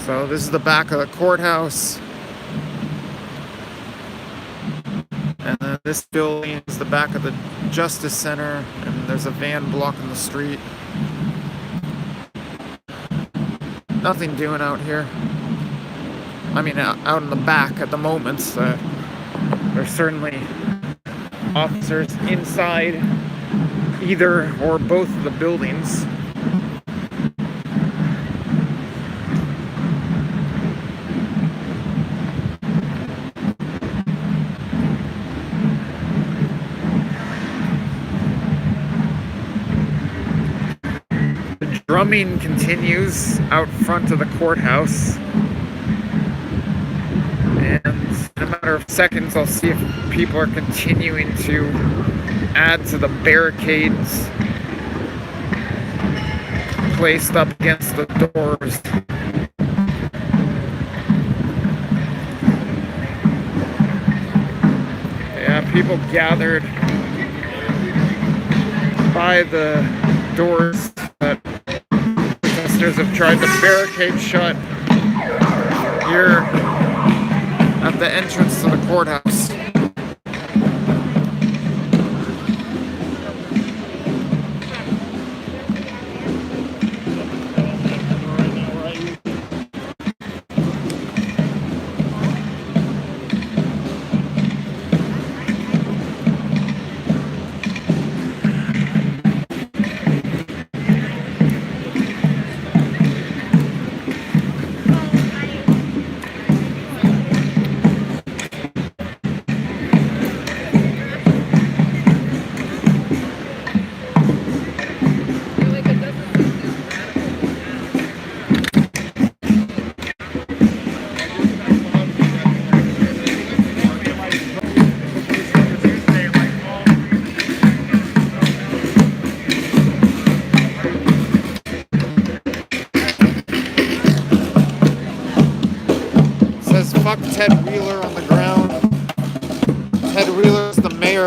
So this is the back of the courthouse. And then this building is the back of the Justice Center, and there's a van blocking the street. Nothing doing out here. I mean, out in the back at the moment. There's certainly officers inside either or both of the buildings. Drumming continues out front of the courthouse, and in a matter of seconds I'll see if people are continuing to add to the barricades placed up against the doors. Yeah, people gathered by the doors that have tried to barricade shut here at the entrance to the courthouse.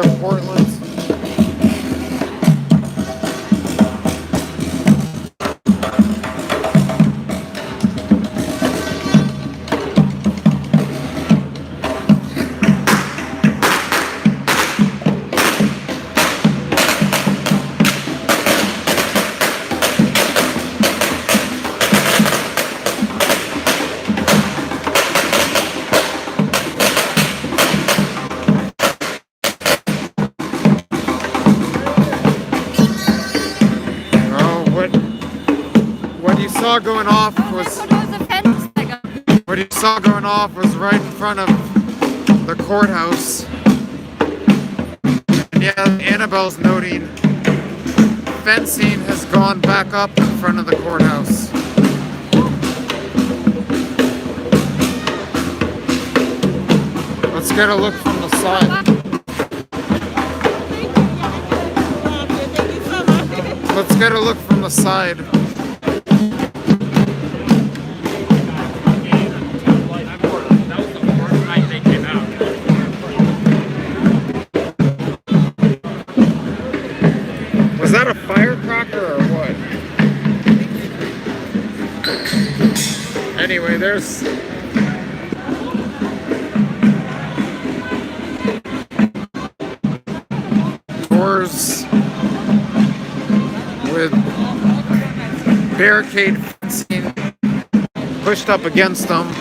there of Portland. Going off was what you saw going off was right in front of the courthouse. And yeah, Annabelle's noting fencing has gone back up in front of the courthouse. Let's get a look from the side. Let's get a look from the side. Was that a firecracker or what? Anyway, there's doors with barricade fencing pushed up against them.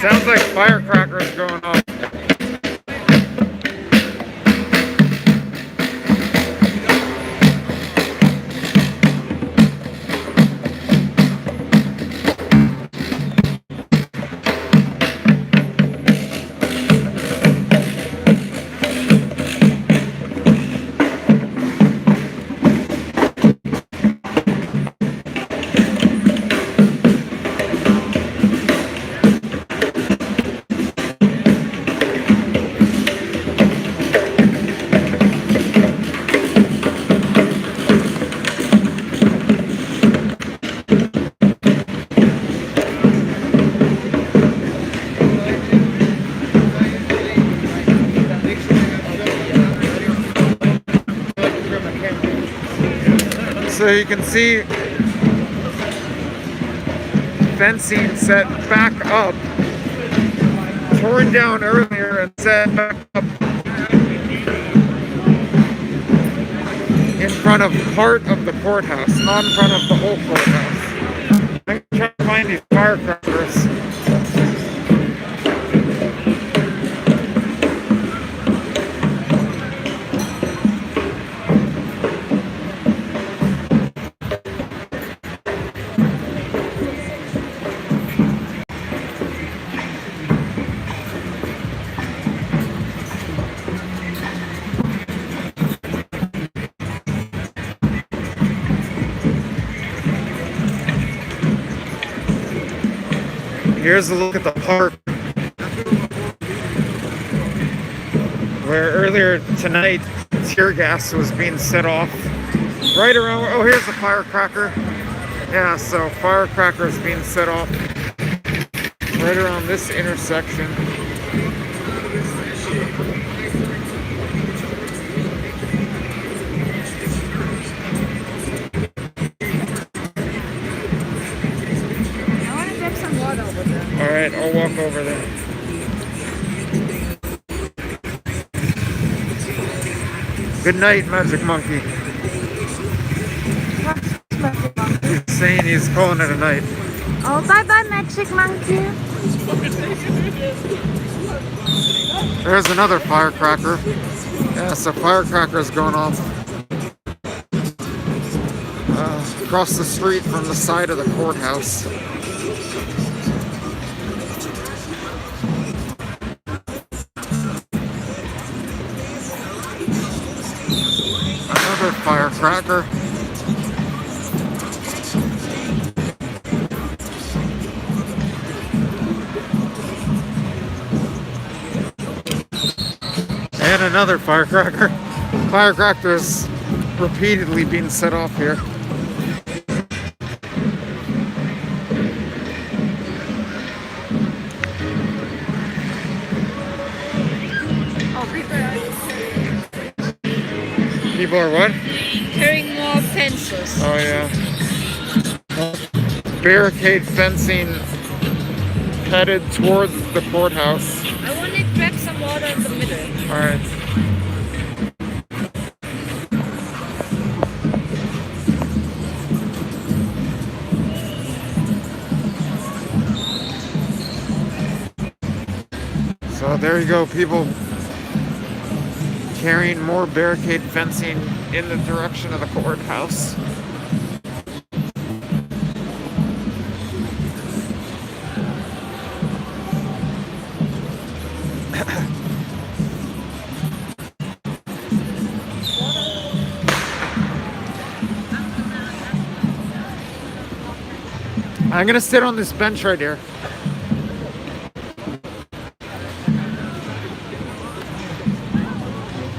Sounds like firecrackers going off. So you can see fencing set back up, torn down earlier and set back up in front of part of the courthouse, not in front of the whole courthouse. I'm trying to find these firecrackers. Here's a look at the park, where earlier tonight tear gas was being set off right around. Oh, here's a firecracker. Yeah, so firecrackers being set off right around this intersection. All right, I'll walk over there. Good night, Magic Monkey. He's saying he's calling it a night. Oh, bye-bye, Magic Monkey. There's another firecracker. Yeah, so firecrackers going off across the street from the side of the courthouse. Another firecracker. And another firecracker. Firecrackers repeatedly being set off here. People are what? Carrying more fences. Oh yeah. Barricade fencing headed towards the courthouse. I want to grab some water in the middle. Alright. So there you go, people carrying more barricade fencing in the direction of the courthouse. I'm gonna sit on this bench right here.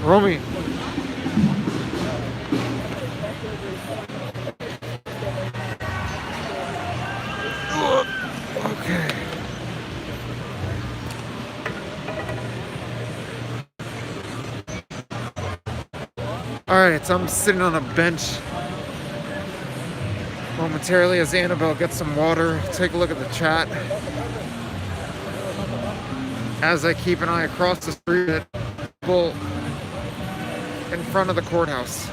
Romy. Okay. Alright, so I'm sitting on a bench momentarily as Annabelle gets some water. Take a look at the chat as I keep an eye across the street at people in front of the courthouse.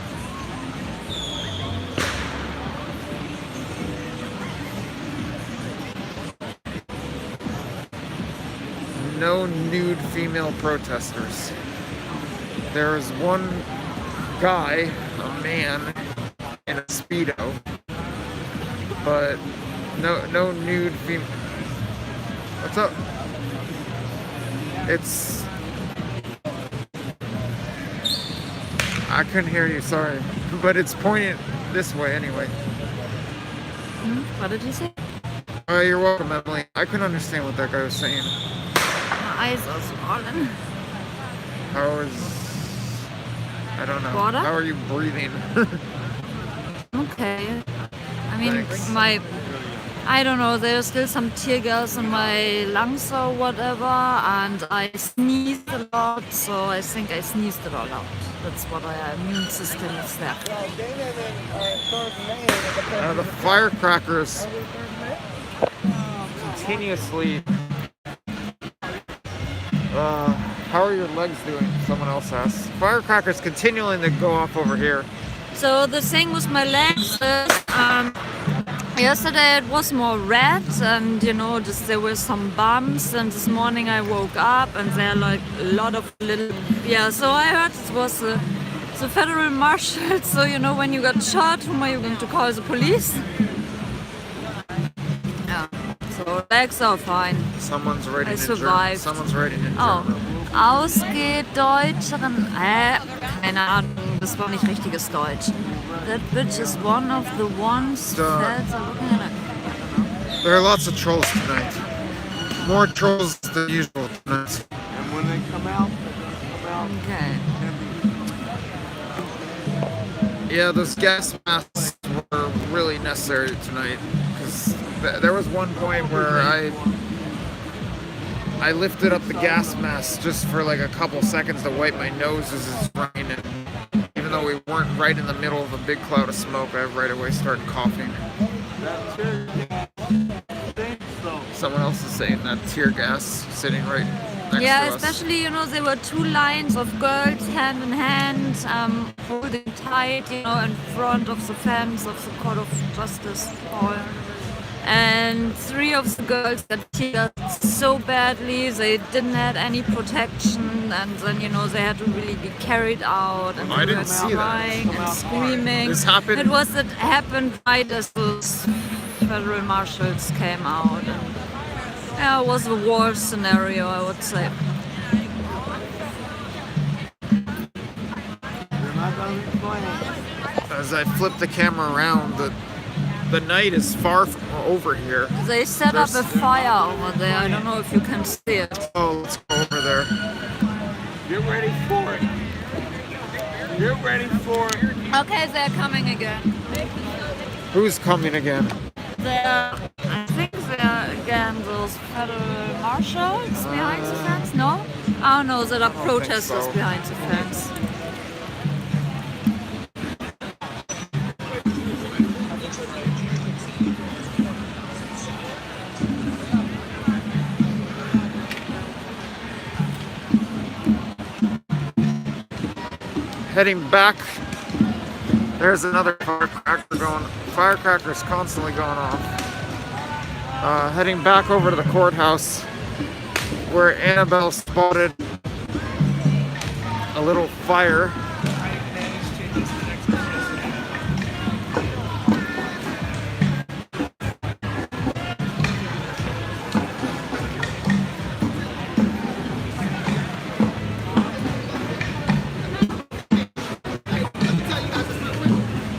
No nude female protesters. There is one guy, a man, in a Speedo, but no nude female. What's up? It's... I couldn't hear you, sorry. But it's pointing this way anyway. What did you say? Oh, you're welcome, Emily. I couldn't understand what that guy was saying. My eyes are swollen. How is... I don't know. Water? How are you breathing? Okay. I mean, Thanks. I don't know, there's still some tear gas in my lungs or whatever, and I sneezed a lot, so I think I sneezed it all out. That's what our immune system is there. The firecrackers continuously... how are your legs doing? Someone else asks. Firecrackers continuing to go off over here. So the thing with my legs is, yesterday it was more red, and you know, just there were some bumps, and this morning I woke up and there are like a lot of little, yeah, so I heard it was the federal marshal, so you know, when you got shot, whom are you going to call, the police? Yeah, so legs are fine. Someone's writing I in German. survived. Someone's writing in Oh, German. Ausgedeutscheren, keine Ahnung, das war nicht richtiges Deutsch. That bitch is one of the ones that are looking at it. There are lots of trolls tonight. More trolls than usual tonight. And when they come out, they're gonna come out Okay. Yeah, those gas masks were really necessary tonight because there was one point where I lifted up the gas mask just for like a couple seconds to wipe my nose as it's raining. And even though we weren't right in the middle of a big cloud of smoke, I right away started coughing. that tear gas stinks though. Someone else is saying that tear gas sitting right next Yeah, to us. especially, you know, there were two lines of girls hand in hand, holding tight, you know, in front of the fence of the Court of Justice Hall. And three of the girls got tear gassed so badly, they didn't have any protection, and then, you know, they had to really be carried out, and I they didn't were see that. crying and screaming. This happened- It happened right as those federal marshals came out. And yeah, it was a war scenario, I would say. They're not gonna explain it. As I flip the camera around, the night is far from over here. They set up a fire over there. I don't know if you can see it. Oh, let's go over there. Get ready for it. Get ready for it. Okay, they're coming again. Who's coming again? I think they're again those federal marshals behind the fence. No? Oh no, there are think protesters so. behind the fence. Heading back. There's another firecracker going. Firecrackers constantly going off. Heading back over to the courthouse, where Annabelle spotted a little fire.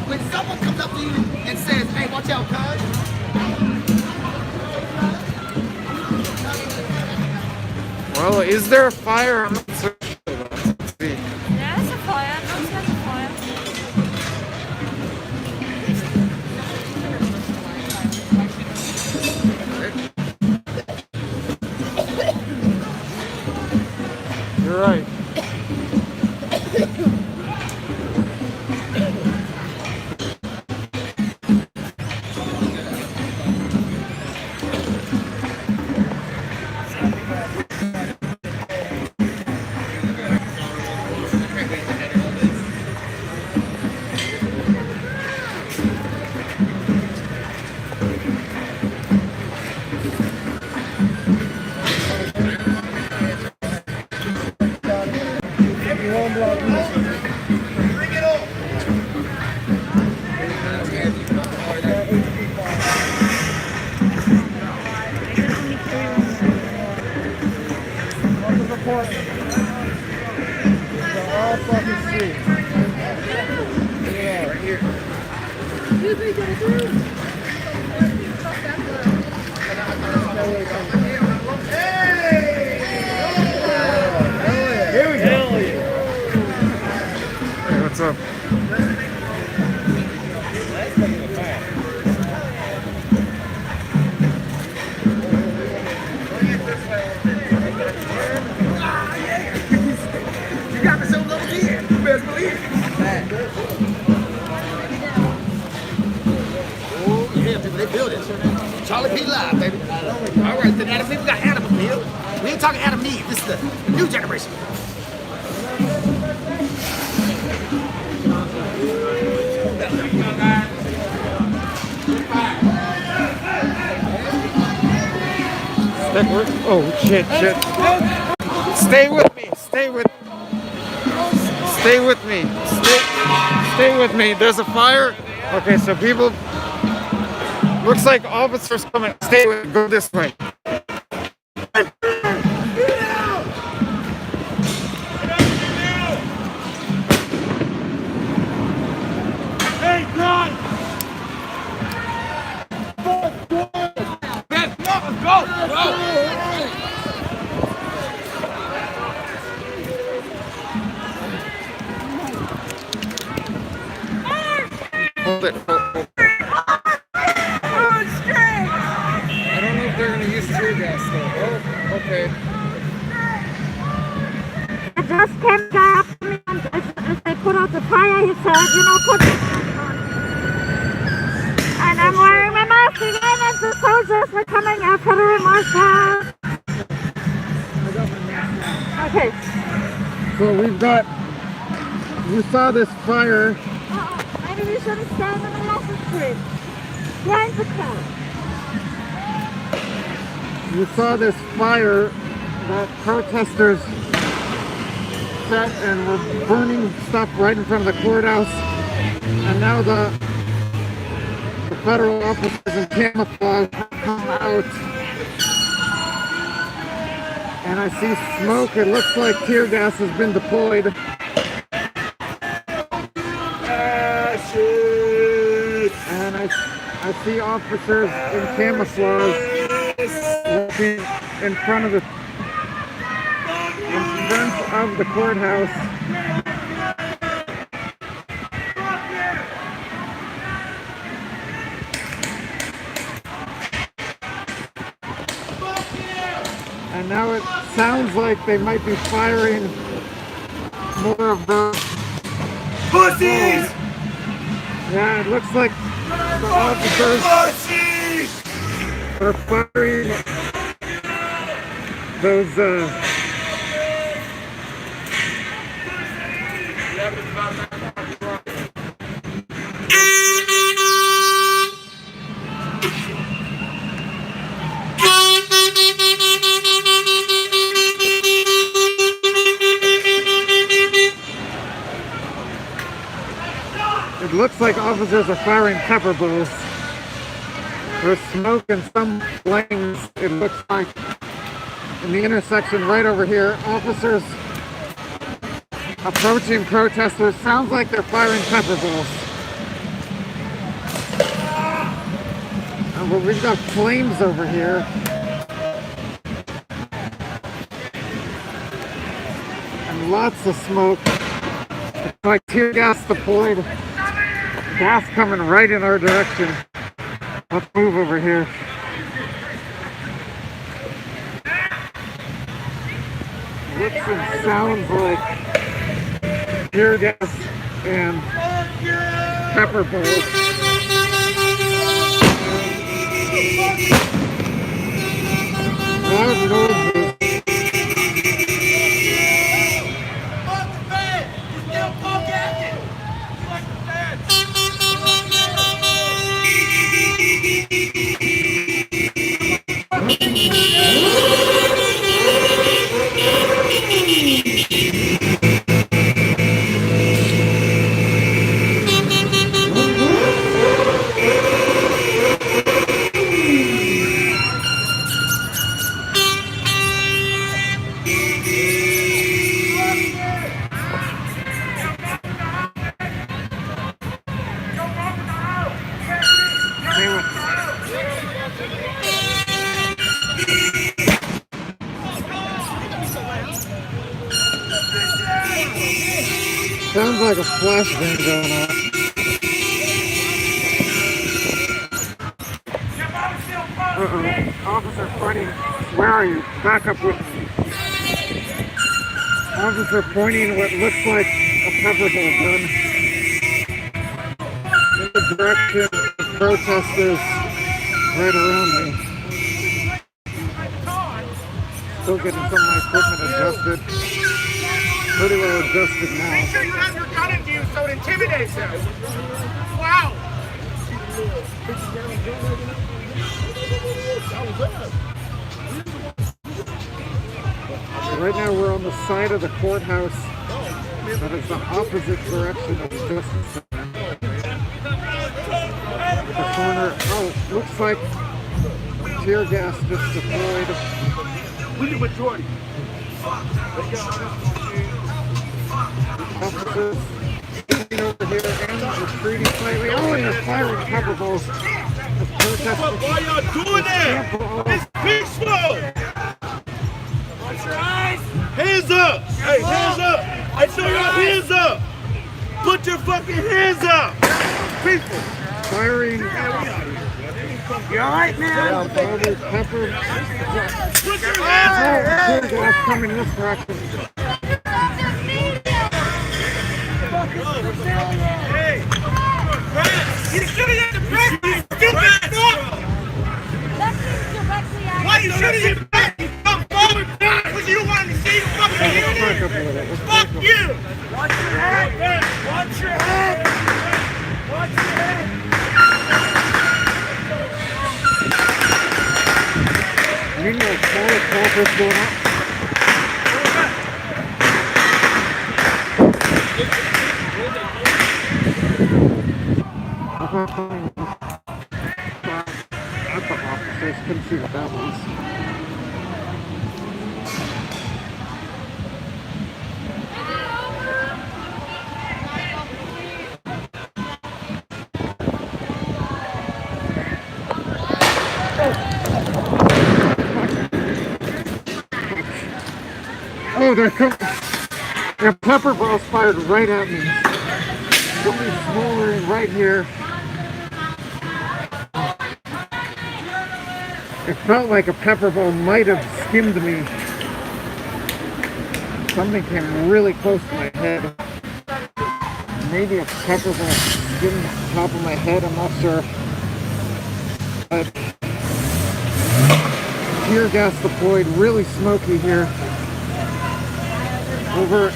When someone comes up to you and says, hey, watch out, cuz. Well, is there a fire? I'm not so sure about that. Let's see. There's a fire. Looks like a fire. You're right. Hey, what's up? You got me so low here. You best believe it. Oh, yeah, people, they build it. Charlie P. Live, baby. All right, then Adam, people got Adam up here. We ain't talking Adam Eve. This is the new generation. Stick with. Oh shit! Stay with me. Stay with me. Stay with me. There's a fire. Okay, so people. Looks like officers coming. Stay with me. Go this way. Hey, John! Let's go! Okay. It just came back to me and as they put out the fire, he said, you know, put this mask on. And I'm wearing my mask again and the soldiers were coming after the marshal. Okay. So we've got, you saw this fire. Maybe we shouldn't stand in the middle of the street. Behind the car. You saw this fire that protesters set and were burning stuff right in front of the courthouse. And now the federal officers in camouflage have come out. And I see smoke. It looks like tear gas has been deployed. And I see officers in camouflage walking in front of the courthouse. And now it sounds like they might be firing more of those pussies. Yeah, it looks like the officers are firing those it looks like officers are firing pepper balls. There's smoke and some flames, it looks like, in the intersection right over here. Officers approaching protesters. Sounds like they're firing pepper balls. But we've got flames over here. And lots of smoke. It's like tear gas deployed. Gas coming right in our direction. Let's move over here. Looks and sounds like tear gas and pepper balls. Loud noises. Sounds like a flashbang going on. Officer pointing. Where are you? Back up with me. Officer pointing what looks like a pepper ball gun in the direction of protesters right around me. Still getting some of my equipment adjusted. Pretty well adjusted now. Make sure you have your gun in view so it intimidates them. Wow. Right now we're on the side of the courthouse that is the opposite direction of the Justice Center. The corner, oh, looks like tear gas just deployed. We the majority. Officers getting over here and retreating slightly. Oh, and they're firing pepper balls. Why y'all doing that? It's peaceful! Watch your eyes! Hands up! Hey, hands up! I show y'all hands up! Put your fucking hands up! Peaceful! Firing You alright, man? Pepper. Tear gas coming this direction. Hey! You should have hit the back, you stupid fuck! Why you should have hit the back, you fucking forward? Because you wanted to see the fucking unit? Fuck you! Watch your head, man! Watch your head! Watch your head! You know, solid profits going up. At the officers couldn't see what that was. Oh, they're coming. Their pepper balls fired right at me. Somebody's smoldering right here. It felt like a pepper ball might have skimmed me. Something came really close to my head. Maybe a pepper ball skimmed the top of my head, I'm not sure. But tear gas deployed, really smoky here. Over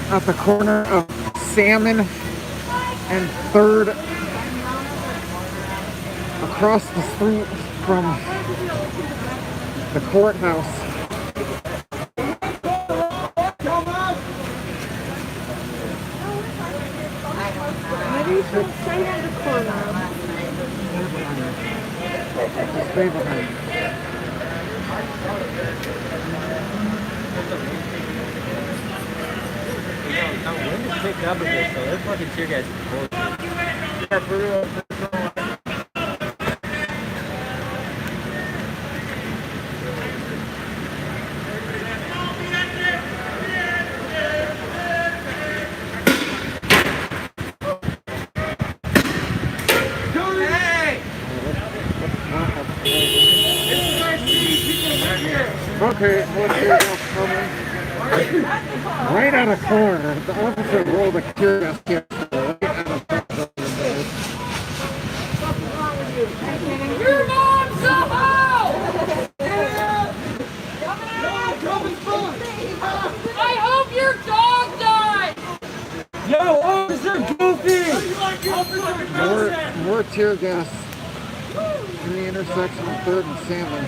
at the corner of Salmon and 3rd, across the street from the courthouse. Maybe you should stay in the corner. Stay behind. Wind is picking up a bit, so they're fucking tear gas is bullshit. Yeah, for real. Okay, let's see what's coming. Right out of corner, the officer rolled a tear gas can right out of front. Your mom's a hoe! I hope your dog died! Yo, Officer Goofy! More tear gas in the intersection of 3rd and Salmon.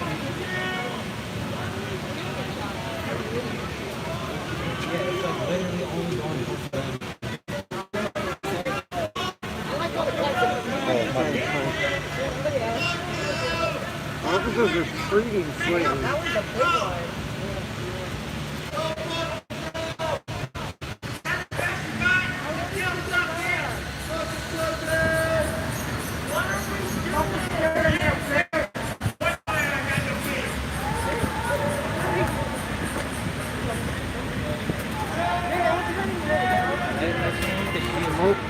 Officers are treating slightly. Smoke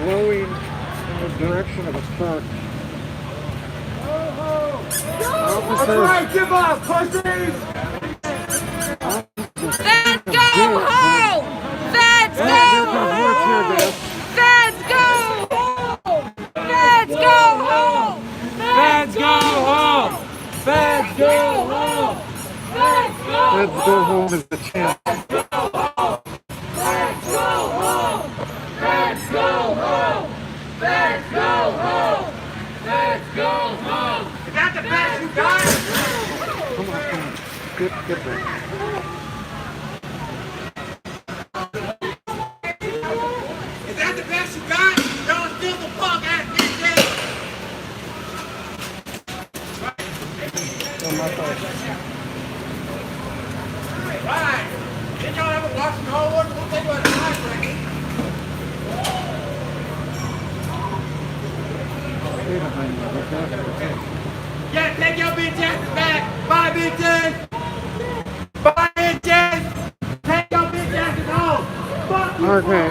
blowing in the direction of a truck. That's right, give up, pussies! Feds go home! Feds go home! Feds go home! Feds go home! Feds go home! Feds go home! Feds go home is the chant. Is that the best you got? Come on. Get back. Is that the best you got? Don't steal the fuck out of this shit! Right! Didn't y'all ever watch the whole one? What they do at the live record? Stay behind me, okay? Yeah, take your bitch ass back! Bye, bitches! Bye, bitches! Take your bitch asses home! Fuck you! Okay,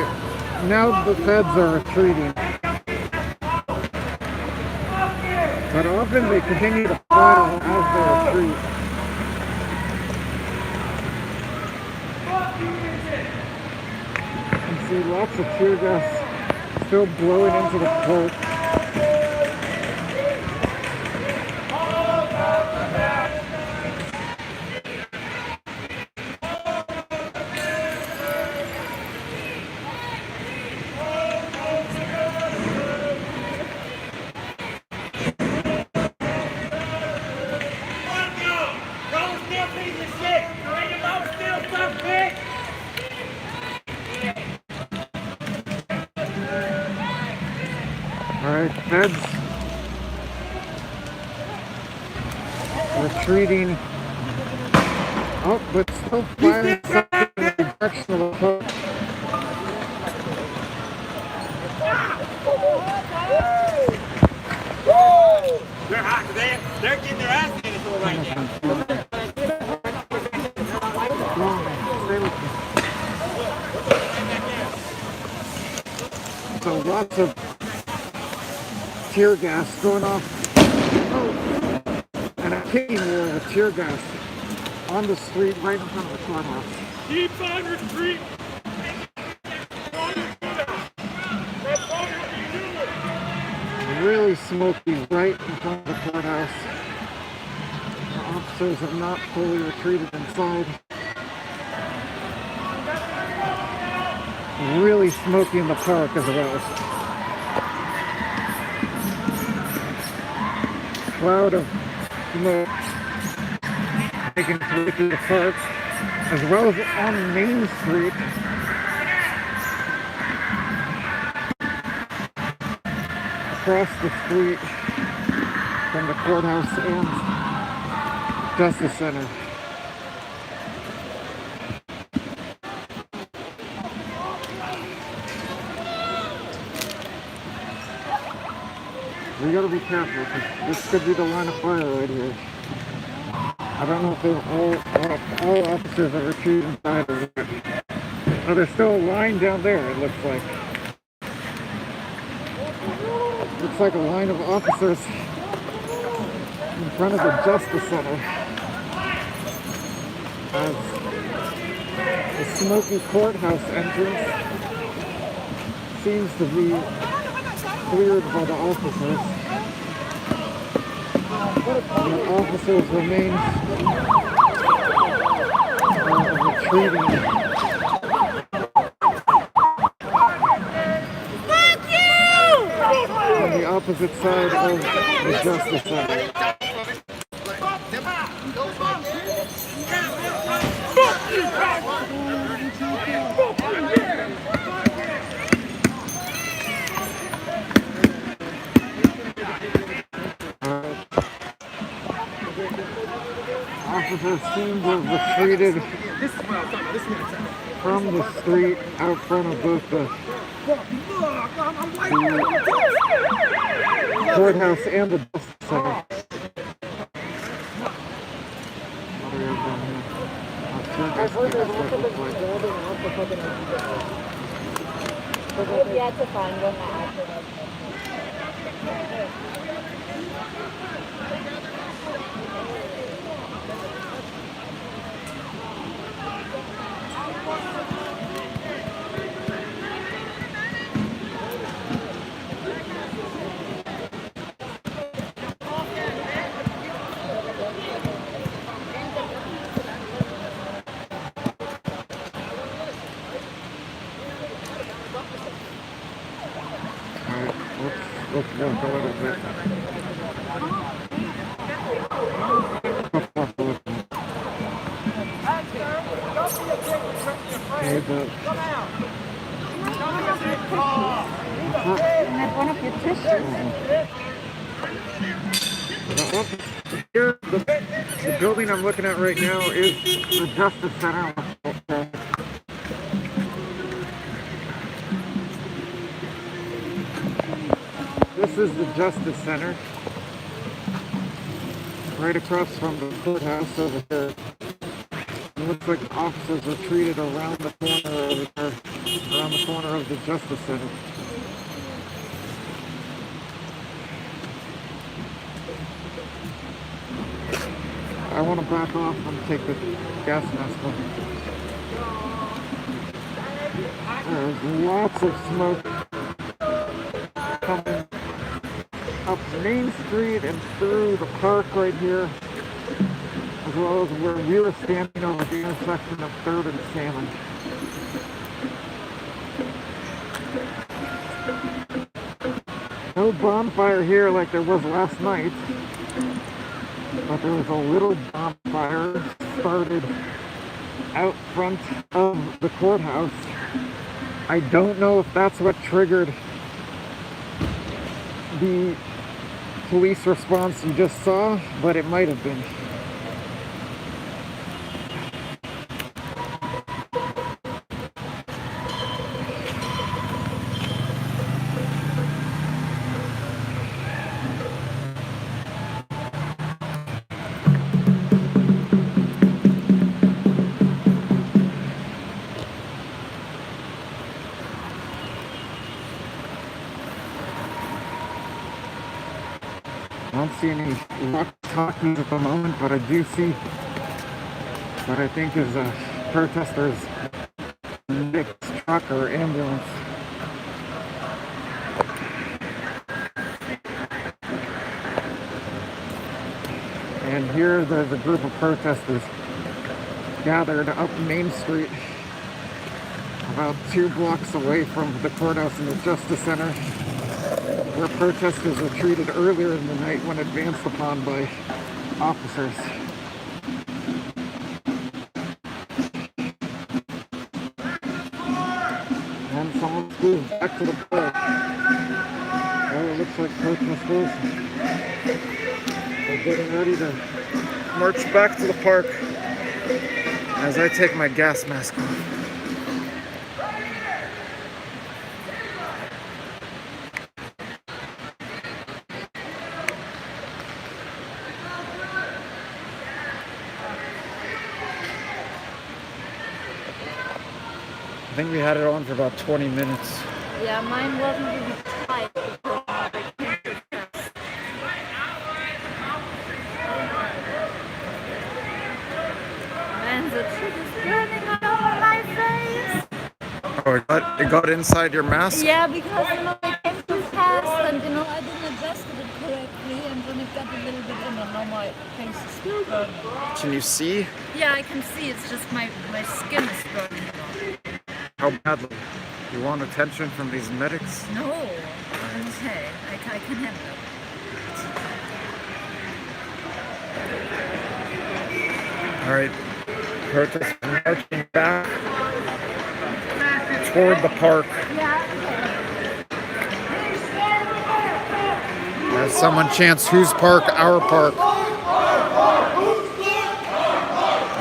now the feds are retreating. But often they continue to file as they retreat. You can see lots of tear gas still blowing into the park. Alright, Feds retreating. Oh, but still firing something in the direction of the park. They're hot. They're getting their ass handed to them right now. So lots of tear gas going off. Oh, and a kicking war with tear gas on the street right in front of the courthouse. Keep on retreat. Really smoky right in front of the courthouse. The officers have not fully retreated inside. Really smoky in the park as well. Cloud of smoke making its way through the park, as well as on Main Street. Across the street from the courthouse and Justice Center. We gotta be careful because this could be the line of fire right here. I don't know if all officers are retreating inside or what. Oh, there's still a line down there, it looks like. Looks like a line of officers in front of the Justice Center. As the smoky courthouse entrance seems to be cleared by the officers. And the officers remain retreating. On the opposite side of the Justice Center. Officers seem to have retreated from the street out front of both the courthouse and the Justice Center. We've yet to find one that actually Let's walk a little bit. Okay, the building I'm looking at right now is the Justice Center. This is the Justice Center, right across from the courthouse over there. It looks like officers retreated around the corner over there, around the corner of the Justice Center. I want to back off and take the gas mask off. There's lots of smoke coming up Main Street and through the park right here, as well as where we were standing over the intersection of 3rd and Salmon. No bonfire here like there was last night, but there was a little bonfire started out front of the courthouse. I don't know if that's what triggered the police response you just saw, but it might have been. I don't see any walkie-talkies at the moment, but I do see what I think is a protester's mixed truck or ambulance. And here there's a group of protesters gathered up Main Street, about 2 blocks away from the courthouse in the Justice Center, where protesters were treated earlier in the night when advanced upon by officers. And someone's moved back to the park. Oh, it looks like protesters are getting ready to march back to the park as I take my gas mask off. I think we had it on for about 20 minutes. Yeah, mine wasn't really tight. Man, the truth is burning all over my face. Oh, it got inside your mask? Yeah, because it came too fast and I didn't adjust it correctly, and then it got a little bit in, and now my face is still burning. Can you see? Yeah, I can see. It's just my skin is burning. How badly? You want attention from these medics? No, I'm okay. I can handle it. Alright, protesters marching back toward the park. As someone chants, "Whose park? Our park."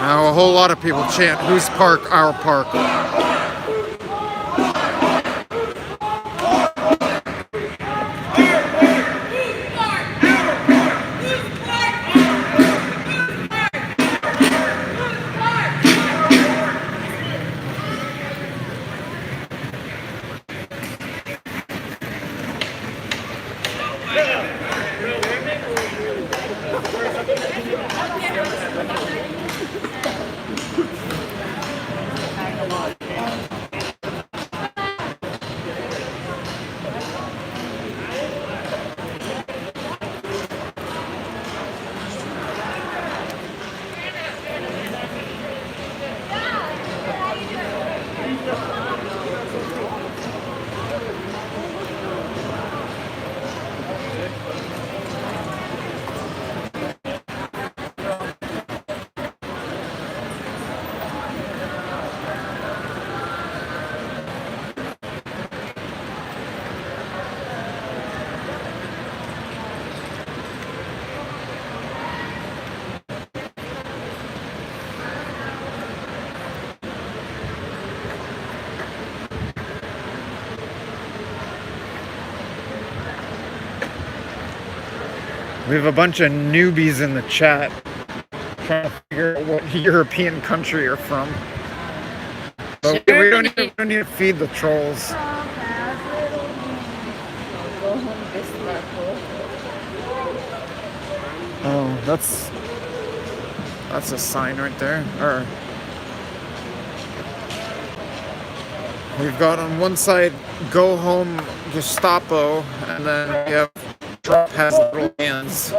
Now a whole lot of people chant, "Whose park? Our park." We have a bunch of newbies in the chat trying to figure out what European country you're from. But we don't need to feed the trolls. Oh, That's a sign right there. Or we've got on one side "Go Home Gestapo," and then we have "Trump has little hands."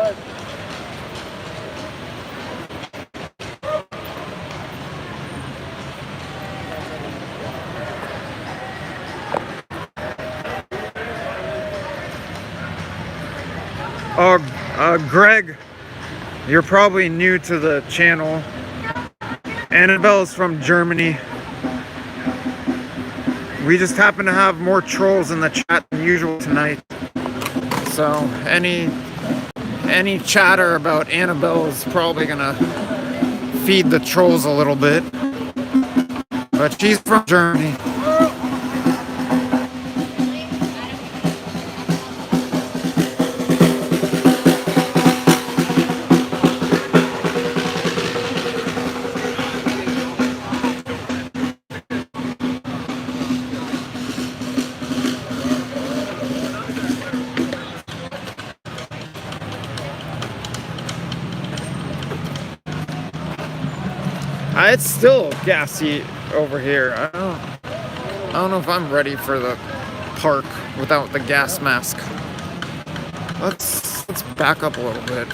Greg, you're probably new to the channel. Annabelle's from Germany. We just happen to have more trolls in the chat than usual tonight. So any chatter about Annabelle is probably gonna feed the trolls a little bit. But she's from Germany. It's still gassy over here. I don't know if I'm ready for the park without the gas mask. Let's back up a little bit.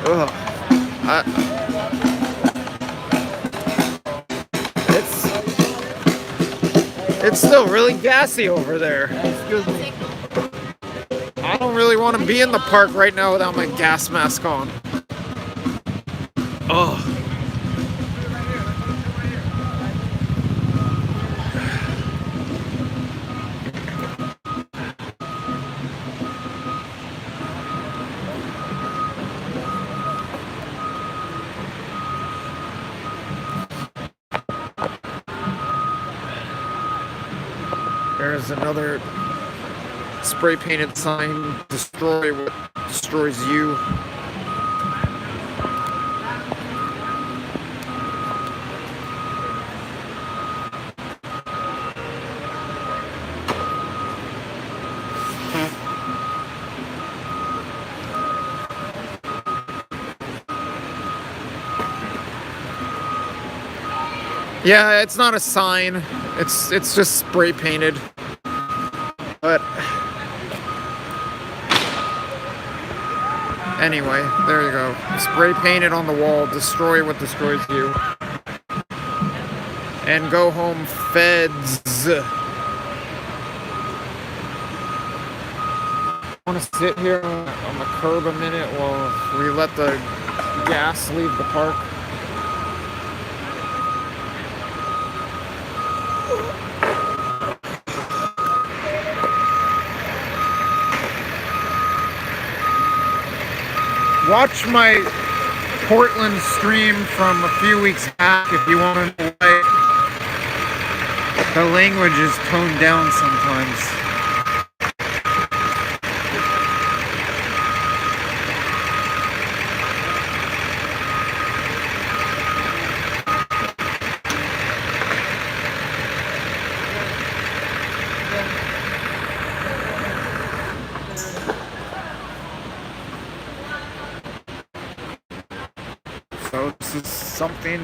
Ugh. It's still really gassy over there. Excuse me. I don't really want to be in the park right now without my gas mask on. Oh. There's another spray painted sign, "Destroy what destroys you." Yeah, it's not a sign. It's just spray painted. But anyway, there you go. Spray painted on the wall, "Destroy what destroys you." And "Go home, feds." I want to sit here on the curb a minute while we let the gas leave the park. Watch my Portland stream from a few weeks back if you want to know why the language is toned down sometimes. So this is something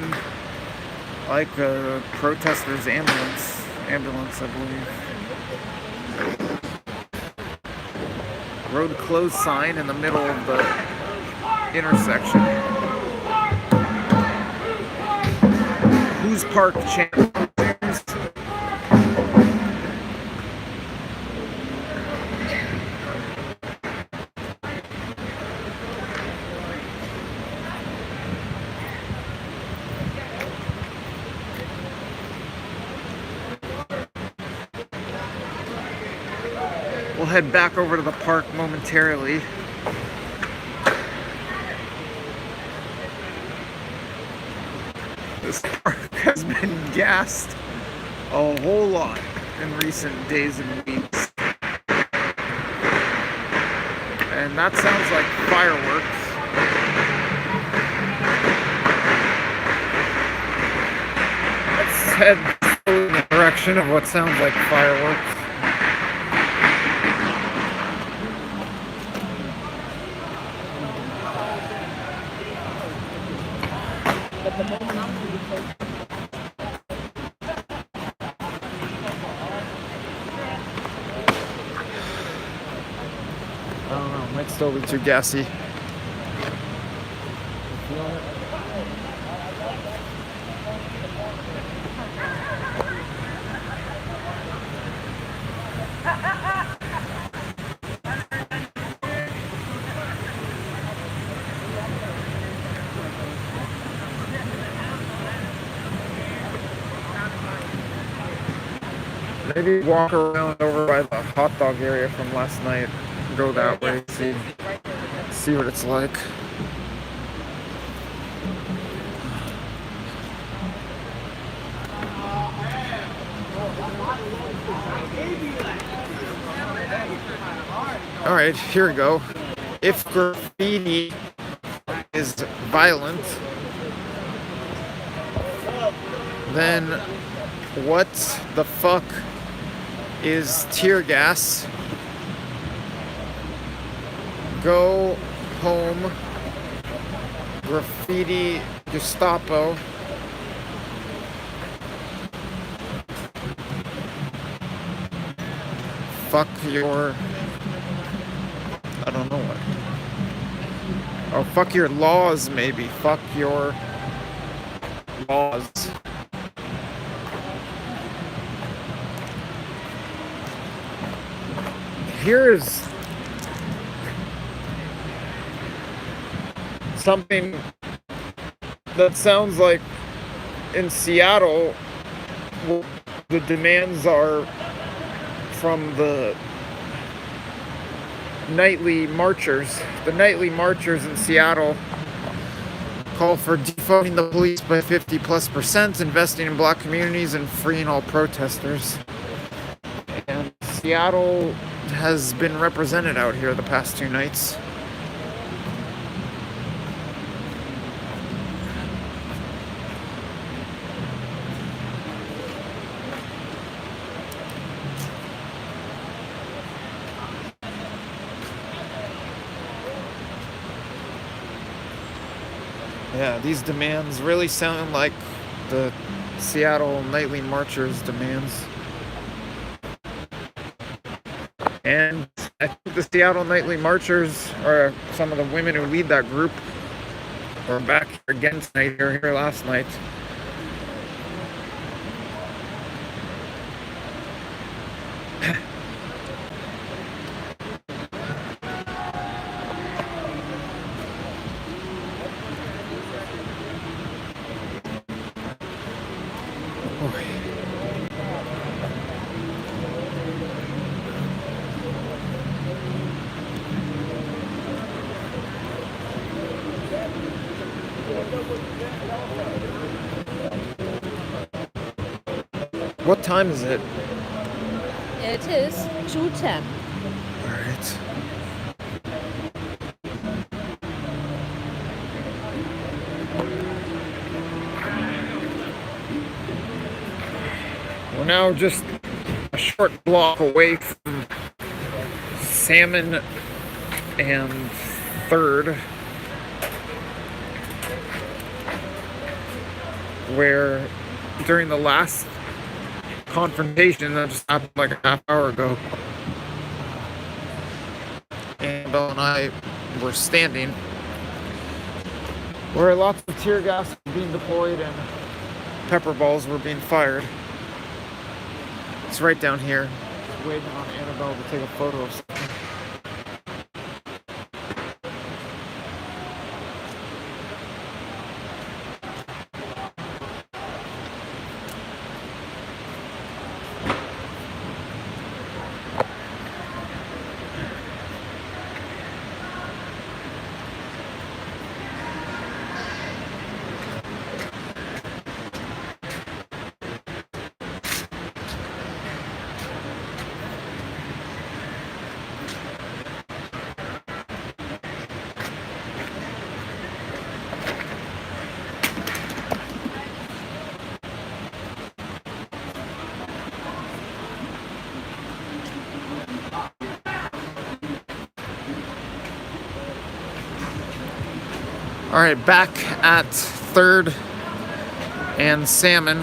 like a protester's ambulance, I believe. Road closed sign in the middle of the intersection. Who's parked channel? We'll head back over to the park momentarily. This park has been gassed a whole lot in recent days and weeks. And that sounds like fireworks. Let's head in the direction of what sounds like fireworks. I don't know, might still be too gassy. Maybe walk around over by the hot dog area from last night. Go that way, see what it's like. All right, here we go. If graffiti is violent, then what the fuck is tear gas? Go home. Graffiti Gestapo. Fuck your... I don't know what. Oh, fuck your laws, maybe. Fuck your laws. Here's something that sounds like in Seattle, the demands are from the nightly marchers. The nightly marchers in Seattle call for defunding the police by 50+%, investing in black communities, and freeing all protesters. And Seattle has been represented out here the past 2 nights. Yeah, these demands really sound like the Seattle nightly marchers' demands. And I think the Seattle nightly marchers are some of the women who lead that group. We're back here again tonight, here last night. What time is it? It is 2:10. All right. We're now just a short block away from Salmon and 3rd, where during the last confrontation that just happened like a half hour ago, Annabelle and I were standing where lots of tear gas was being deployed and pepper balls were being fired. It's right down here. Just waiting on Annabelle to take a photo of something. All right, back at 3rd and salmon.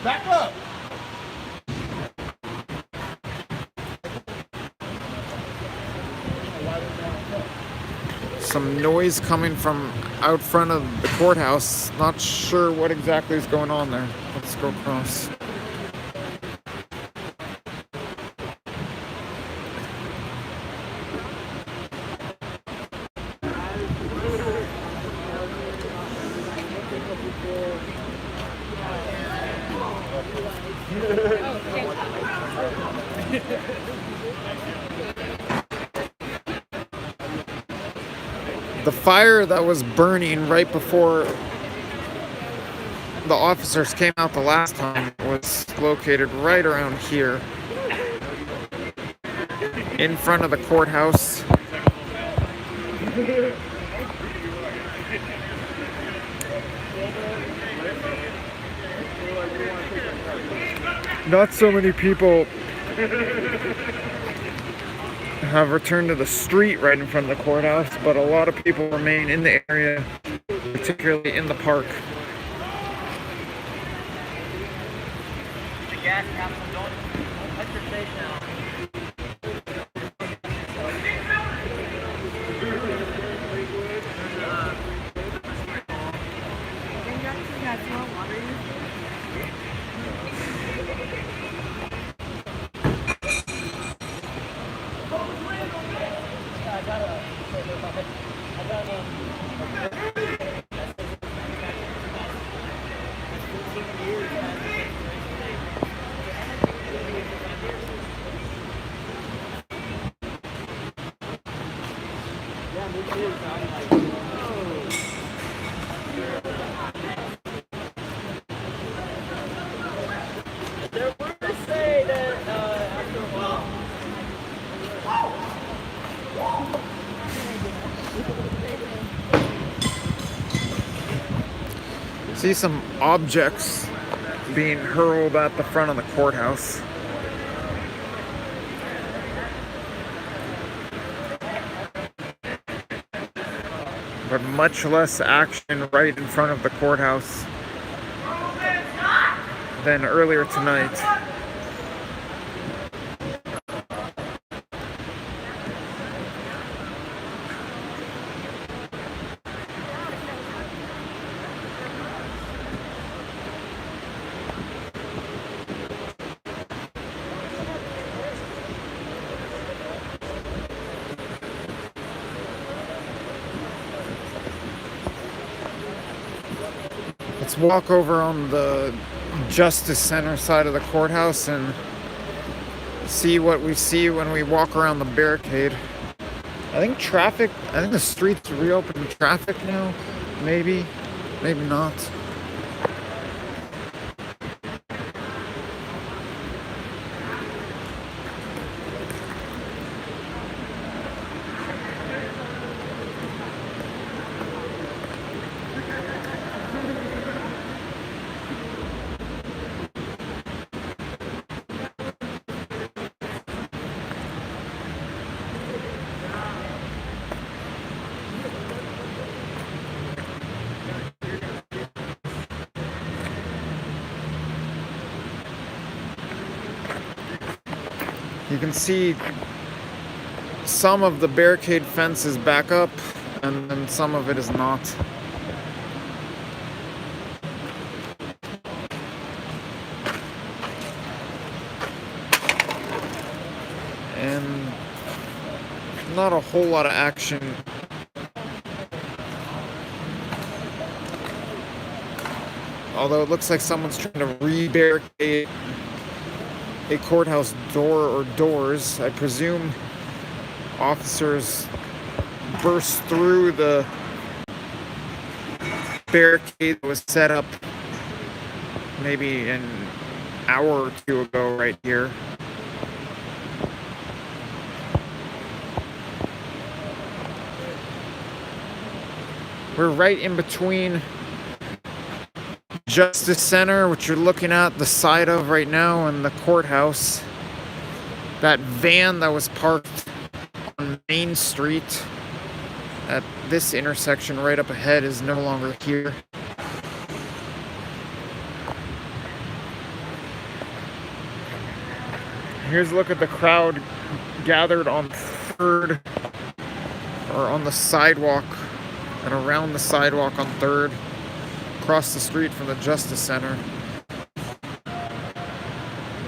Back up. Some noise coming from out front of the courthouse. Not sure what exactly is going on there. Let's go across. The fire that was burning right before the officers came out the last time was located right around here in front of the courthouse. Not so many people have returned to the street right in front of the courthouse, but a lot of people remain in the area, particularly in the park. The gas capsule, don't touch your face now. See some objects being hurled at the front of the courthouse. But much less action right in front of the courthouse than earlier tonight. Let's walk over on the Justice Center side of the courthouse and see what we see when we walk around the barricade. I think the streets reopened traffic now. Maybe not. You can see some of the barricade fence is back up, and then some of it is not. And not a whole lot of action. Although it looks like someone's trying to re-barricade a courthouse door or doors. I presume officers burst through the barricade that was set up maybe an hour or two ago right here. We're right in between Justice Center, which you're looking at the side of right now, and the courthouse. That van that was parked on Main Street at this intersection right up ahead is no longer here. Here's a look at the crowd gathered on 3rd, or on the sidewalk and around the sidewalk on 3rd, across the street from the Justice Center.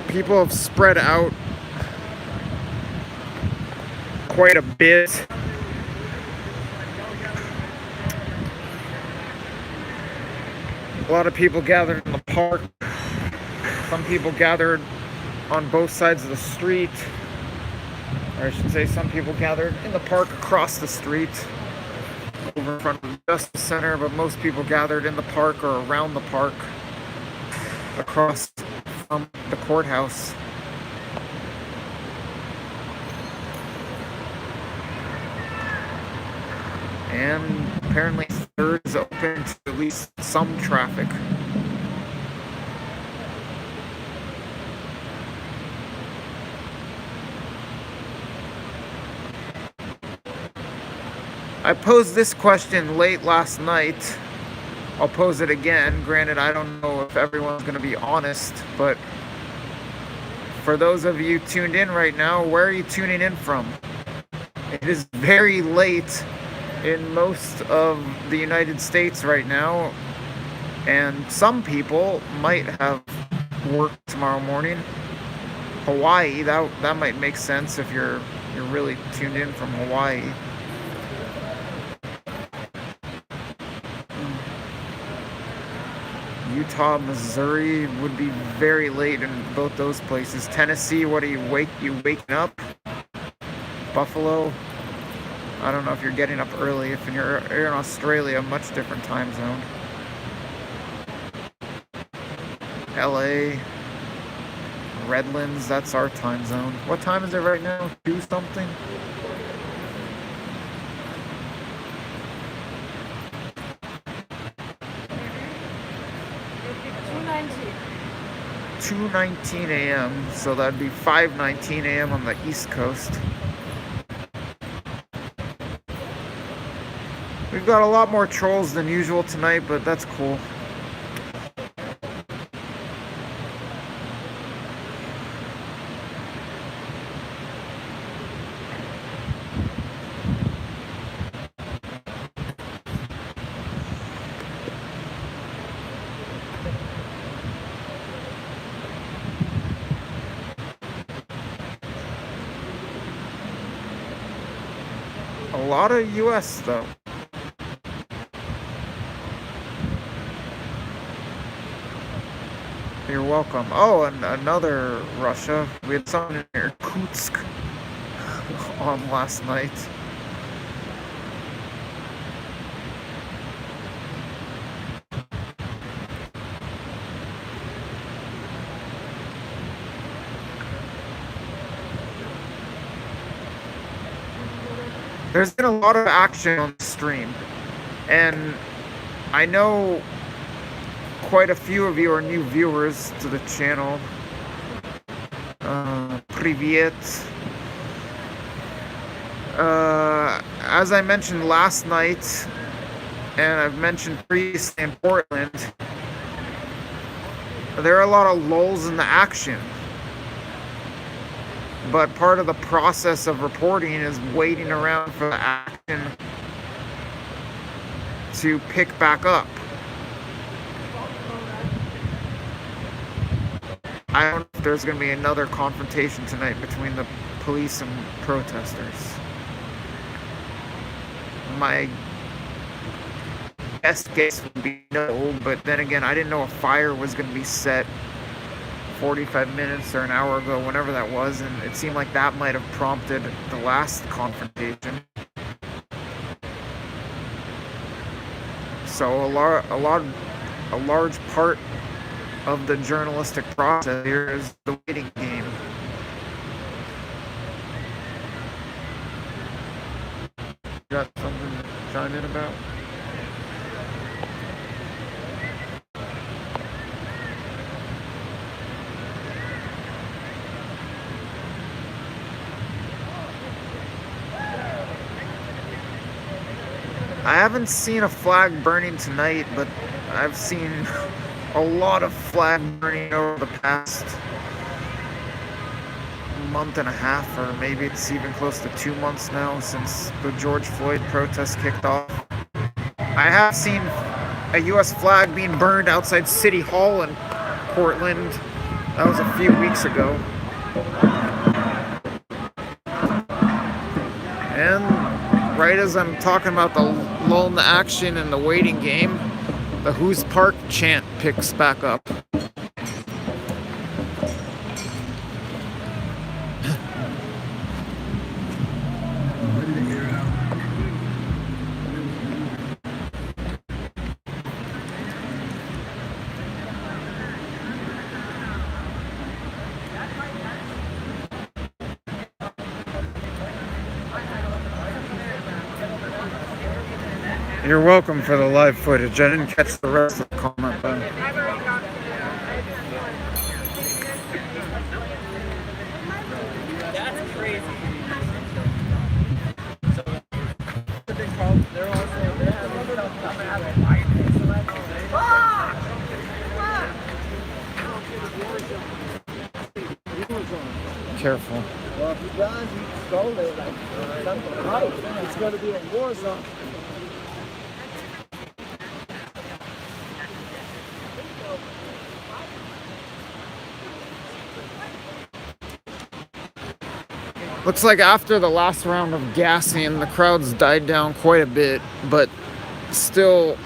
People have spread out quite a bit. A lot of people gathered in the park. Some people gathered on both sides of the street. Or I should say some people gathered in the park across the street over in front of the Justice Center, but most people gathered in the park or around the park across from the courthouse. And apparently 3rd is open to at least some traffic. I posed this question late last night. I'll pose it again. Granted, I don't know if everyone's going to be honest, but for those of you tuned in right now, where are you tuning in from? It is very late in most of the United States right now, and some people might have work tomorrow morning. Hawaii, that might make sense if you're really tuned in from Hawaii. Utah, Missouri would be very late in both those places. Tennessee, what are you waking up? Buffalo, I don't know if you're getting up early. If you're in Australia, much different time zone. LA, Redlands, that's our time zone. What time is it right now? 2 something? $2:19 a.m. So that'd be 5:19 a.m. on the East Coast. We've got a lot more trolls than usual tonight, but that's cool. A lot of US though. You're welcome. Oh, and another Russia. We had someone in Irkutsk on last night. There's been a lot of action on the stream, and I know quite a few of you are new viewers to the channel. Привет. As I mentioned last night, and I've mentioned previously in Portland, there are a lot of lulls in the action. But part of the process of reporting is waiting around for the action to pick back up. I don't know if there's going to be another confrontation tonight between the police and protesters. My best guess would be no, but then again, I didn't know a fire was going to be set 45 minutes or an hour ago, whenever that was, and it seemed like that might have prompted the last confrontation. So a large part of the journalistic process here is the waiting game. Got something to chime in about? I haven't seen a flag burning tonight, but I've seen a lot of flag burning over the past month and a half, or maybe it's even close to 2 months now since the George Floyd protests kicked off. I have seen a U.S. flag being burned outside City Hall in Portland. That was a few weeks ago. And right as I'm talking about the lull in the action and the waiting game, the Who's Park chant picks back up. You're welcome for the live footage. I didn't catch the rest of the comment though. That's crazy. Careful. Well, if he does, he stole it like something right. It's going to be a war zone. Looks like after the last round of gassing, the crowds died down quite a bit, but still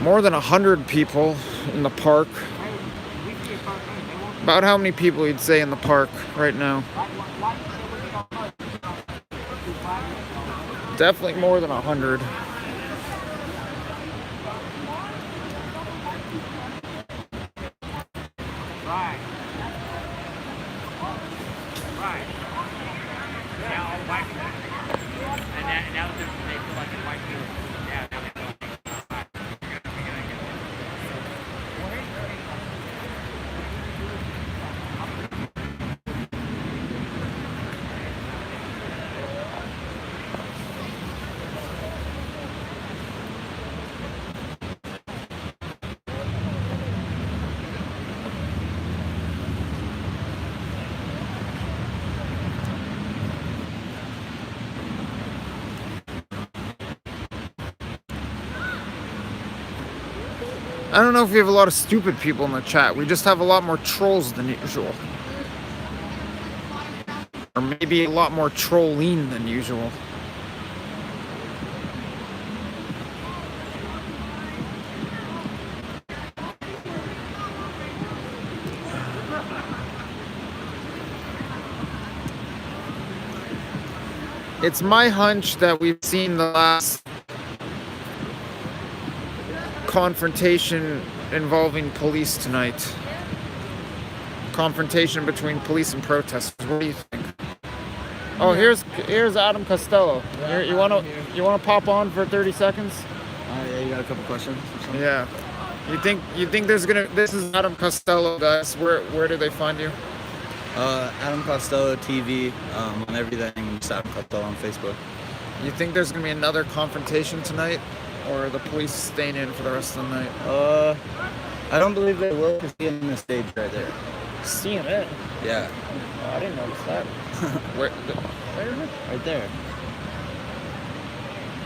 more than 100 people in the park. About how many people you'd say in the park right now? Definitely more than 100. I don't know if we have a lot of stupid people in the chat. We just have a lot more trolls than usual. Or maybe a lot more trolling than usual. It's my hunch that we've seen the last confrontation involving police tonight. Confrontation between police and protesters. What do you think? Oh, here's Adam Costello. You wanna pop on for 30 seconds? Yeah, you got a couple questions or something? Yeah. You think there's gonna? This is Adam Costello, guys. Where do they find you? Adam Costello TV on everything. Just Adam Costello on Facebook. You think there's gonna be another confrontation tonight? Or are the police staying in for the rest of the night? I don't believe they will, because seeing in the stage right there. CNN? Yeah. Oh, I didn't notice that. Where? Right there.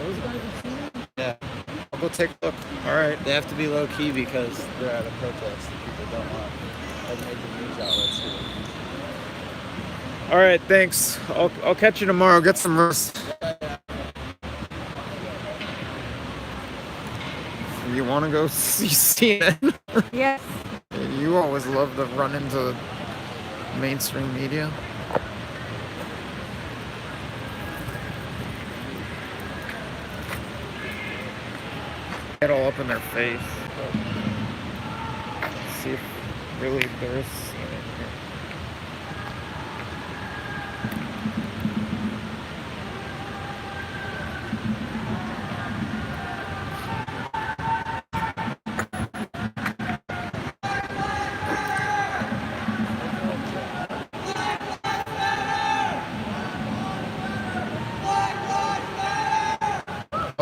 Those guys are CNN? Yeah. I'll go take a look. All right. They have to be low key because they're at a protest. People don't want like major news outlets. All right. Thanks. I'll catch you tomorrow. Get some rest. You want to go see CNN? Yes. You always love to run into the mainstream media. Get all up in their face. See if really there's.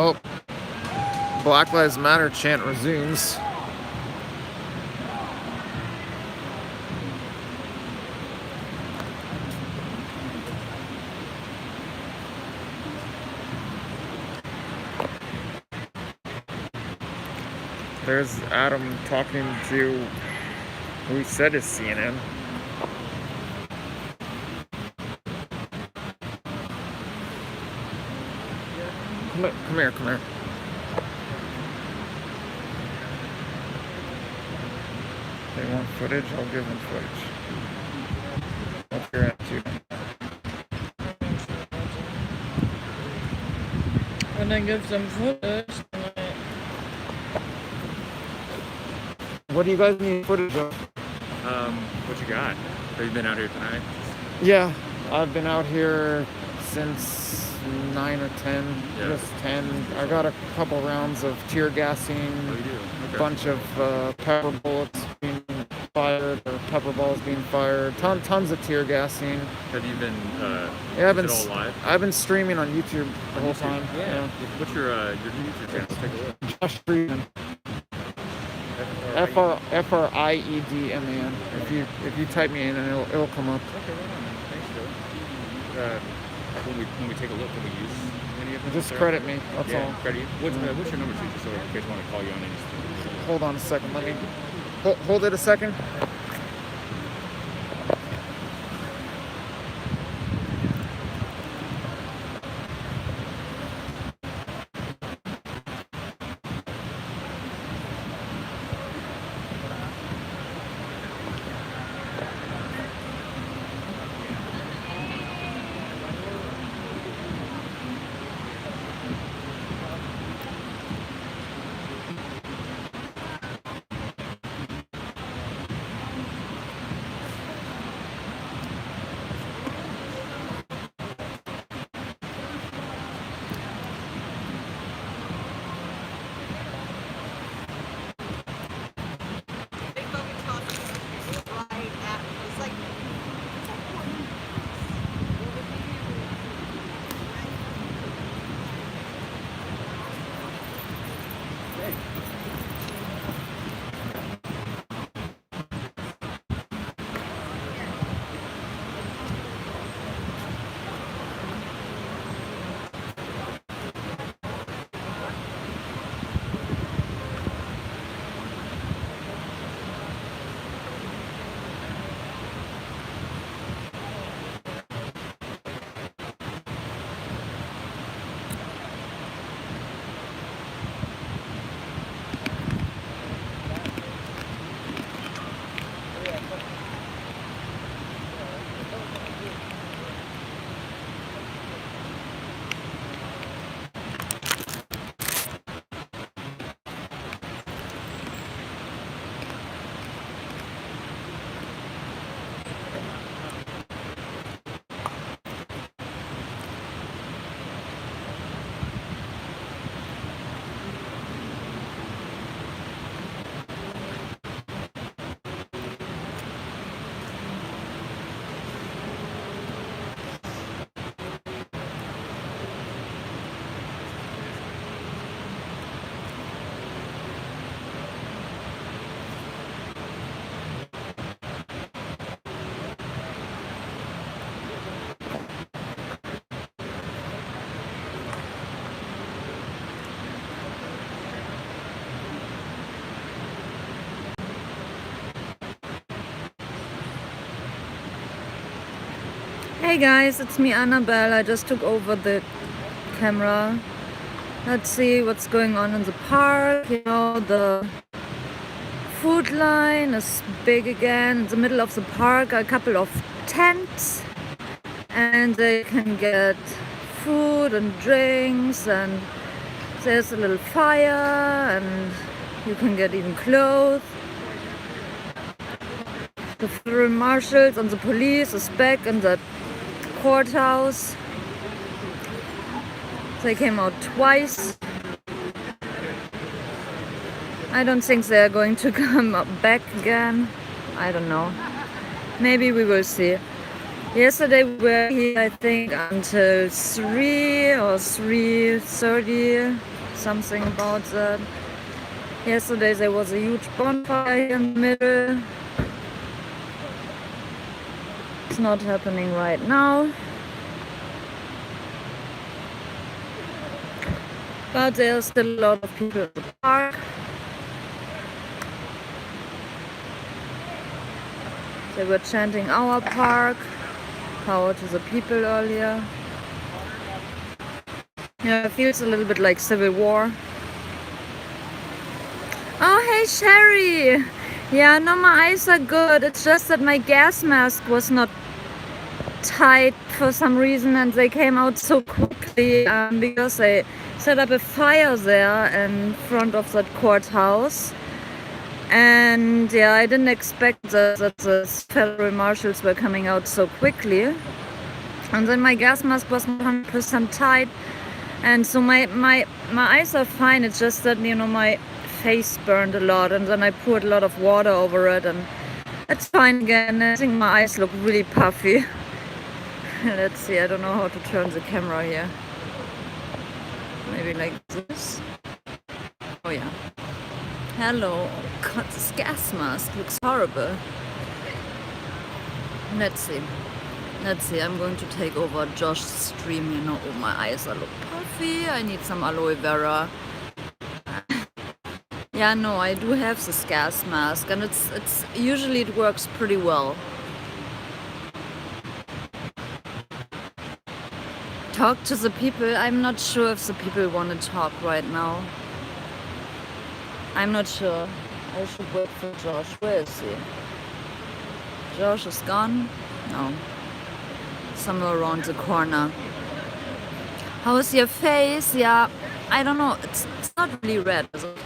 Oh, Black Lives Matter chant resumes. There's Adam talking to who he said is CNN. Come here, come here. They want footage, I'll give them footage. What's your attitude? When I give them footage, What do you guys need footage of? What you got? Have you been out here tonight? Yeah, I've been out here since 9 or 10, just 10. I got a couple rounds of tear gassing, Oh, you do? Okay. bunch of pepper bullets being fired, or pepper balls being fired, tons of tear gassing. Have you been, Yeah, is it all live? I've been streaming on YouTube the whole time. Yeah. What's your YouTube channel? Take a look. Josh Friedman. Friedman. If you type me in, and it'll come up. Okay, right on. Thanks, Joe. When we take a look, can we use any of them? Just credit me. That's all. Credit you. What's your number, too, just so in case I want to call you on anything? Hold on a second. Let me hold it a second. Hey guys, it's me Annabelle. I just took over the camera. Let's see what's going on in the park. You know, the food line is big again. In the middle of the park are a couple of tents, and they can get food and drinks, and there's a little fire, and you can get even clothes. The federal marshals and the police is back in the courthouse. They came out twice. I don't think they're going to come back again. I don't know. Maybe we will see. Yesterday we were here, I think, until 3 or 3:30, something about that. Yesterday there was a huge bonfire in the middle. It's not happening right now. But there are still a lot of people at the park. They were chanting our park, power to the people earlier. Yeah, it feels a little bit like Civil War. Oh, hey Sherry! Yeah, no, my eyes are good. It's just that my gas mask was not tight for some reason and they came out so quickly because they set up a fire there in front of that courthouse. And yeah, I didn't expect that the federal marshals were coming out so quickly. And then my gas mask was 100% tight. And so my eyes are fine. It's just that, you know, my face burned a lot and then I poured a lot of water over it and it's fine again. I think my eyes look really puffy. Let's see, I don't know how to turn the camera here. Maybe like this. Oh yeah. Hello. Oh God, this gas mask looks horrible. Let's see. Let's see, I'm going to take over Josh's stream, you know. Oh, my eyes are look puffy. I need some aloe vera. Yeah, no, I do have this gas mask and it's usually it works pretty well. Talk to the people. I'm not sure if the people want to talk right now. I'm not sure. I should wait for Josh. Where is he? Josh is gone? No. Somewhere around the corner. How's your face? Yeah, I don't know. It's not really red, is it?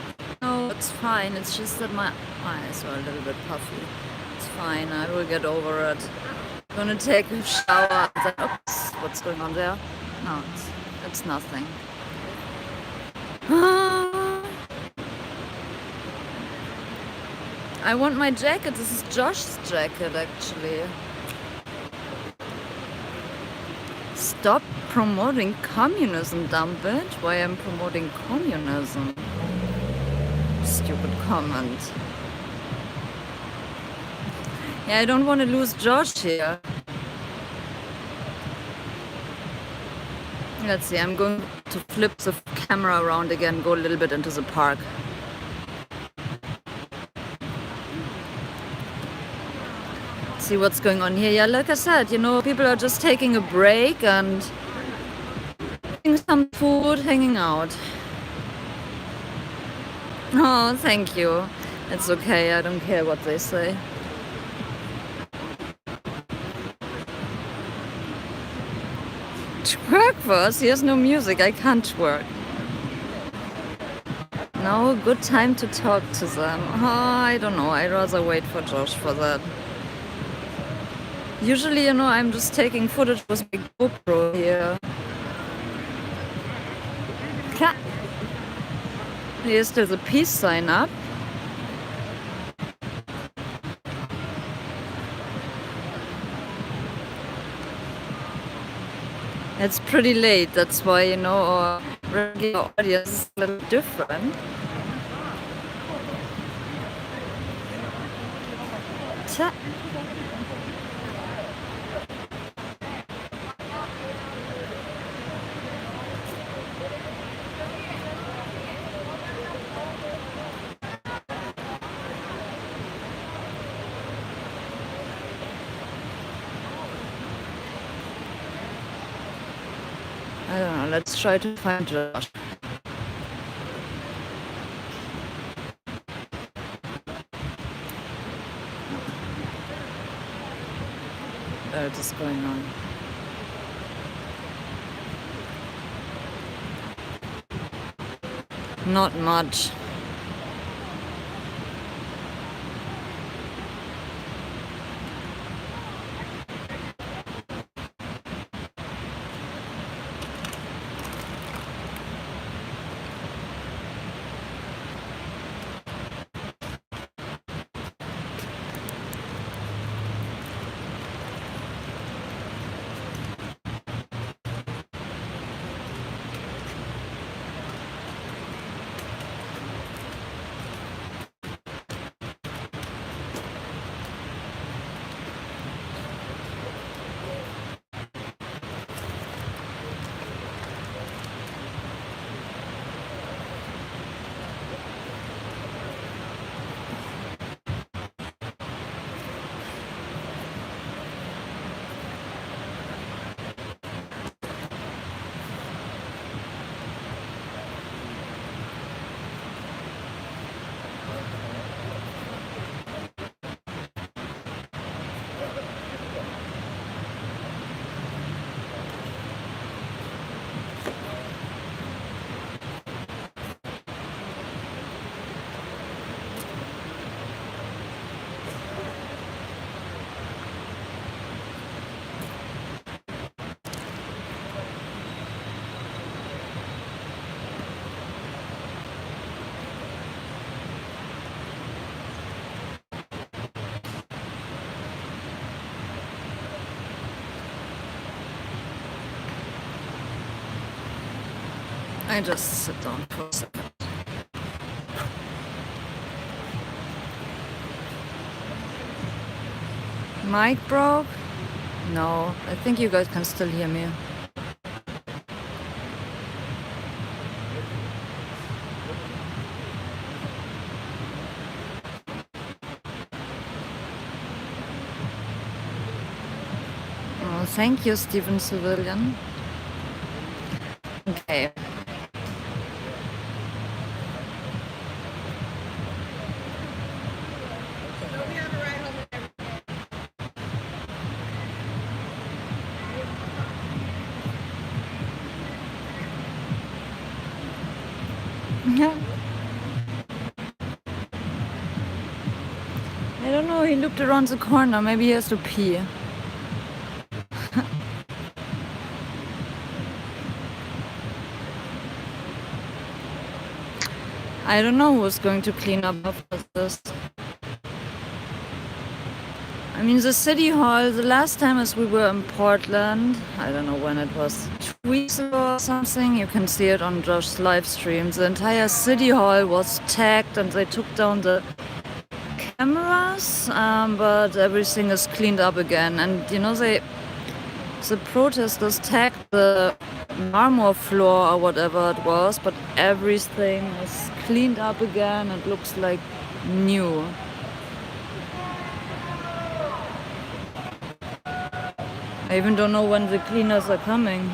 No, it's fine. It's just that my eyes are a little bit puffy. It's fine. I will get over it. I'm gonna take a shower. Oops, what's going on there? No, it's nothing. I want my jacket. This is Josh's jacket, actually. Stop promoting communism, dump it. Why I'm promoting communism? Stupid comment. Yeah, I don't want to lose Josh here. Let's see, I'm going to flip the camera around again, go a little bit into the park. See what's going on here. Yeah, like I said, you know, people are just taking a break and eating some food, hanging out. Oh, thank you. It's okay, I don't care what they say. Twerk for us? Here's no music, I can't twerk. Now a good time to talk to them. Oh, I don't know, I'd rather wait for Josh for that. Usually, you know, I'm just taking footage with my GoPro here. Here's still the peace sign up. It's pretty late, that's why, you know, our regular audience is a little different. I don't know, let's try to find Josh. What is going on? Not much. I just sit down for a second. Mic broke? No, I think you guys can still hear me. Oh, thank you, Steven Civilian. Okay. I don't know, he looked around the corner, maybe he has to pee. I don't know who's going to clean up after this. I mean, the city hall, the last time as we were in Portland, I don't know when it was, 2 weeks ago or something, you can see it on Josh's live stream. The entire city hall was tagged and they took down the cameras, but everything is cleaned up again. And you know, the protesters tagged the marmor floor or whatever it was, but everything is cleaned up again. It looks like new. I even don't know when the cleaners are coming.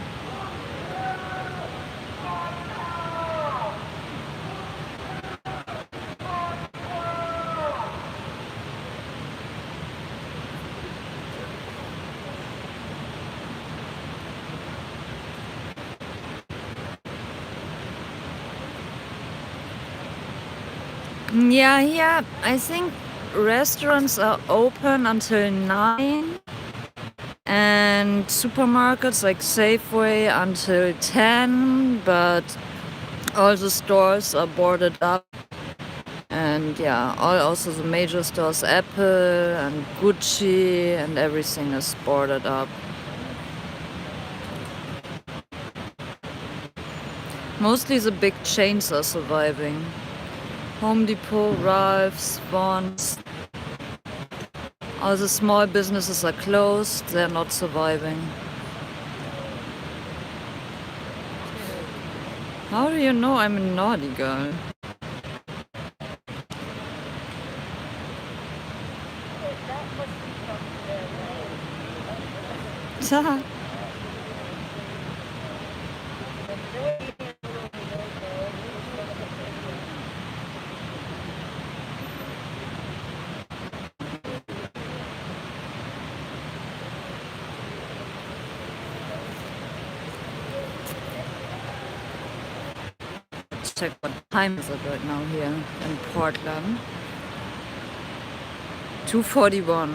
Yeah, I think restaurants are open until 9 and supermarkets like Safeway until 10, but all the stores are boarded up. And yeah, also the major stores, Apple and Gucci and everything is boarded up. Mostly the big chains are surviving. Home Depot, Ralph's, Vons. All the small businesses are closed, they're not surviving. How do you know I'm a naughty girl? Ta. Check what time is it right now here in Portland. 2:41.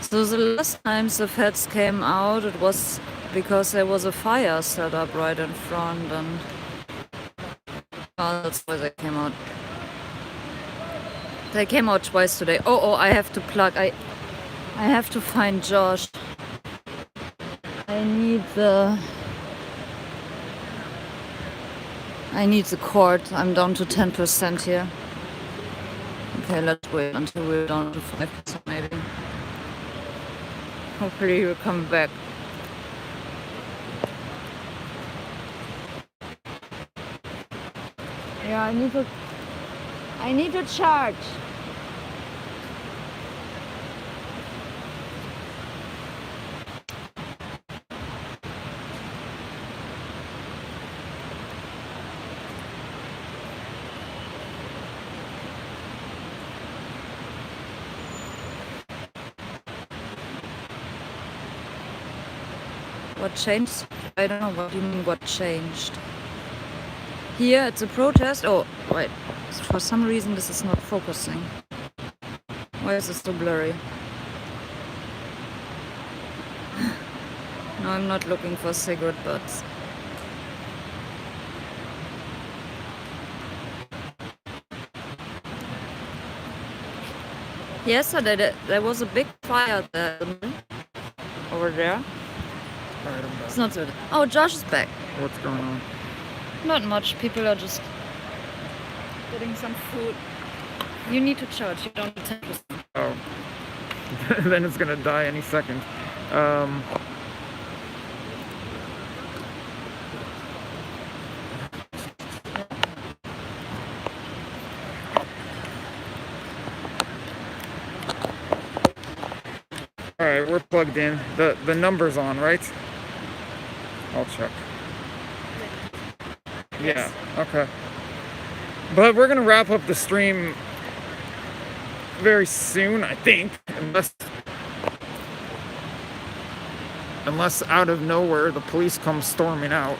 So the last time the feds came out, it was because there was a fire set up right in front, and oh, that's why they came out. They came out twice today. Oh, I have to plug. I have to find Josh. I need the cord. I'm down to 10% here. Okay, let's wait until we're down to 5% maybe. Hopefully he'll come back. Yeah, I need to charge. What changed? I don't know what you mean, what changed. Here it's a protest. Oh, wait. For some reason this is not focusing. Why is this so blurry? No, I'm not looking for cigarette butts. Yesterday there was a big fire there. Over there. Alright, I'm back. It's not so. Oh, Josh is back. What's going on? Not much. People are just getting some food. You need to charge. You don't need 10%. Oh. Then it's gonna die any second. Alright, we're plugged in. The number's on, right? I'll check. Yeah, okay. But we're gonna wrap up the stream very soon, I think. Unless out of nowhere the police come storming out.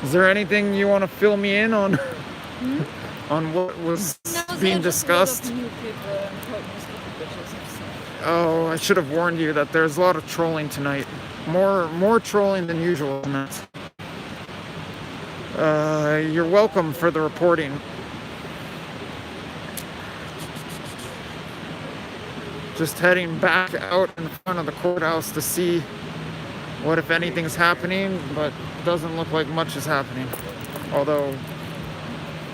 Is there anything you want to fill me in on? On what was being discussed? Oh, I should have warned you that there's a lot of trolling tonight. More trolling than usual tonight. You're welcome for the reporting. Just heading back out in front of the courthouse to see what, if anything's happening, but doesn't look like much is happening. Although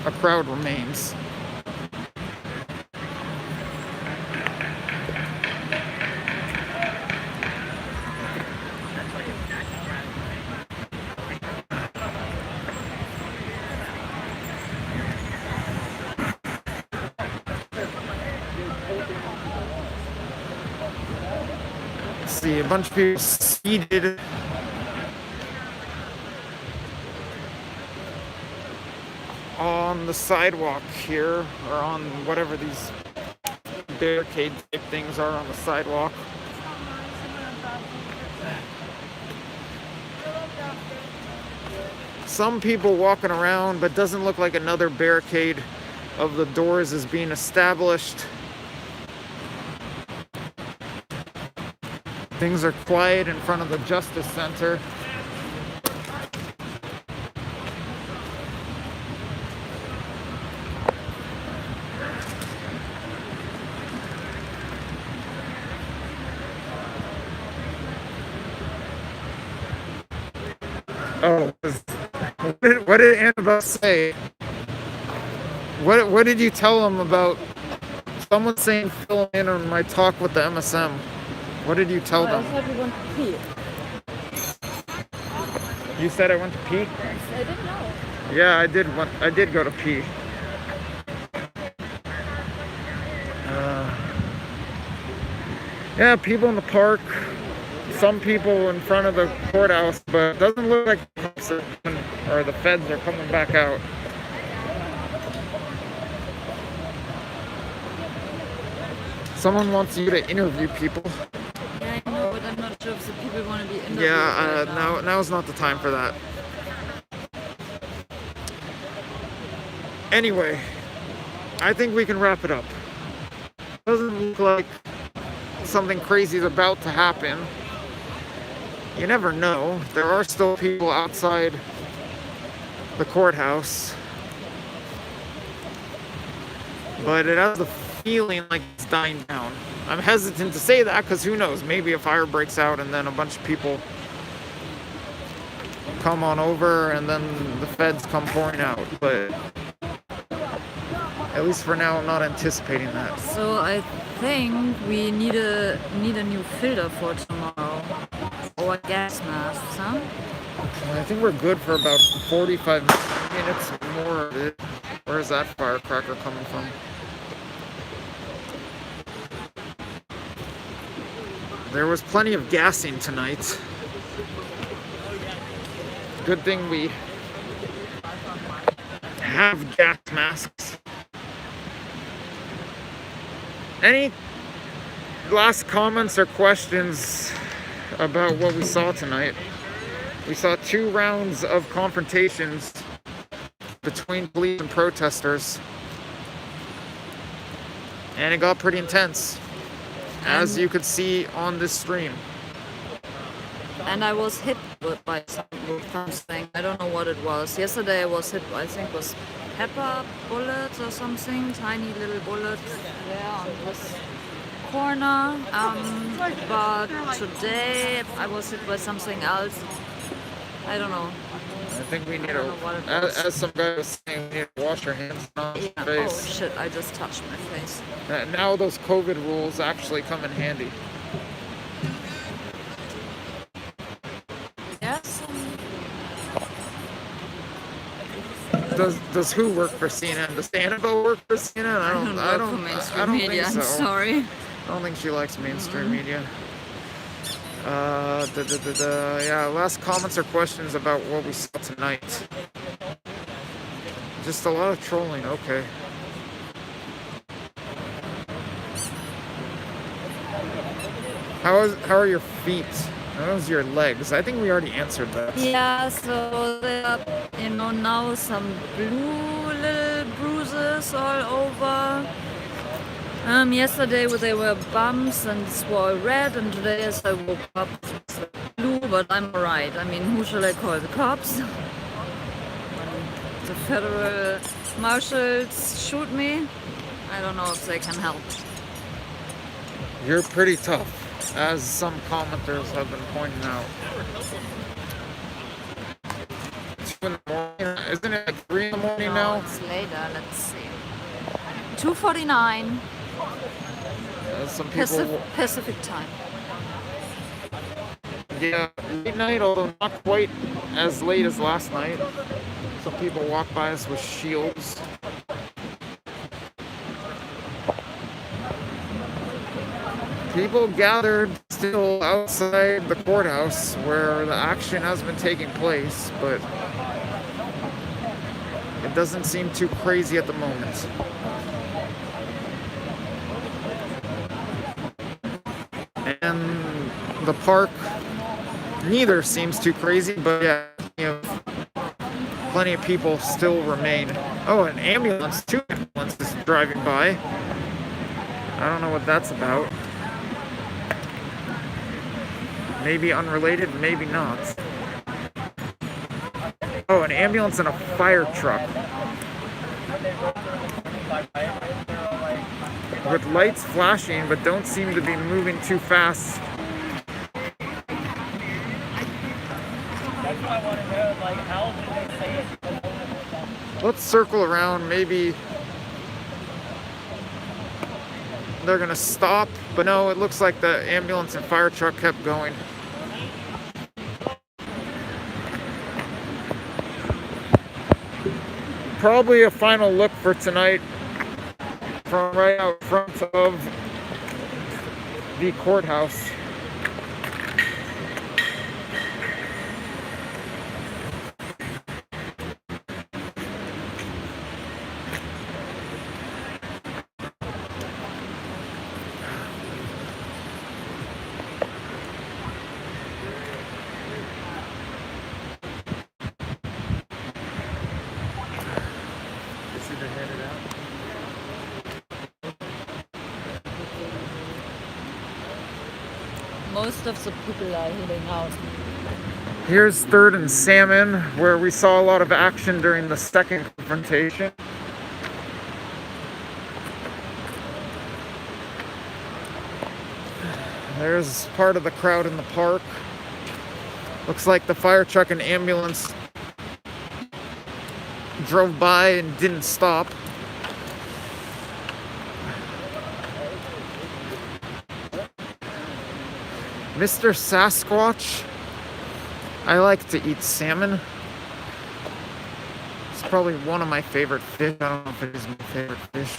a crowd remains. See a bunch of people seated on the sidewalk here, or on whatever these barricade type things are on the sidewalk. Some people walking around, but doesn't look like another barricade of the doors is being established. Things are quiet in front of the Justice Center. Oh, what did Annabelle say? What did you tell them about someone saying fill in on my talk with the MSM? What did you tell them? I said we went to pee. You said I went to pee? I didn't know. Yeah, I did go to pee. Yeah, people in the park, some people in front of the courthouse, but it doesn't look like the feds are coming back out. Someone wants you to interview people. Yeah, I know, but I'm not sure if the people want to be interviewed. Yeah, right now's not the time for that. Anyway, I think we can wrap it up. Doesn't look like something crazy is about to happen. You never know. There are still people outside the courthouse. But it has the feeling like it's dying down. I'm hesitant to say that because who knows? Maybe a fire breaks out and then a bunch of people come on over and then the feds come pouring out. But at least for now, I'm not anticipating that. So I think we need a new filter for tomorrow. Or gas masks, huh? I think we're good for about 45 minutes more of it. Where's that firecracker coming from? There was plenty of gassing tonight. Good thing we have gas masks. Any last comments or questions about what we saw tonight? We saw 2 rounds of confrontations between police and protesters. And it got pretty intense, as you could see on this stream. And I was hit by something. I don't know what it was. Yesterday I was hit, I think it was pepper bullets or something. Tiny little bullets there on this corner, but today I was hit by something else. I don't know. I think we need to, what it was. as some guy was saying, we need to wash our hands and Yeah. Oh face. shit, I just touched my face. Now those COVID rules actually come in handy. Yes. Does who work for CNN? Does Annabelle work for CNN? I don't work for mainstream media, think so. I'm sorry. I don't think she likes mainstream media. Yeah, last comments or questions about what we saw tonight. Just a lot of trolling, okay. How are your feet? How's your legs? I think we already answered that. Yeah, so there are, now some blue little bruises all over. Yesterday they were bumps and it's all red, and today as I woke up it's blue, but I'm alright. I mean, who shall I call? The cops? The federal marshals shoot me? I don't know if they can help. You're pretty tough, as some commenters have been pointing out. 2 in the morning, isn't it like 3 in the morning now? It's later, let's see. 2:49 Some people, Pacific time. yeah, late night, although not quite as late as last night. Some people walk by us with shields. People gathered still outside the courthouse where the action has been taking place, but it doesn't seem too crazy at the moment. And the park, neither seems too crazy, but yeah, plenty of people still remain. Oh, an ambulance, 2 ambulances driving by. I don't know what that's about. Maybe unrelated, maybe not. Oh, an ambulance and a fire truck. With lights flashing, but don't seem to be moving too fast. Let's circle around, maybe they're gonna stop, but no, it looks like the ambulance and fire truck kept going. Probably a final look for tonight from right out front of the courthouse. Most of the people are heading out. Here's 3rd and Salmon, where we saw a lot of action during the second confrontation. There's part of the crowd in the park. Looks like the fire truck and ambulance drove by and didn't stop. Mr. Sasquatch. I like to eat salmon. It's probably one of my favorite fish. I don't know if it is my favorite fish.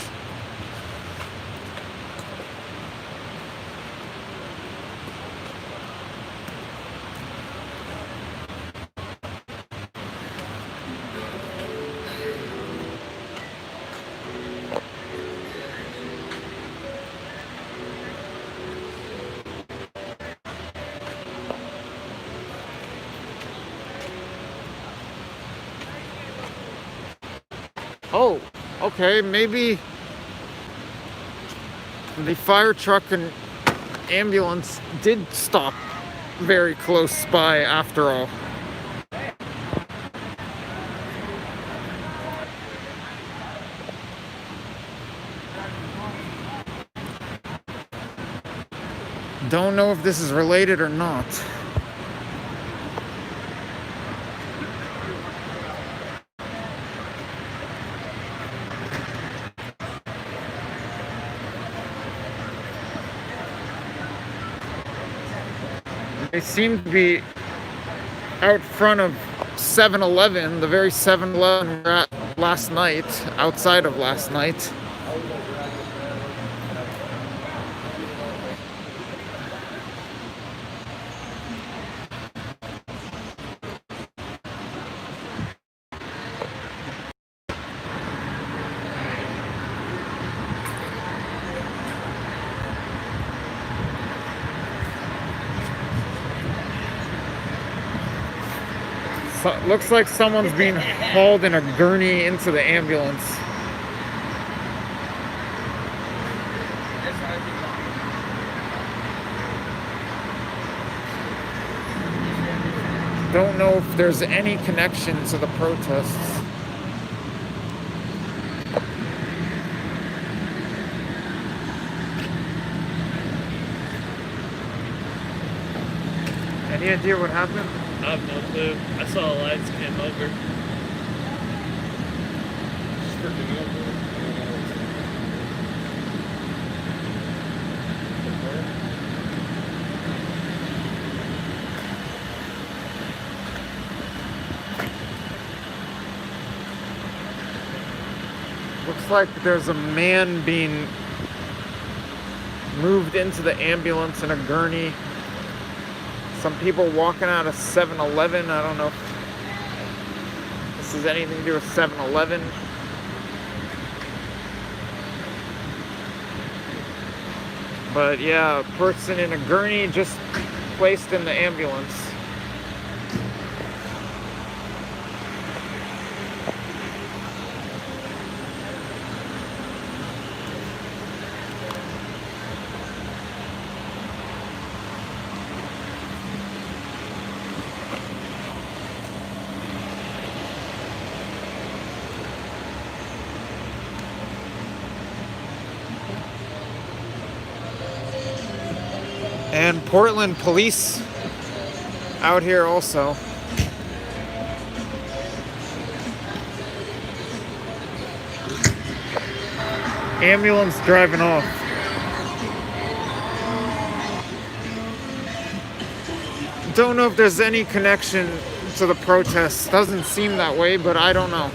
Oh, okay, maybe the fire truck and ambulance did stop very close by after all. Don't know if this is related or not. They seem to be out front of 7-Eleven, the very 7-Eleven we were at last night, outside of last night. So, looks like someone's being hauled in a gurney into the ambulance. Don't know if there's any connection to the protests. Any idea what happened? I have no clue. I saw the lights came over. Just freaking over. Looks like there's a man being moved into the ambulance in a gurney. Some people walking out of 7-Eleven. I don't know if this has anything to do with 7-Eleven. But yeah, a person in a gurney just placed in the ambulance. And Portland police out here also. Ambulance driving off. Don't know if there's any connection to the protests. Doesn't seem that way, but I don't know.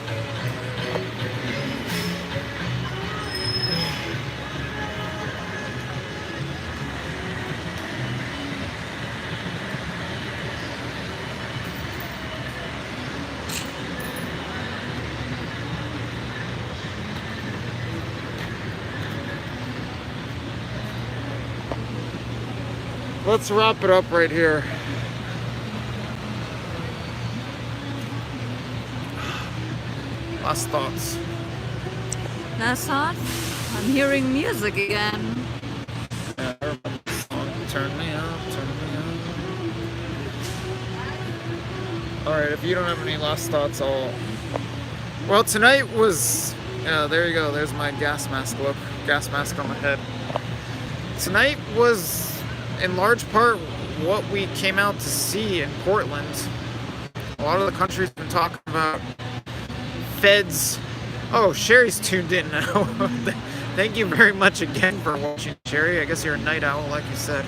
Let's wrap it up right here. Last thoughts. Last thoughts? I'm hearing music again. Turn me up, turn me up. Alright, if you don't have any last thoughts, I'll... Well, tonight was... Yeah, there you go. There's my gas mask look. Gas mask on my head. Tonight was... in large part, what we came out to see in Portland. A lot of the country's been talking about feds. Oh, Sherry's tuned in now. Thank you very much again for watching, Sherry. I guess you're a night owl, like you said.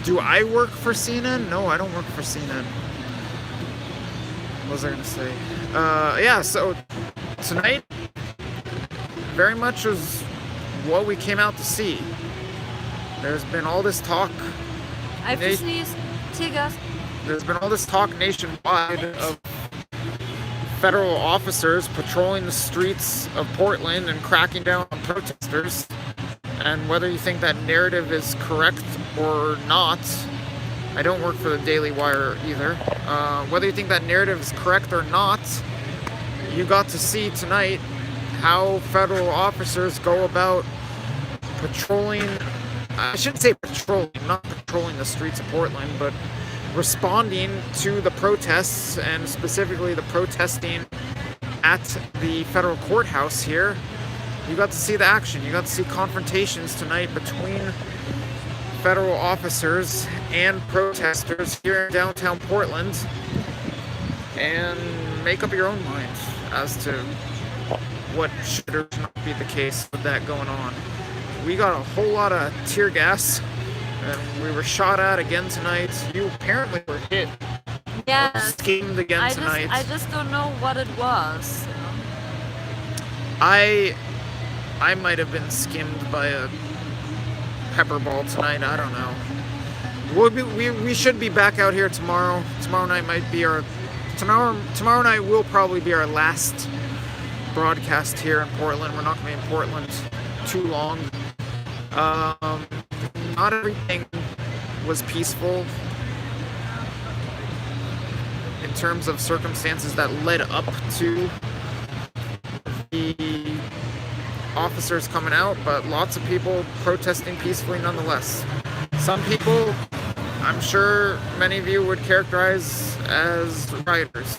Do I work for CNN? No, I don't work for CNN. What was I going to say? Yeah, so tonight very much was what we came out to see. There's been all this talk. I have to sneeze. Tigers. There's been all this talk nationwide of federal officers patrolling the streets of Portland and cracking down on protesters. And whether you think that narrative is correct or not, I don't work for the Daily Wire either. Whether you think that narrative is correct or not, you got to see tonight how federal officers go about patrolling. I shouldn't say patrolling, not patrolling the streets of Portland, but responding to the protests, and specifically the protesting at the federal courthouse here. You got to see the action. You got to see confrontations tonight between federal officers and protesters here in downtown Portland, and make up your own mind as to what should or should not be the case with that going on. We got a whole lot of tear gas, and we were shot at again tonight. You apparently were hit. Yeah. Schemed again tonight. I just don't know what it was. I might have been skimmed by a pepper ball tonight. I don't know. We should be back out here tomorrow. Tomorrow night might be our tomorrow night will probably be our last broadcast here in Portland. We're not going to be in Portland too long. Not everything was peaceful in terms of circumstances that led up to the officers coming out, but lots of people protesting peacefully nonetheless. Some people, I'm sure many of you would characterize as rioters.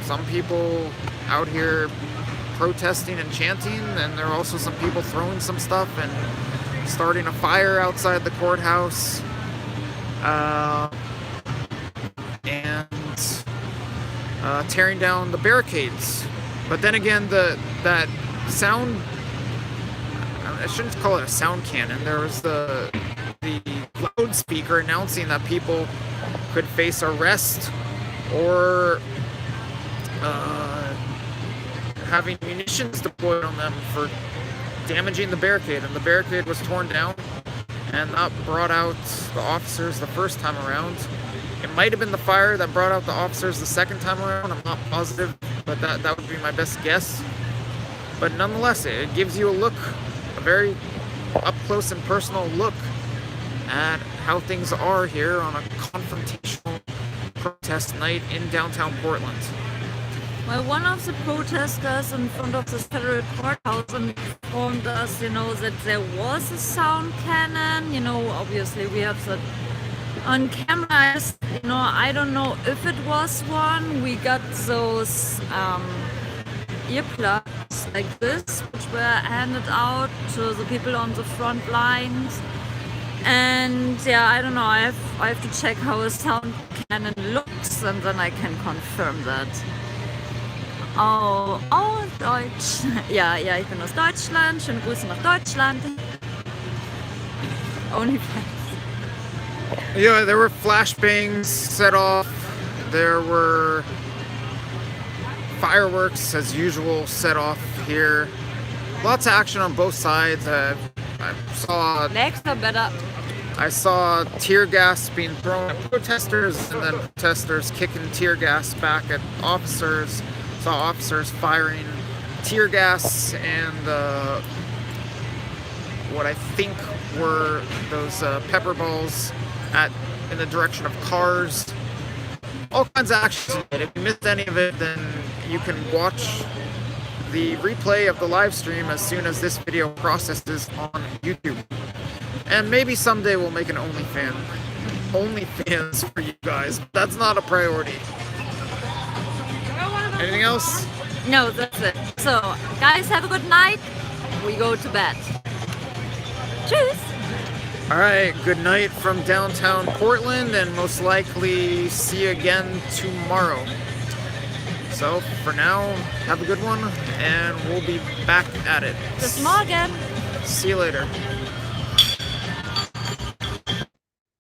Some people out here protesting and chanting, and there are also some people throwing some stuff and starting a fire outside the courthouse. And tearing down the barricades. But then again, that sound, I shouldn't call it a sound cannon. There was the loudspeaker announcing that people could face arrest or having munitions deployed on them for damaging the barricade. And the barricade was torn down, and that brought out the officers the first time around. It might have been the fire that brought out the officers the second time around. I'm not positive, but that would be my best guess. But nonetheless, it gives you a very up close and personal look at how things are here on a confrontational protest night in downtown Portland. Well, one of the protesters in front of this federal courthouse informed us, that there was a sound cannon. Obviously we have that on camera. I don't know if it was one. We got those earplugs like this, which were handed out to the people on the front lines. And yeah, I don't know. I have to check how a sound cannon looks, and then I can confirm that. Oh, Deutsch. Ja, ich bin aus Deutschland. Schöne Grüße nach Deutschland. OnlyFans. Yeah, there were flashbangs set off. There were fireworks, as usual, set off here. Lots of action on both sides. I saw... Next up, better. I saw tear gas being thrown at protesters, and then protesters kicking tear gas back at officers. Saw officers firing tear gas and what I think were those pepper balls in the direction of cars. All kinds of action. If you missed any of it, then you can watch the replay of the live stream as soon as this video processes on YouTube. And maybe someday we'll make an OnlyFans for you guys. That's not a priority. Anything else? No, that's it. So, guys, have a good night. We go to bed. Tschüss. All right, good night from downtown Portland, and most likely see you again tomorrow. So, for now, have a good one, and we'll be back at it. Bis morgen. See you later.